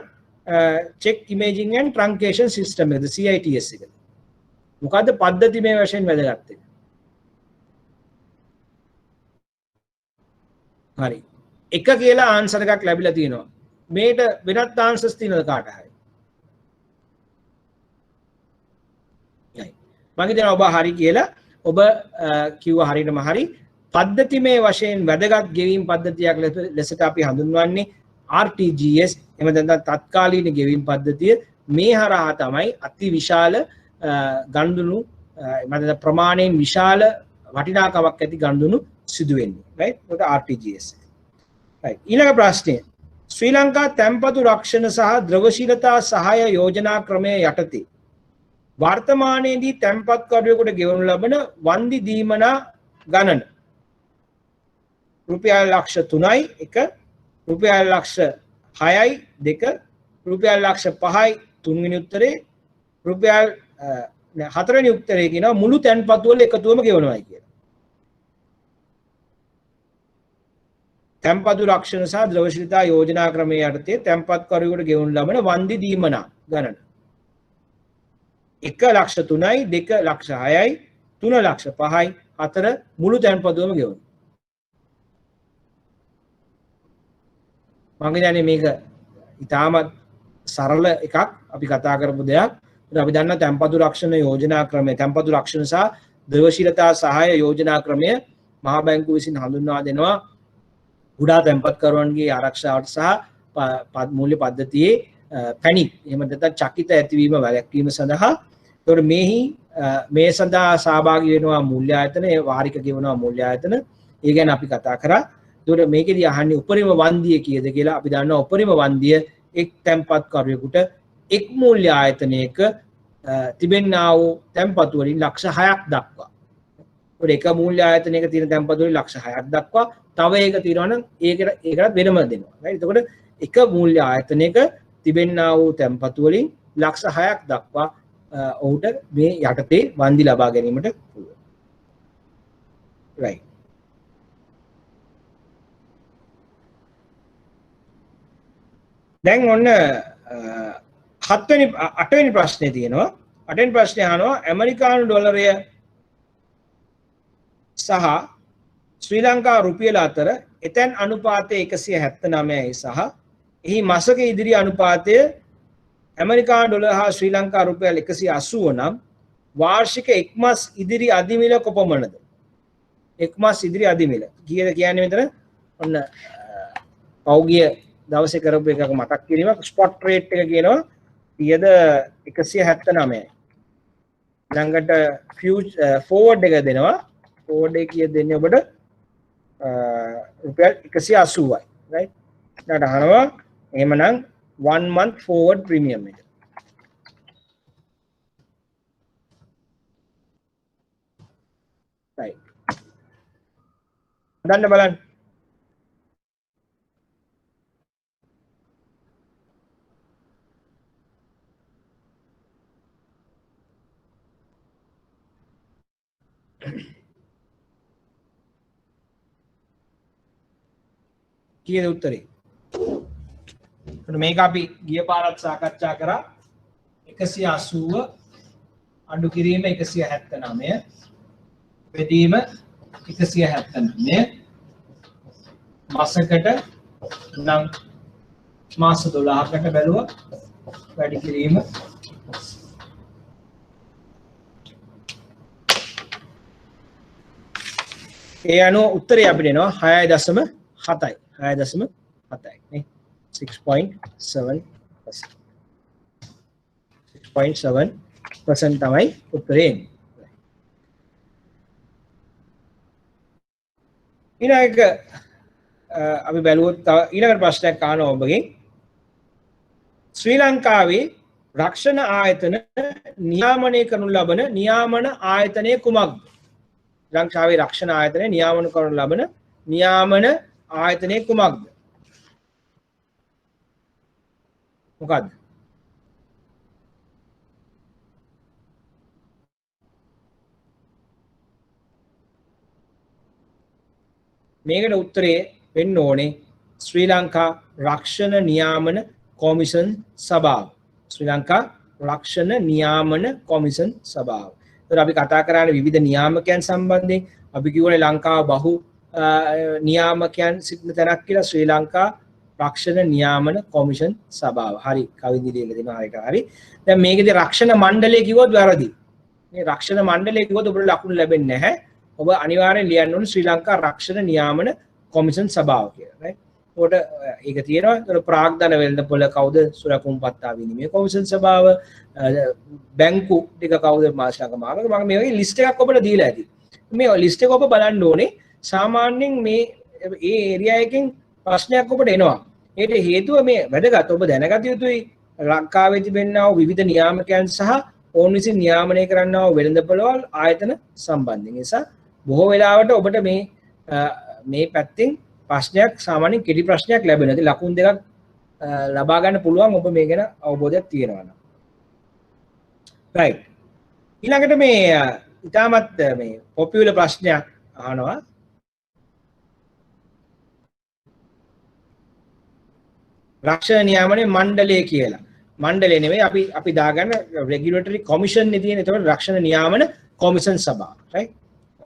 check imaging and truncation system එකද CITS එකද? මොකද්ද පද්ධතිමය වශයෙන් වැදගත් එක? හරි. එක කියලා ආන්සර් එකක් ලැබිලා තියෙනවා. මේට වෙනත් ආන්සර්ස් තියෙනවද කාට හරි? මම හිතනවා ඔබ හරි කියලා. ඔබ කිව්වා හරියටම හරි. පද්ධතිමය වශයෙන් වැදගත් ගෙවීම් පද්ධතියක් ලෙසට අපි හඳුන්වන්නේ RTGS. එහෙම නැත්නම් තත්කාලීන ගෙවීම් පද්ධතිය. මේ හරහා තමයි අති විශාල ගනුදෙනු මත ප්‍රමාණයෙන් විශාල වටිනාකමක් ඇති ගනුදෙනු සිදු වෙන්නේ. right? ඒක RTGS. right. ඊළඟ ප්‍රශ්නය. ශ්‍රී ලංකා තැන්පතු රක්ෂණ සහ ද්‍රවශීලතා සහාය යෝජනා ක්‍රමය යටතේ වර්තමානයේදී තැන්පත්කරුවෙකුට ගෙවනු ලබන වන්දි දීමනා ගණන රුපියල් ලක්ෂ 3යි 1, රුපියල් ලක්ෂ 6යි 2, රුපියල් ලක්ෂ 5යි 3 වෙනි උත්තරේ, රුපියල් 4 වෙනි උත්තරේ කියනවා මුළු තැන්පතු වල එකතුවම ගෙවනවායි කියලා. තැන්පතු රක්ෂණ සහ ද්‍රවශීලතා යෝජනා ක්‍රමයේ යටතේ තැන්පත්කරුවෙකුට ගෙවනු ලබන වන්දි දීමනා ගණන 1 ලක්ෂ 3යි 2 ලක්ෂ 6යි 3 ලක්ෂ 5යි 4 මුළු තැන්පතුවම ගෙවනවා. මම කියන්නේ මේක ඉතාමත් සරල එකක් අපි කතා කරපු දෙයක්. අපි දන්නා තැන්පතු රක්ෂණ යෝජනා ක්‍රමය, තැන්පතු රක්ෂණ සහ ද්‍රවශීලතා සහාය යෝජනා ක්‍රමය මහා බැංකුව විසින් හඳුන්වා දෙනවා කුඩා තැන්පත්කරුවන්ගේ ආරක්ෂාවට සහ මූල්‍ය පද්ධතියේ පැනික් එහෙම නැත්නම් චකිත ඇතිවීම වැළැක්වීම සඳහා. ඒතකොට මේ සඳහා සහභාගී වෙනවා මූල්‍ය ආයතන, වාරික ගෙවනවා මූල්‍ය ආයතන. ඒ ගැන අපි කතා කරා. ඒතකොට මේකෙදී අහන්නේ උපරිම වන්දිය කීයද කියලා. අපි දන්නවා උපරිම වන්දිය එක් තැන්පත්කරුවෙකුට එක් මූල්‍ය ආයතනයක තිබෙන්නා වූ තැන්පතු වලින් ලක්ෂ 6ක් දක්වා. ඒක එක මූල්‍ය ආයතනයක තියෙන තැන්පතු වලින් ලක්ෂ 6ක් දක්වා. තව එක තියෙනවා නම් ඒකට වෙනම දෙනවා. right? එතකොට එක මූල්‍ය ආයතනයක තිබෙන්නා වූ තැන්පතු වලින් ලක්ෂ 6ක් දක්වා ඔහුට මේ යටතේ වන්දි ලබා ගැනීමට පුළුවන්. right. දැන් ඔන්න 8 වෙනි ප්‍රශ්නේ තියෙනවා. 8 වෙනි ප්‍රශ්නේ අහනවා ඇමරිකානු ඩොලරය සහ ශ්‍රී ලංකා රුපියල අතර එතැන් අනුපාතය 179යි සහ එහි මාසක ඉදිරි අනුපාතය ඇමරිකානු ඩොලර හා ශ්‍රී ලංකා රුපියල් 180 නම් වාර්ෂික එක්මස් ඉදිරි අදිමිල කොපමණද? එක්මස් ඉදිරි අදිමිල කීයද කියන්නේ මෙතන? ඔන්න පෞගිය දවසේ කරපු එකක මතක් කිරීමක්. ස්පොට් රේට් එක කියනවා කීයද 179යි ළඟට ෆෝවර්ඩ් එක දෙනවා ෆෝවර්ඩ් එක කීයද දෙන්නේ ඔබට රුපියල් 180යි right ඊට අහනවා එහෙමනම් 1 month forward premium එක right හදන්න බලන්න කීයද උත්තරේ මේක අපි ගිය පාරත් සාකච්ඡා කරා 180 අඩු කිරීම 179 බෙදීම 179 මාසකට නම් මාස 12කට බැලුවා වැඩි කිරීම ඒ අනුව උත්තරේ අපිට එනවා 6.7යි 6.7යි නේ 6.7% 6.7% තමයි උත්තරේ එන්නේ ඊළඟ අපි බැලුවොත් ඊළඟ ප්‍රශ්නයක් අහනවා ඔබගෙන් ශ්‍රී ලංකාවේ රක්ෂණ ආයතන නියාමනය කරනු ලබන නියාමන ආයතනය කුමක්ද ලංකාවේ රක්ෂණ ආයතනය නියාමන කරනු ලබන නියාමන ආයතනය කුමක්ද මොකක්ද මේකට උත්තරේ වෙන්න ඕනේ ශ්‍රී ලංකා රක්ෂණ නියාමන කොමිෂන් සභාව ශ්‍රී ලංකා රක්ෂණ නියාමන කොමිෂන් සභාව. ඒතර අපි කතා කරන්නේ විවිධ නියාමකයන් සම්බන්ධයෙන් අපි කියවනේ ලංකාව බහු නියාමකයන් සිටින තැනක් කියලා ශ්‍රී ලංකා රක්ෂණ නියාමන කොමිෂන් සභාව. හරි කවින්දි ලියලා දෙනවා හරියට හරි. දැන් මේකේදී රක්ෂණ මණ්ඩලය කිව්වොත් වැරදි. මේ රක්ෂණ මණ්ඩලය කිව්වොත් ඔබට ලකුණු ලැබෙන්නේ නැහැ. ඔබ අනිවාර්යෙන් ලියන්න ඕනේ ශ්‍රී ලංකා රක්ෂණ නියාමන කොමිෂන් සභාව කියලා right උඩ ඒක තියෙනවා ඒතර ප්‍රාග්ධන වෙළඳපොළ කවුද සුරකුම්පත්තා විනිමය කොමිෂන් සභාව බැංකු ටික කවුද මාශාක මාර්ග මම මේ වගේ ලිස්ට් එකක් ඔබට දීලා ඇති මේ ලිස්ට් එක ඔබ බලන්න ඕනේ සාමාන්‍යයෙන් මේ ඒ ඒරියා එකෙන් ප්‍රශ්නයක් ඔබට එනවා ඒකට හේතුව මේ වැදගත් ඔබ දැනගත යුතුයි ලංකාවේ තිබෙනා වූ විවිධ නියාමකයන් සහ ඔවුන් විසින් නියාමනය කරන්නා වූ වෙළඳපොළවල් ආයතන සම්බන්ධයෙන් නිසා බොහෝ වෙලාවට ඔබට මේ පැත්තෙන් ප්‍රශ්නයක් සාමාන්‍යයෙන් කෙටි ප්‍රශ්නයක් ලැබෙනවා. ඉතින් ලකුණු දෙකක් ලබා ගන්න පුළුවන් ඔබ මේ ගැන අවබෝධයක් තියෙනවා නම්. right. ඊළඟට මේ ඉතාමත් මේ පොපියුලර් ප්‍රශ්නයක් අහනවා. රක්ෂණ නියාමනයේ මණ්ඩලය කියලා. මණ්ඩලය නෙවෙයි අපි දාගන්න රෙගියුලටරි කොමිෂන් නේ තියෙන්නේ. ඒතකොට රක්ෂණ නියාමන කොමිෂන් සභාව. right.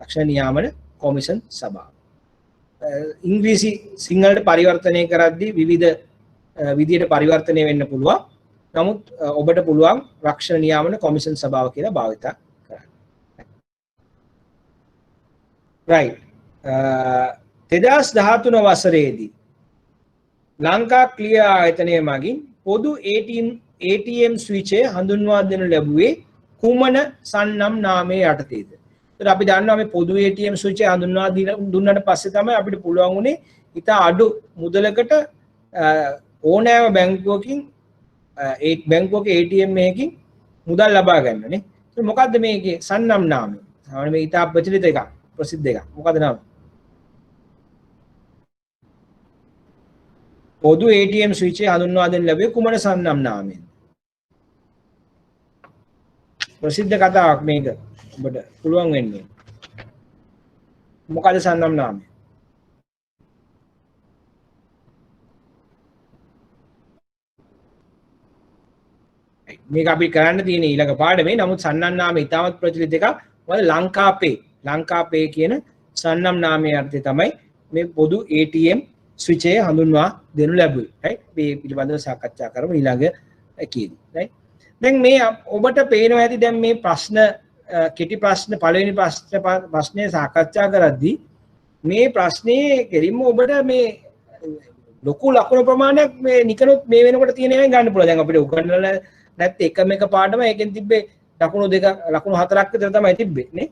රක්ෂණ නියාමන කොමිෂන් සභාව ඉංග්‍රීසි සිංහලට පරිවර්තනය කරද්දී විවිධ විදියට පරිවර්තනය වෙන්න පුළුවන් නමුත් ඔබට පුළුවන් රක්ෂණ නියාමන කොමිෂන් සභාව කියලා භාවිත කරන්න right 2013 වසරේදී ලංකා ක්ලියර් ආයතනය මගින් පොදු ATM ස්විචය හඳුන්වා දෙනු ලැබුවේ කුමන සන්නම් නාමයේ යටතේද तर අපි දන්නවා මේ පොදු ATM ස්විච් එක හඳුන්වා දුන්නාට පස්සේ තමයි අපිට පුළුවන් උනේ ඉතා අඩු මුදලකට ඕනෑම බැංකුවකින් ATM එකකින් මුදල් ලබා ගන්න නේ. ඒක මොකද්ද මේකේ සන්නම් නාමය? සාමාන්‍ය මේ ඉතා ප්‍රචලිත එකක් ප්‍රසිද්ධ එකක්. මොකද්ද නාමය? පොදු ATM ස්විච් එක හඳුන්වා දෙන්න ලැබුවේ කුමන සන්නම් නාමයෙන්ද? ප්‍රසිද්ධ කතාවක් මේක. ඔබට පුළුවන් වෙන්නේ මොකද සන්නම් නාමය මේක අපි කරන්න තියෙන ඊළඟ පාඩමේ නමුත් සන්නම් නාමය ඉතාමත් ප්‍රචලිත එකක් මොකද ලංකාපේ කියන සන්නම් නාමයේ අර්ථය තමයි මේ පොදු ATM ස්විච් එක හඳුන්වා දෙනු ලැබුවේ right මේ පිළිබඳව සාකච්ඡා කරමු ඊළඟ එකේදී right දැන් මේ ඔබට පේනවා ඇති දැන් මේ ප්‍රශ්න කෙටි ප්‍රශ්න පළවෙනි ප්‍රශ්නේ සාකච්ඡා කරද්දී මේ ප්‍රශ්නේ කෙලින්ම ඔබට මේ ලොකු ලකුණු ප්‍රමාණයක් මේ නිකනොත් මේ වෙනකොට තියෙන ඒවායින් ගන්න පුළුවන්. දැන් අපිට උගන්වලා නැත්නම් එකම එක පාඩම ඒකෙන් තිබ්බේ ලකුණු 2 ලකුණු 4ක් විතර තමයි තිබ්බේ නේ.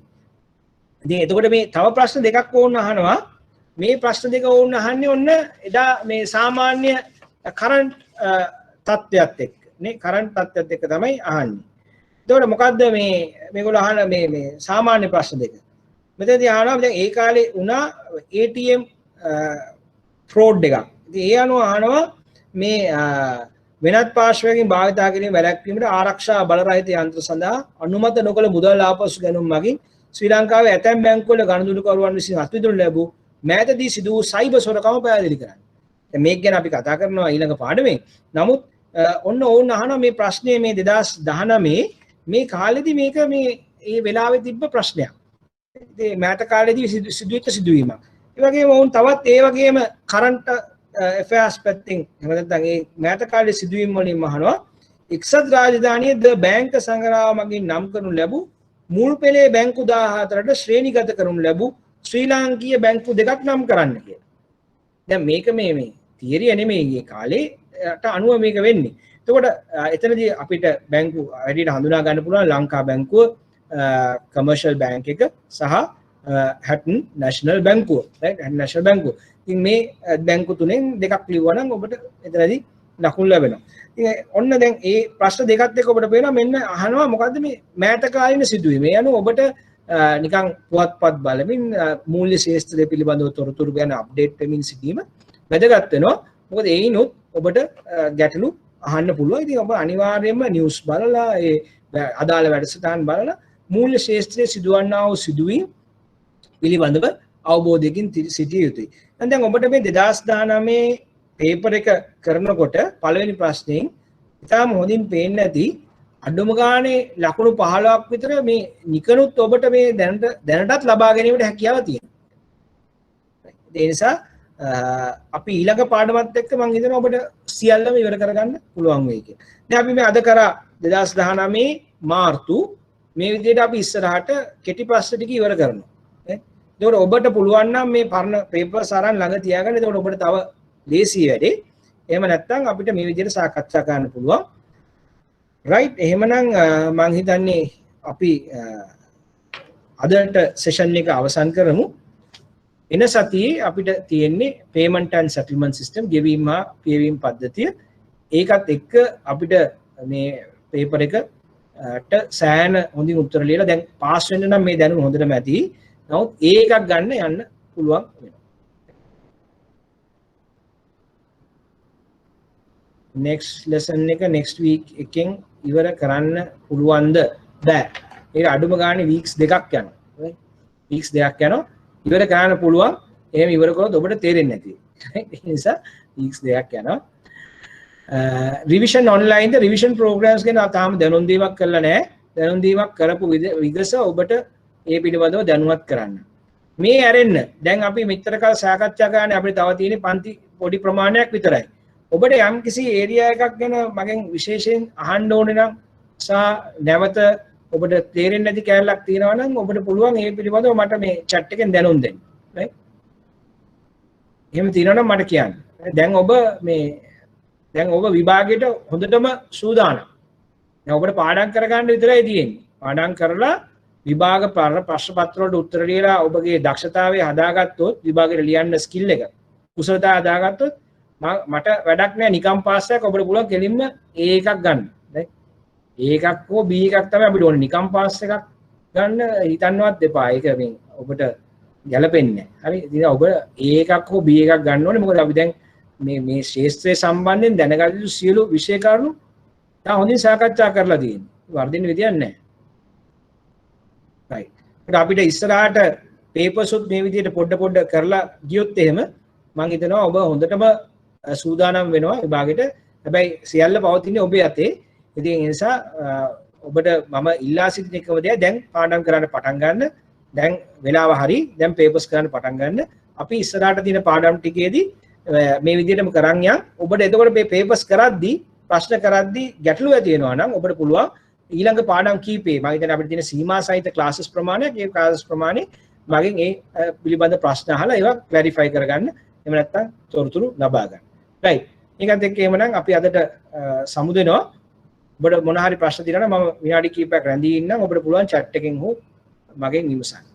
ඉතින් එතකොට මේ තව ප්‍රශ්න දෙකක් ඕන අහනවා. මේ ප්‍රශ්න දෙක ඕන අහන්නේ ඔන්න එදා මේ සාමාන්‍ය කරන්ට් තත්ත්වයක් එක්ක නේ කරන්ට් තත්ත්වයක් එක්ක තමයි අහන්නේ. එතකොට මොකද්ද මේගොල්ලෝ අහන මේ සාමාන්‍ය ප්‍රශ්න දෙක. මෙතනදී අහනවා දැන් ඒ කාලේ වුණා ATM fraud එකක්. ඉතින් ඒ අනුව අහනවා මේ වෙනත් පාර්ශ්වයකින් භාවිතා කිරීම වැළැක්වීමට ආරක්ෂා බලරහිත යන්ත්‍ර සඳහා අනුමත නොකළ මුදල් ආපසු ගැනීම මගින් ශ්‍රී ලංකාවේ ඇතැම් බැංකුවල ගනුදෙනුකරුවන් විසින් අත්විඳිනු ලැබූ මෑතදී සිදු වූ සයිබර් සොරකම පැහැදිලි කරන්න. දැන් මේක ගැන අපි කතා කරනවා ඊළඟ පාඩමේ. නමුත් ඔන්න ඕන අහනවා මේ ප්‍රශ්නේ මේ 2019 මේ කාලෙදී මේක මේ ඒ වෙලාවේ තිබ්බ ප්‍රශ්නයක්. ඉතින් මෑත කාලෙදී සිදුවෙච්ච සිදුවීමක්. ඒ වගේම වුන් තවත් ඒ වගේම කරන්ට් affairs පැත්තෙන් එහෙම නැත්නම් ඒ මෑත කාලේ සිදුවීම් වලින් අහනවා එක්සත් රාජධානියේ ද බැංක සංග්‍රහය මගින් නම් කරනු ලැබූ මුල් පෙළේ බැංකු 14ට ශ්‍රේණිගත කරනු ලැබූ ශ්‍රී ලාංකීය බැංකු දෙකක් නම් කරන්න කියලා. දැන් මේක මේ තියරිය නෙමෙයි මේ කාලේට අනුව මේක වෙන්නේ. එතකොට එතනදී අපිට බැංකු වැඩිට හඳුනා ගන්න පුළුවන් ලංකා බැංකුව, කමර්ෂල් බැංක් එක සහ හැටන් නැෂනල් බැංකුව. රයිට් හැටන් නැෂනල් බැංකුව. ඉතින් මේ බැංකු තුනෙන් දෙකක් ලියුවා නම් ඔබට එතනදී ලකුණු ලැබෙනවා. ඉතින් ඔන්න දැන් මේ ප්‍රශ්න දෙකත් එක්ක ඔබට පේනවා මෙන්න අහනවා මොකද්ද මේ මෑත කාලීන සිදුවීම. මේ අනුව ඔබට නිකන් පුවත්පත් බලමින් මූල්‍ය ශාස්ත්‍රය පිළිබඳව තොරතුරු ගැන අප්ඩේට් වෙමින් සිටීම වැදගත් වෙනවා. මොකද ඒිනුත් ඔබට ගැටලු අහන්න පුළුවන්. ඉතින් ඔබ අනිවාර්යයෙන්ම නිවුස් බලලා ඒ අදාළ වැඩසටහන් බලලා මූල්‍ය ශාස්ත්‍රයේ සිදුවන්නා වූ සිදුවීම් පිළිබඳව අවබෝධයකින් සිටිය යුතුයි. දැන් ඔබට මේ 2019 පේපර් එක කරනකොට පළවෙනි ප්‍රශ්نين ඉතාලම හොඳින් පේන්නේ නැති අඩුම ගානේ ලකුණු 15ක් විතර මේ නිකනුත් ඔබට මේ දැනටත් ලබා ගැනීමට හැකියාව තියෙනවා. ඒ නිසා අපි ඊළඟ පාඩමත් එක්ක මම හිතනවා ඔබට සියල්ලම ඉවර කරගන්න පුළුවන් වෙයි කියලා. දැන් අපි මේ අද කරා 2019 මාර්තු මේ විදිහට අපි ඉස්සරහට කෙටි ප්‍රශ්න ටික ඉවර කරනවා. ඒකට ඔබට පුළුවන් නම් මේ පරණ පේපර්ස් අරන් ළඟ තියාගන්න. ඒකට ඔබට තව ලේසි වැඩේ. එහෙම නැත්නම් අපිට මේ විදිහට සාකච්ඡා කරන්න පුළුවන්. රයිට් එහෙමනම් මම හිතන්නේ අපි අදට සෙෂන් එක අවසන් කරමු. එන සතියේ අපිට තියෙන්නේ payment and settlement system ගෙවීම හා පියවීම පද්ධතිය. ඒකත් එක්ක අපිට මේ පේපර් එකට සෑහෙන හොඳින් උත්තර ලියලා දැන් පාස් වෙන්න නම් මේ දැනුම හොඳටම ඇති. නමුත් ඒකක් ගන්න යන්න පුළුවන් වෙනවා. next lesson එක next week එකෙන් ඉවර කරන්න පුළුවන්ද? බෑ. ඒක අඩුම ගානේ weeks දෙකක් යනවා. right? weeks දෙකක් යනවා. ඉවර කරන්න පුළුවන්. එහෙම ඉවර කරොත් ඔබට තේරෙන්නේ නැති. right? ඒ නිසා weeks දෙකක් යනවා. revision online ද revision programs ගැන තාම දැනුම් දීමක් කරලා නැහැ. දැනුම් දීමක් කරපු විගස ඔබට ඒ පිළිබඳව දැනුවත් කරන්න. මේ ඇරෙන්න දැන් අපි මෙච්චර කාල සාකච්ඡා කරන්නේ අපිට තව තියෙන පන්ති පොඩි ප්‍රමාණයක් විතරයි. ඔබට යම් කිසි ඒරියා එකක් ගැන මගෙන් විශේෂයෙන් අහන්න ඕනේ නම් සහ නැවත ඔබට තේරෙන්නේ නැති කැලලක් තියෙනවා නම් ඔබට පුළුවන් ඒ පිළිබඳව මට මේ chat එකෙන් දැනුම් දෙන්න. right? එහෙම තියෙනවා නම් මට කියන්න. දැන් ඔබ විභාගයට හොඳටම සූදානම්. දැන් ඔබට පාඩම් කරගන්න විතරයි තියෙන්නේ. පාඩම් කරලා විභාග ප්‍රශ්න පත්‍ර වලට උත්තර ලියලා ඔබගේ දක්ෂතාවය හදාගත්තොත් විභාගෙට ලියන්න ස්කිල් එක කුසලතාව හදාගත්තොත් මට වැඩක් නෑ නිකම් පාස් එකක් ඔබට පුළුවන් කෙලින්ම A එකක් ගන්න. right? A එකක් හෝ B එකක් තමයි අපිට ඕනේ. නිකම් පාස් එකක් ගන්න හිතන්නවත් එපා. ඒක මේ ඔබට ගැලපෙන්නේ නෑ. හරි. ඉතින් ඔබ A එකක් හෝ B එකක් ගන්න ඕනේ. මොකද අපි දැන් මේ ශාස්ත්‍රයේ සම්බන්ධයෙන් දැනගත යුතු සියලු විෂය කරුණු තා හොඳින් සාකච්ඡා කරලා තියෙනවා. වර්ධින්න විදියක් නෑ. right. අපිට ඉස්සරහට පේපර්ස් උත් මේ විදිහට පොඩ කරලා ගියොත් එහෙම මම හිතනවා ඔබ හොඳටම සූදානම් වෙනවා විභාගෙට. හැබැයි සියල්ල පවතින්නේ ඔබේ අතේ. ඉතින් ඒ නිසා ඔබට මම ඉල්ලා සිටින එකම දේ දැන් පාඩම් කරන්න පටන් ගන්න. දැන් වෙලාව හරි. දැන් පේපර්ස් කරන්න පටන් ගන්න. අපි ඉස්සරහට තියෙන පාඩම් ටිකේදී මේ විදිහටම කරන් යන්. ඔබට එතකොට මේ පේපර්ස් කරද්දී ප්‍රශ්න කරද්දී ගැටලු ඇති වෙනවා නම් ඔබට පුළුවන් ඊළඟ පාඩම් කීපේ මම හිතන්නේ අපිට තියෙන සීමා සහිත ක්ලාසස් ප්‍රමාණයක් ඒ ක්ලාසස් ප්‍රමාණය මගෙන් ඒ පිළිබඳ ප්‍රශ්න අහලා ඒවා ක්ලැරිෆයි කරගන්න. එහෙම නැත්නම් තොරතුරු ලබා ගන්න. right. ඒකත් එක්ක එහෙමනම් අපි අදට සමුදෙනවා. ඔබට මොන හරි ප්‍රශ්න තියෙනවා නම් මම විනාඩි කිහිපයක් රැඳී ඉන්නම් ඔබට පුළුවන් chat එකෙන් හෝ මගෙන් විමසන්න